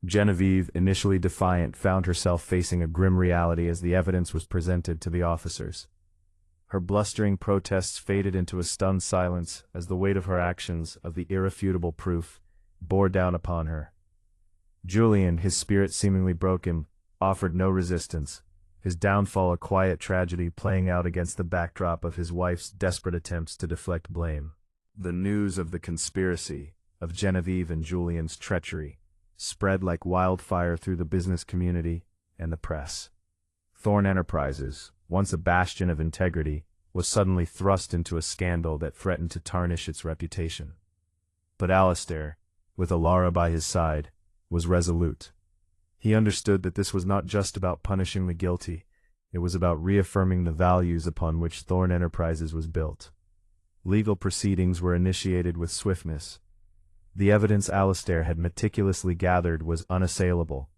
Genevieve, initially defiant, found herself facing a grim reality as the evidence was presented to the officers. Her blustering protests faded into a stunned silence as the weight of her actions, of the irrefutable proof, bore down upon her. Julian, his spirit seemingly broken, offered no resistance, his downfall a quiet tragedy playing out against the backdrop of his wife's desperate attempts to deflect blame. The news of the conspiracy, of Genevieve and Julian's treachery, spread like wildfire through the business community and the press. Thorn Enterprises, once a bastion of integrity, was suddenly thrust into a scandal that threatened to tarnish its reputation. But Alistair, with Alara by his side, was resolute. He understood that this was not just about punishing the guilty, it was about reaffirming the values upon which Thorn Enterprises was built. Legal proceedings were initiated with swiftness. The evidence Alistair had meticulously gathered was unassailable.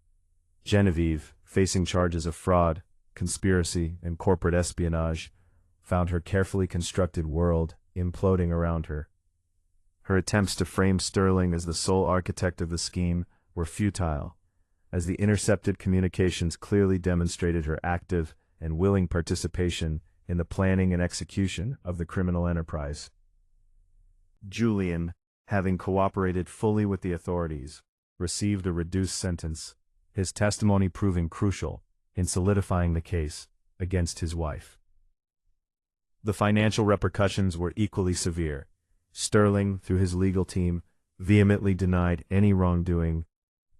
Genevieve, facing charges of fraud, conspiracy, and corporate espionage, found her carefully constructed world imploding around her. Her attempts to frame Sterling as the sole architect of the scheme were futile, as the intercepted communications clearly demonstrated her active and willing participation in the planning and execution of the criminal enterprise. Julian, having cooperated fully with the authorities, received a reduced sentence, his testimony proving crucial in solidifying the case against his wife. The financial repercussions were equally severe. Sterling, through his legal team, vehemently denied any wrongdoing,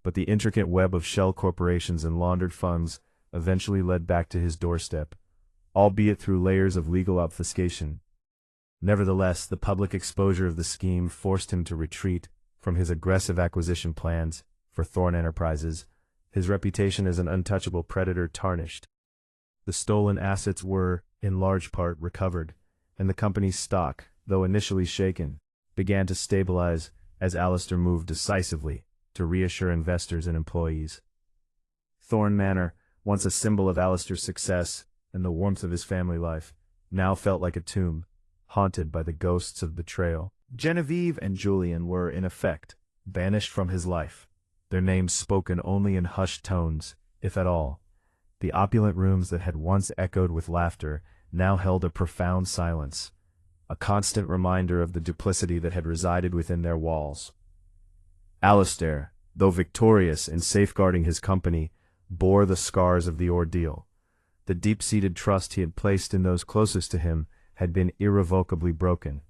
but the intricate web of shell corporations and laundered funds eventually led back to his doorstep, albeit through layers of legal obfuscation. Nevertheless, the public exposure of the scheme forced him to retreat from his aggressive acquisition plans for Thorn Enterprises, his reputation as an untouchable predator tarnished. The stolen assets were, in large part, recovered, and the company's stock, though initially shaken, began to stabilize as Alistair moved decisively to reassure investors and employees. Thorn Manor, once a symbol of Alistair's success and the warmth of his family life, now felt like a tomb, haunted by the ghosts of betrayal. Genevieve and Julian were, in effect, banished from his life, their names spoken only in hushed tones, if at all. The opulent rooms that had once echoed with laughter now held a profound silence, a constant reminder of the duplicity that had resided within their walls. Alistair, though victorious in safeguarding his company, bore the scars of the ordeal. The deep-seated trust he had placed in those closest to him had been irrevocably broken.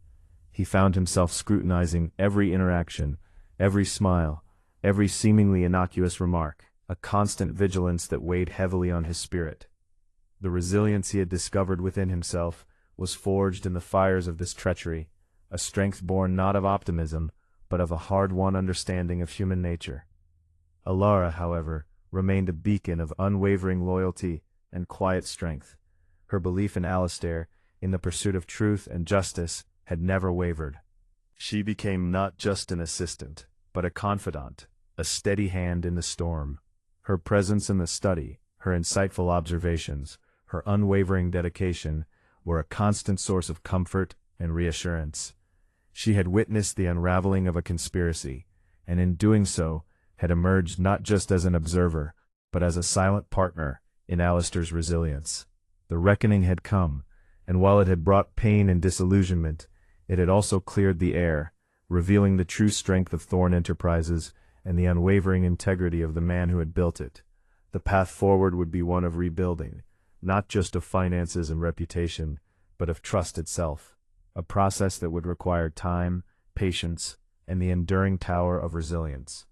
He found himself scrutinizing every interaction, every smile, every seemingly innocuous remark, a constant vigilance that weighed heavily on his spirit. The resilience he had discovered within himself was forged in the fires of this treachery, a strength born not of optimism, but of a hard-won understanding of human nature. Alara, however, remained a beacon of unwavering loyalty and quiet strength. Her belief in Alistair, in the pursuit of truth and justice, had never wavered. She became not just an assistant, but a confidant, a steady hand in the storm. Her presence in the study, her insightful observations, her unwavering dedication were a constant source of comfort and reassurance. She had witnessed the unraveling of a conspiracy, and in doing so, had emerged not just as an observer, but as a silent partner in Alistair's resilience. The reckoning had come, and while it had brought pain and disillusionment, it had also cleared the air, revealing the true strength of Thorn Enterprises and the unwavering integrity of the man who had built it. The path forward would be one of rebuilding, not just of finances and reputation, but of trust itself, a process that would require time, patience, and the enduring tower of resilience.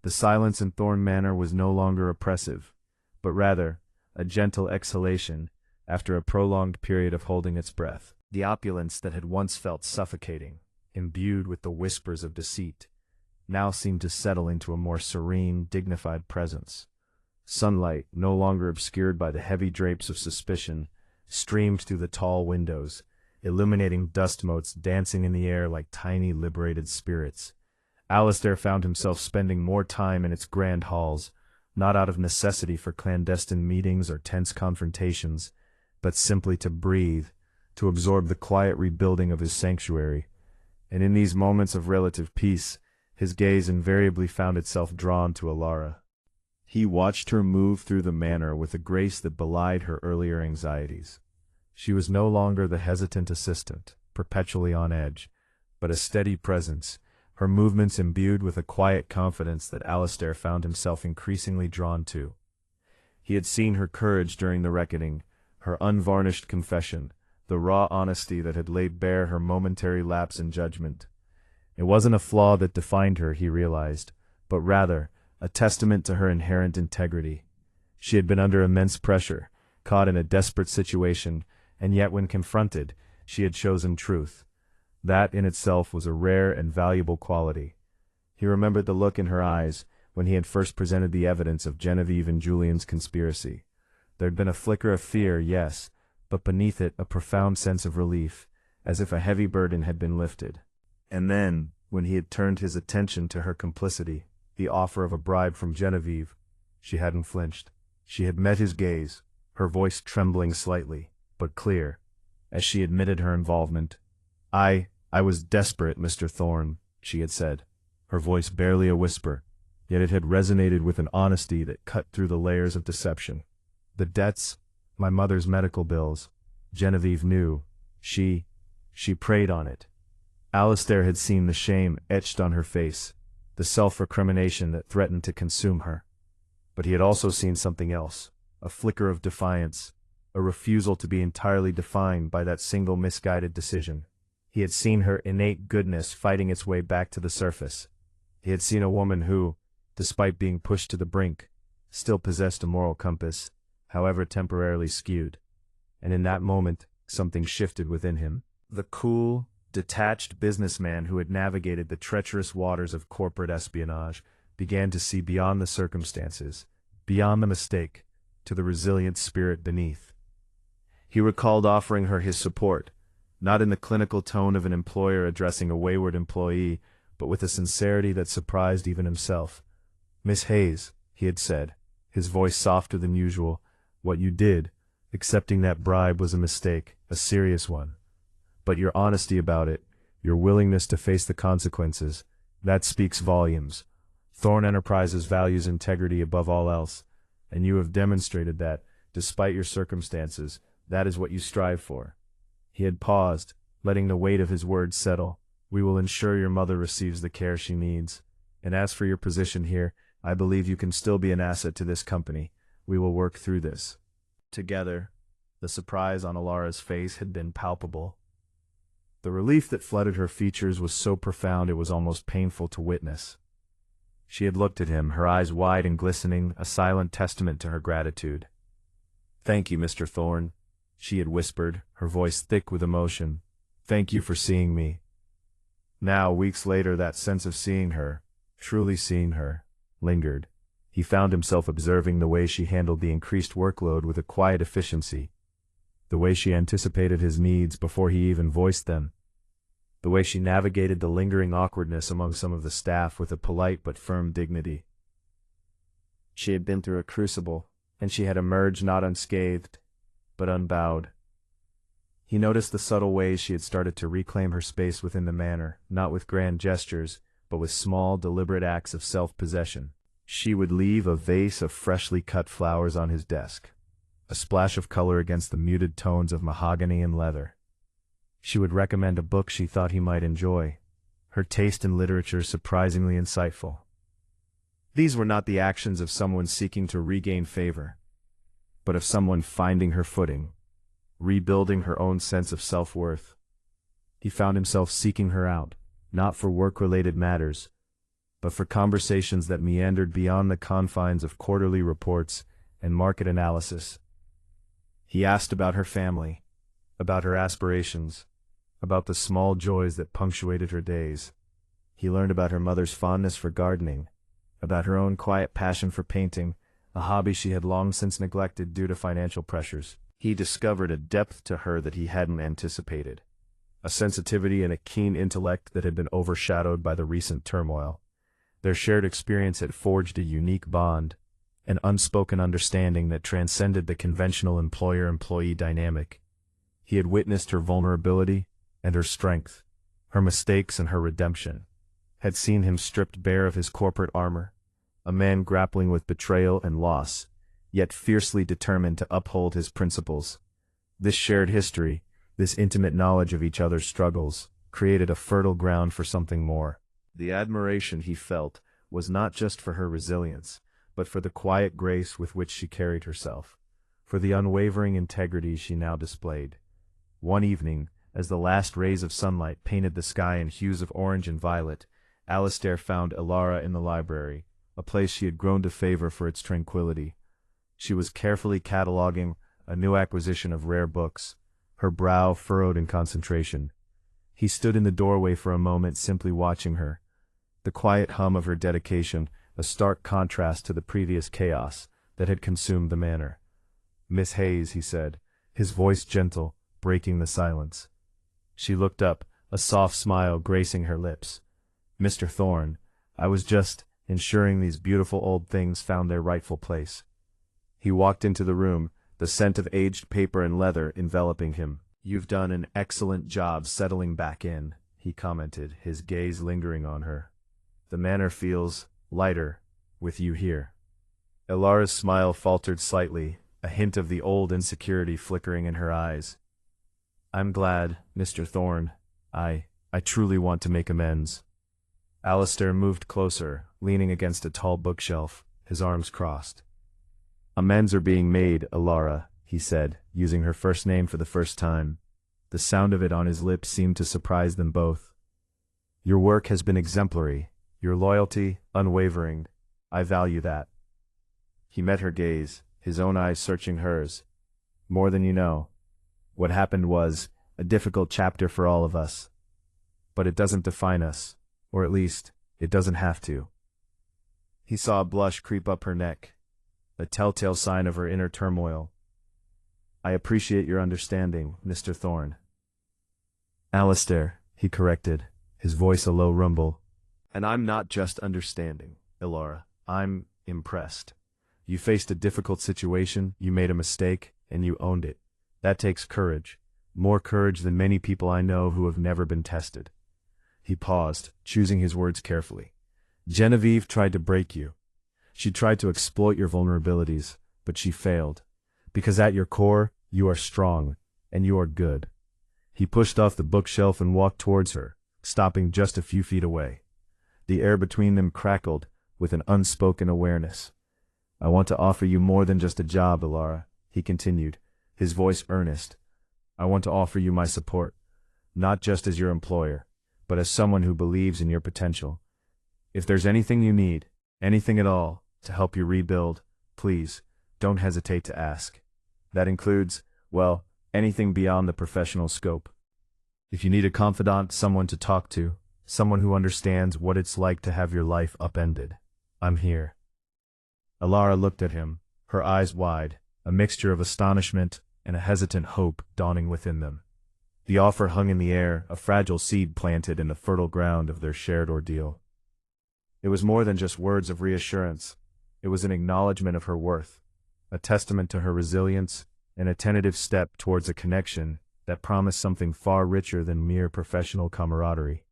The silence in Thorn Manor was no longer oppressive, but rather a gentle exhalation after a prolonged period of holding its breath. The opulence that had once felt suffocating, imbued with the whispers of deceit, now seemed to settle into a more serene, dignified presence. Sunlight, no longer obscured by the heavy drapes of suspicion, streamed through the tall windows, illuminating dust motes dancing in the air like tiny liberated spirits. Alistair found himself spending more time in its grand halls, not out of necessity for clandestine meetings or tense confrontations, but simply to breathe, to absorb the quiet rebuilding of his sanctuary. And in these moments of relative peace, his gaze invariably found itself drawn to Alara. He watched her move through the manor with a grace that belied her earlier anxieties. She was no longer the hesitant assistant, perpetually on edge, but a steady presence, her movements imbued with a quiet confidence that Alistair found himself increasingly drawn to. He had seen her courage during the reckoning, her unvarnished confession, the raw honesty that had laid bare her momentary lapse in judgment. It wasn't a flaw that defined her, he realized, but rather a testament to her inherent integrity. She had been under immense pressure, caught in a desperate situation, and yet when confronted, she had chosen truth. That in itself was a rare and valuable quality. He remembered the look in her eyes when he had first presented the evidence of Genevieve and Julian's conspiracy. There had been a flicker of fear, yes, but beneath it a profound sense of relief, as if a heavy burden had been lifted. And then, when he had turned his attention to her complicity, the offer of a bribe from Genevieve, she hadn't flinched. She had met his gaze, her voice trembling slightly, but clear, as she admitted her involvement. I was desperate, Mr. Thorne, she had said, her voice barely a whisper, yet it had resonated with an honesty that cut through the layers of deception. The debts, my mother's medical bills, Genevieve knew. She preyed on it. Alistair had seen the shame etched on her face, the self-recrimination that threatened to consume her. But he had also seen something else, a flicker of defiance, a refusal to be entirely defined by that single misguided decision. He had seen her innate goodness fighting its way back to the surface. He had seen a woman who, despite being pushed to the brink, still possessed a moral compass, however temporarily skewed. And in that moment, something shifted within him. The cool, detached businessman who had navigated the treacherous waters of corporate espionage began to see beyond the circumstances, beyond the mistake, to the resilient spirit beneath. He recalled offering her his support, not in the clinical tone of an employer addressing a wayward employee, but with a sincerity that surprised even himself. "Miss Hayes," he had said, his voice softer than usual, "what you did, accepting that bribe, was a mistake, a serious one. But your honesty about it, your willingness to face the consequences, that speaks volumes. Thorne Enterprises values integrity above all else, and you have demonstrated that, despite your circumstances, that is what you strive for." He had paused, letting the weight of his words settle. "We will ensure your mother receives the care she needs. And as for your position here, I believe you can still be an asset to this company. We will work through this together." The surprise on Alara's face had been palpable. The relief that flooded her features was so profound it was almost painful to witness. She had looked at him, her eyes wide and glistening, a silent testament to her gratitude. "Thank you, Mr. Thorne," she had whispered, her voice thick with emotion. "Thank you for seeing me." Now, weeks later, that sense of seeing her, truly seeing her, lingered. He found himself observing the way she handled the increased workload with a quiet efficiency, the way she anticipated his needs before he even voiced them, the way she navigated the lingering awkwardness among some of the staff with a polite but firm dignity. She had been through a crucible, and she had emerged not unscathed, but unbowed. He noticed the subtle ways she had started to reclaim her space within the manor, not with grand gestures, but with small, deliberate acts of self-possession. She would leave a vase of freshly cut flowers on his desk, a splash of color against the muted tones of mahogany and leather. She would recommend a book she thought he might enjoy, her taste in literature surprisingly insightful. These were not the actions of someone seeking to regain favor, but of someone finding her footing, rebuilding her own sense of self-worth. He found himself seeking her out, not for work-related matters, but for conversations that meandered beyond the confines of quarterly reports and market analysis. He asked about her family, about her aspirations, about the small joys that punctuated her days. He learned about her mother's fondness for gardening, about her own quiet passion for painting, a hobby she had long since neglected due to financial pressures. He discovered a depth to her that he hadn't anticipated, a sensitivity and a keen intellect that had been overshadowed by the recent turmoil. Their shared experience had forged a unique bond, an unspoken understanding that transcended the conventional employer-employee dynamic. He had witnessed her vulnerability and her strength, her mistakes and her redemption, had seen him stripped bare of his corporate armor, a man grappling with betrayal and loss, yet fiercely determined to uphold his principles. This shared history, this intimate knowledge of each other's struggles, created a fertile ground for something more. The admiration he felt was not just for her resilience, but for the quiet grace with which she carried herself, for the unwavering integrity she now displayed. One evening, as the last rays of sunlight painted the sky in hues of orange and violet, Alistair found Alara in the library, a place she had grown to favor for its tranquility. She was carefully cataloging a new acquisition of rare books, her brow furrowed in concentration. He stood in the doorway for a moment, simply watching her, the quiet hum of her dedication, a stark contrast to the previous chaos that had consumed the manor. "Miss Hayes," he said, his voice gentle, breaking the silence. She looked up, a soft smile gracing her lips. "Mr. Thorne, I was just ensuring these beautiful old things found their rightful place." He walked into the room, the scent of aged paper and leather enveloping him. "You've done an excellent job settling back in," he commented, his gaze lingering on her. "The manor feels lighter with you here." Alara's smile faltered slightly, a hint of the old insecurity flickering in her eyes. "I'm glad, Mr. Thorne. I truly want to make amends." Alistair moved closer, leaning against a tall bookshelf, his arms crossed. "Amends are being made, Alara," he said, using her first name for the first time. The sound of it on his lips seemed to surprise them both. "Your work has been exemplary, your loyalty unwavering. I value that." He met her gaze, his own eyes searching hers. "More than you know. What happened was a difficult chapter for all of us. But it doesn't define us, or at least, it doesn't have to." He saw a blush creep up her neck, a telltale sign of her inner turmoil. "I appreciate your understanding, Mr. Thorne." Alistair, he corrected, his voice a low rumble. And I'm not just understanding, Ilara. I'm impressed. You faced a difficult situation, you made a mistake, and you owned it. That takes courage. More courage than many people I know who have never been tested. He paused, choosing his words carefully. Genevieve tried to break you. She tried to exploit your vulnerabilities, but she failed. Because at your core, you are strong, and you are good. He pushed off the bookshelf and walked towards her, stopping just a few feet away. The air between them crackled with an unspoken awareness. I want to offer you more than just a job, Ilara, he continued, his voice earnest. I want to offer you my support, not just as your employer, but as someone who believes in your potential. If there's anything you need, anything at all, to help you rebuild, please, don't hesitate to ask. That includes, well, anything beyond the professional scope. If you need a confidant, someone to talk to, someone who understands what it's like to have your life upended, I'm here. Ilara looked at him, her eyes wide, a mixture of astonishment and a hesitant hope dawning within them. The offer hung in the air, a fragile seed planted in the fertile ground of their shared ordeal. It was more than just words of reassurance. It was an acknowledgement of her worth, a testament to her resilience, and a tentative step towards a connection that promised something far richer than mere professional camaraderie.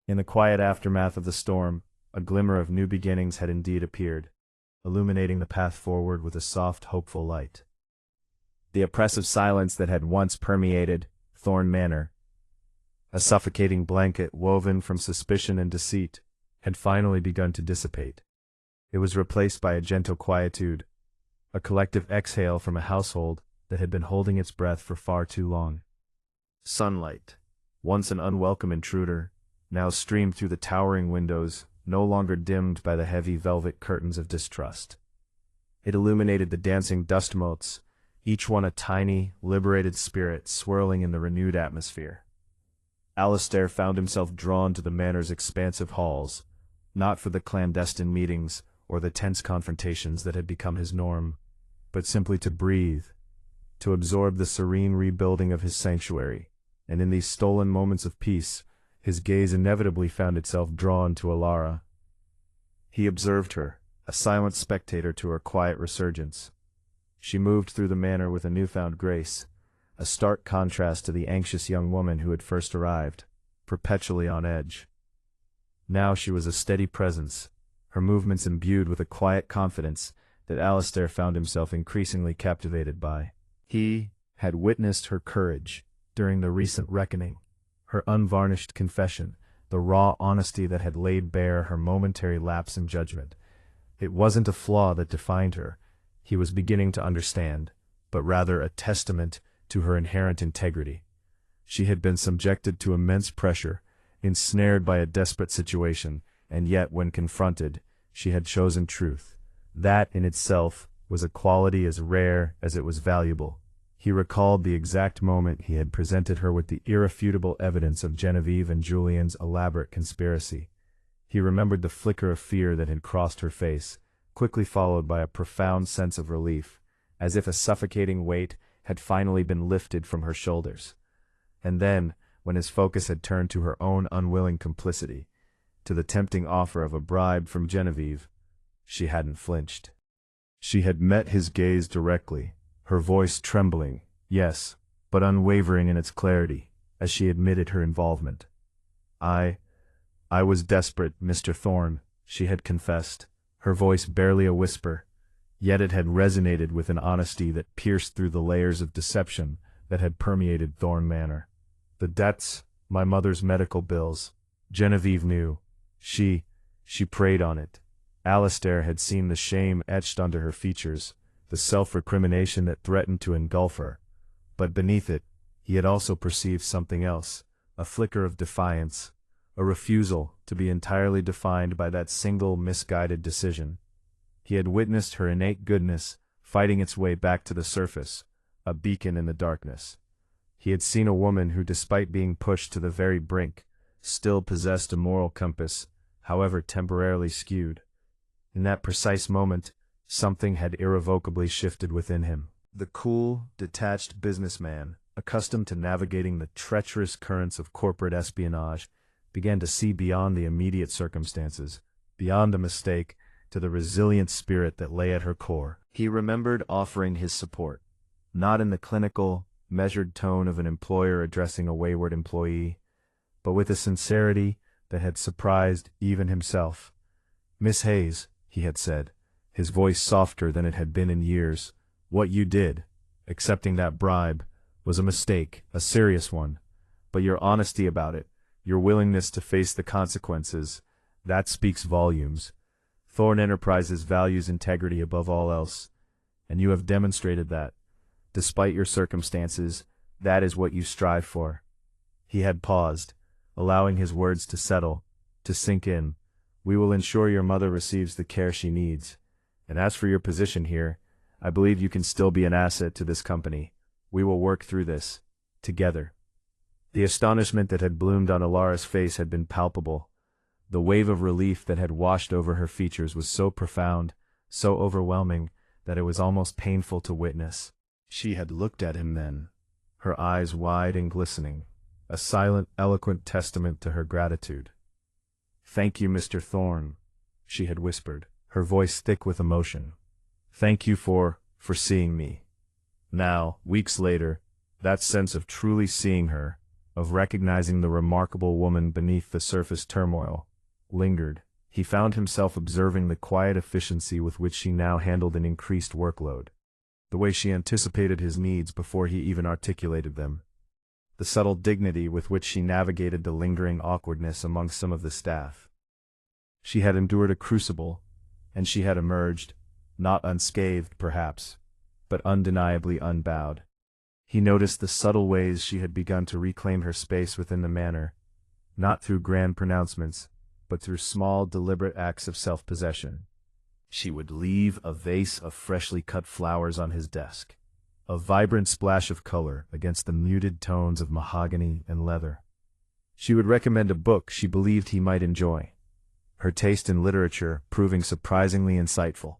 In the quiet aftermath of the storm, a glimmer of new beginnings had indeed appeared, illuminating the path forward with a soft, hopeful light. The oppressive silence that had once permeated Thorn Manor, a suffocating blanket woven from suspicion and deceit, had finally begun to dissipate. It was replaced by a gentle quietude, a collective exhale from a household that had been holding its breath for far too long. Sunlight, once an unwelcome intruder, now streamed through the towering windows, no longer dimmed by the heavy velvet curtains of distrust. It illuminated the dancing dust motes, each one a tiny, liberated spirit swirling in the renewed atmosphere. Alistair found himself drawn to the manor's expansive halls, not for the clandestine meetings or the tense confrontations that had become his norm, but simply to breathe, to absorb the serene rebuilding of his sanctuary, and in these stolen moments of peace, his gaze inevitably found itself drawn to Ilara. He observed her, a silent spectator to her quiet resurgence. She moved through the manor with a newfound grace, a stark contrast to the anxious young woman who had first arrived, perpetually on edge. Now she was a steady presence, her movements imbued with a quiet confidence that Alistair found himself increasingly captivated by. He had witnessed her courage during the recent reckoning, her unvarnished confession, the raw honesty that had laid bare her momentary lapse in judgment. It wasn't a flaw that defined her, he was beginning to understand, but rather a testament to her inherent integrity. She had been subjected to immense pressure, ensnared by a desperate situation, and yet, when confronted, she had chosen truth. That, in itself, was a quality as rare as it was valuable. He recalled the exact moment he had presented her with the irrefutable evidence of Genevieve and Julian's elaborate conspiracy. He remembered the flicker of fear that had crossed her face, quickly followed by a profound sense of relief, as if a suffocating weight had finally been lifted from her shoulders. And then, when his focus had turned to her own unwilling complicity, to the tempting offer of a bribe from Genevieve, she hadn't flinched. She had met his gaze directly, her voice trembling, yes, but unwavering in its clarity, as she admitted her involvement. I was desperate, Mr. Thorne, she had confessed, her voice barely a whisper, yet it had resonated with an honesty that pierced through the layers of deception that had permeated Thorn Manor. The debts, my mother's medical bills, Genevieve knew. She preyed on it. Alistair had seen the shame etched onto her features, the self-recrimination that threatened to engulf her. But beneath it, he had also perceived something else, a flicker of defiance, a refusal to be entirely defined by that single misguided decision. He had witnessed her innate goodness fighting its way back to the surface, a beacon in the darkness. He had seen a woman who, despite being pushed to the very brink, still possessed a moral compass, however temporarily skewed. In that precise moment, something had irrevocably shifted within him. The cool, detached businessman, accustomed to navigating the treacherous currents of corporate espionage, began to see beyond the immediate circumstances, beyond a mistake, to the resilient spirit that lay at her core. He remembered offering his support, not in the clinical, measured tone of an employer addressing a wayward employee, but with a sincerity that had surprised even himself. "Miss Hayes," he had said, his voice softer than it had been in years, "what you did, accepting that bribe, was a mistake, a serious one. But your honesty about it, your willingness to face the consequences, that speaks volumes. Thorn Enterprises values integrity above all else, and you have demonstrated that. Despite your circumstances, that is what you strive for." He had paused, allowing his words to settle, to sink in. "We will ensure your mother receives the care she needs. And as for your position here, I believe you can still be an asset to this company. We will work through this, together." The astonishment that had bloomed on Alara's face had been palpable. The wave of relief that had washed over her features was so profound, so overwhelming, that it was almost painful to witness. She had looked at him then, her eyes wide and glistening, a silent, eloquent testament to her gratitude. "Thank you, Mr. Thorne," she had whispered, her voice thick with emotion. "Thank you for seeing me." Now, weeks later, that sense of truly seeing her, of recognizing the remarkable woman beneath the surface turmoil, lingered. He found himself observing the quiet efficiency with which she now handled an increased workload, the way she anticipated his needs before he even articulated them, the subtle dignity with which she navigated the lingering awkwardness among some of the staff. She had endured a crucible, and she had emerged, not unscathed perhaps, but undeniably unbowed. He noticed the subtle ways she had begun to reclaim her space within the manor, not through grand pronouncements, but through small, deliberate acts of self-possession. She would leave a vase of freshly cut flowers on his desk, a vibrant splash of color against the muted tones of mahogany and leather. She would recommend a book she believed he might enjoy, her taste in literature proving surprisingly insightful.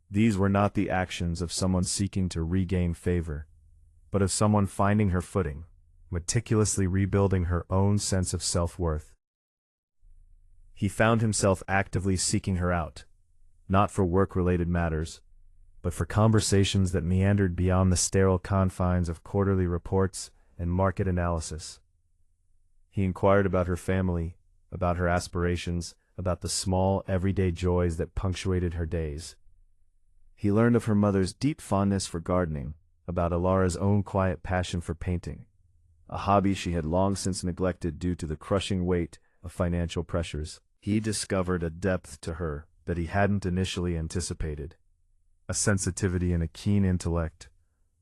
These were not the actions of someone seeking to regain favor, but of someone finding her footing, meticulously rebuilding her own sense of self-worth. He found himself actively seeking her out, not for work-related matters, but for conversations that meandered beyond the sterile confines of quarterly reports and market analysis. He inquired about her family, about her aspirations, about the small, everyday joys that punctuated her days. He learned of her mother's deep fondness for gardening, about Alara's own quiet passion for painting, a hobby she had long since neglected due to the crushing weight of financial pressures. He discovered a depth to her that he hadn't initially anticipated, a sensitivity and a keen intellect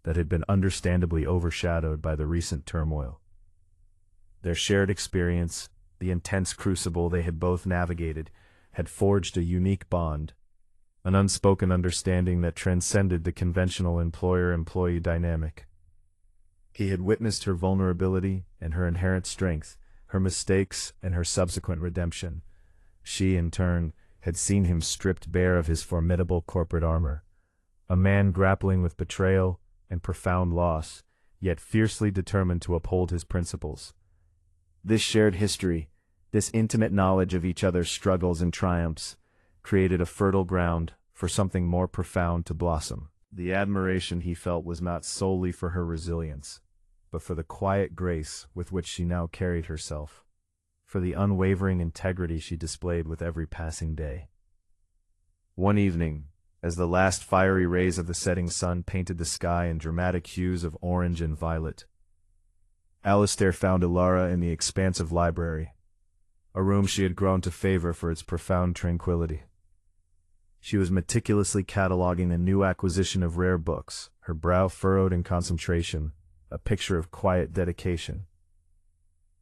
that had been understandably overshadowed by the recent turmoil. Their shared experience, the intense crucible they had both navigated, had forged a unique bond, an unspoken understanding that transcended the conventional employer-employee dynamic. He had witnessed her vulnerability and her inherent strength, her mistakes and her subsequent redemption. She, in turn, had seen him stripped bare of his formidable corporate armor, a man grappling with betrayal and profound loss, yet fiercely determined to uphold his principles. This shared history, this intimate knowledge of each other's struggles and triumphs, created a fertile ground for something more profound to blossom. The admiration he felt was not solely for her resilience, but for the quiet grace with which she now carried herself, for the unwavering integrity she displayed with every passing day. One evening, as the last fiery rays of the setting sun painted the sky in dramatic hues of orange and violet, Alistair found Alara in the expansive library, a room she had grown to favor for its profound tranquility. She was meticulously cataloging the new acquisition of rare books, her brow furrowed in concentration, a picture of quiet dedication.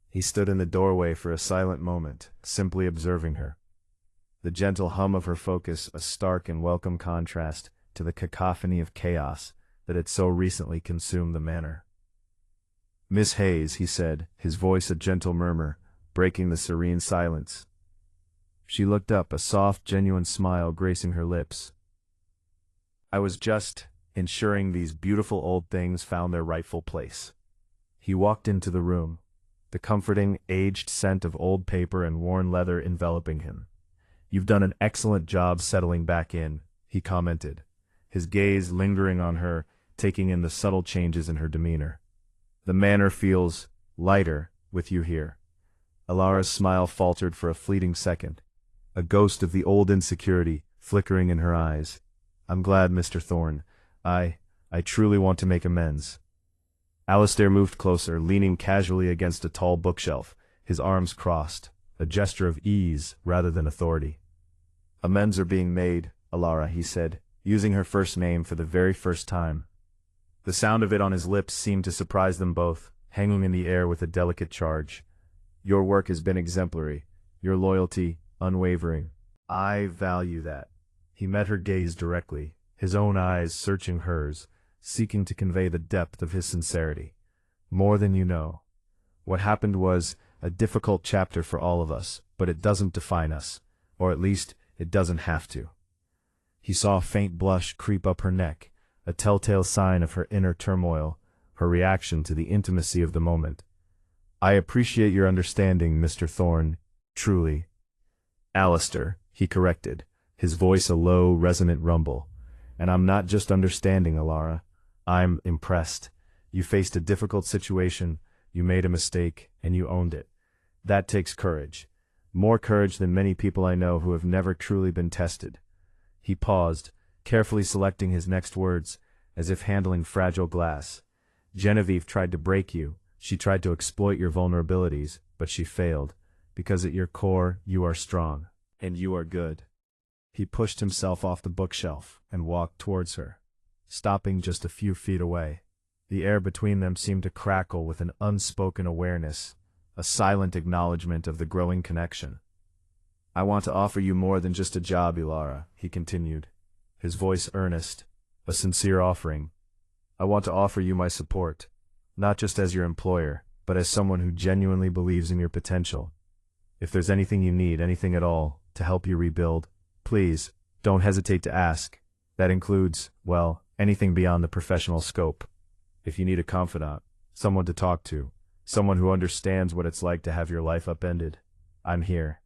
He stood in the doorway for a silent moment, simply observing her. The gentle hum of her focus a stark and welcome contrast to the cacophony of chaos that had so recently consumed the manor. "Miss Hayes," he said, his voice a gentle murmur, breaking the serene silence. She looked up, a soft, genuine smile gracing her lips. "I was just ensuring these beautiful old things found their rightful place." He walked into the room, the comforting, aged scent of old paper and worn leather enveloping him. "You've done an excellent job settling back in," he commented, his gaze lingering on her, taking in the subtle changes in her demeanor. "The manor feels lighter with you here." Alara's smile faltered for a fleeting second, a ghost of the old insecurity flickering in her eyes. "I'm glad, Mr. Thorne. I truly want to make amends." Alistair moved closer, leaning casually against a tall bookshelf, his arms crossed, a gesture of ease rather than authority. "Amends are being made, Alara," he said, using her first name for the very first time. The sound of it on his lips seemed to surprise them both, hanging in the air with a delicate charge. "Your work has been exemplary, your loyalty unwavering. I value that." He met her gaze directly, his own eyes searching hers, seeking to convey the depth of his sincerity. "More than you know. What happened was a difficult chapter for all of us, but it doesn't define us, or at least it doesn't have to." He saw a faint blush creep up her neck, a telltale sign of her inner turmoil, her reaction to the intimacy of the moment. "I appreciate your understanding, Mr. Thorne, truly." "Alistair," he corrected, his voice a low, resonant rumble. "And I'm not just understanding, Alara. I'm impressed. You faced a difficult situation, you made a mistake, and you owned it. That takes courage. More courage than many people I know who have never truly been tested." He paused, carefully selecting his next words, as if handling fragile glass. "Genevieve tried to break you. She tried to exploit your vulnerabilities, but she failed, because at your core you are strong, and you are good." He pushed himself off the bookshelf and walked towards her, stopping just a few feet away. The air between them seemed to crackle with an unspoken awareness, a silent acknowledgement of the growing connection. "I want to offer you more than just a job, Ilara," he continued, his voice earnest, a sincere offering. "I want to offer you my support, not just as your employer, but as someone who genuinely believes in your potential. If there's anything you need, anything at all, to help you rebuild, please, don't hesitate to ask. That includes, well, anything beyond the professional scope. If you need a confidant, someone to talk to, someone who understands what it's like to have your life upended, I'm here."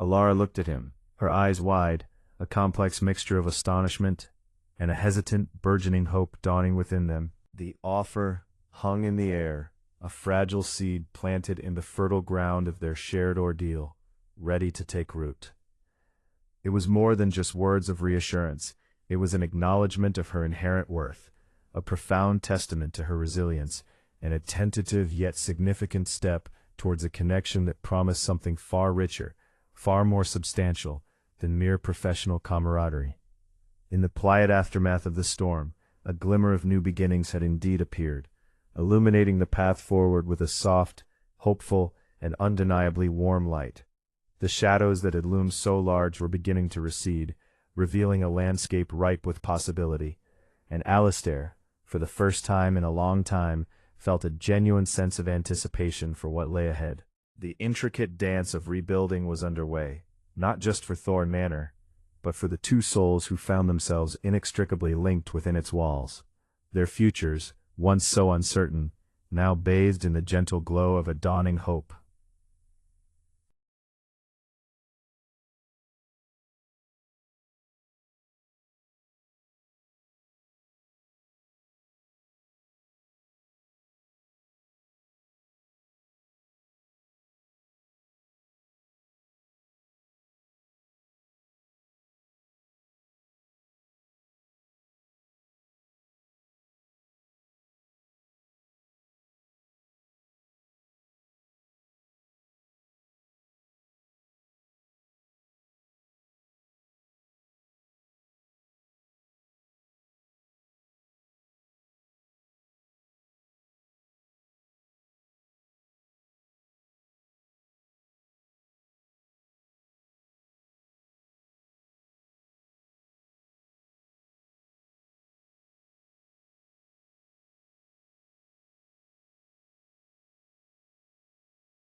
Alara looked at him, her eyes wide, a complex mixture of astonishment and a hesitant, burgeoning hope dawning within them. The offer hung in the air, a fragile seed planted in the fertile ground of their shared ordeal, ready to take root. It was more than just words of reassurance. It was an acknowledgement of her inherent worth, a profound testament to her resilience, and a tentative yet significant step towards a connection that promised something far richer, far more substantial than mere professional camaraderie. In the quiet aftermath of the storm, a glimmer of new beginnings had indeed appeared, illuminating the path forward with a soft, hopeful, and undeniably warm light. The shadows that had loomed so large were beginning to recede, revealing a landscape ripe with possibility, and Alistair, for the first time in a long time, felt a genuine sense of anticipation for what lay ahead. The intricate dance of rebuilding was underway, not just for Thorne Manor, but for the two souls who found themselves inextricably linked within its walls. Their futures, once so uncertain, now bathed in the gentle glow of a dawning hope.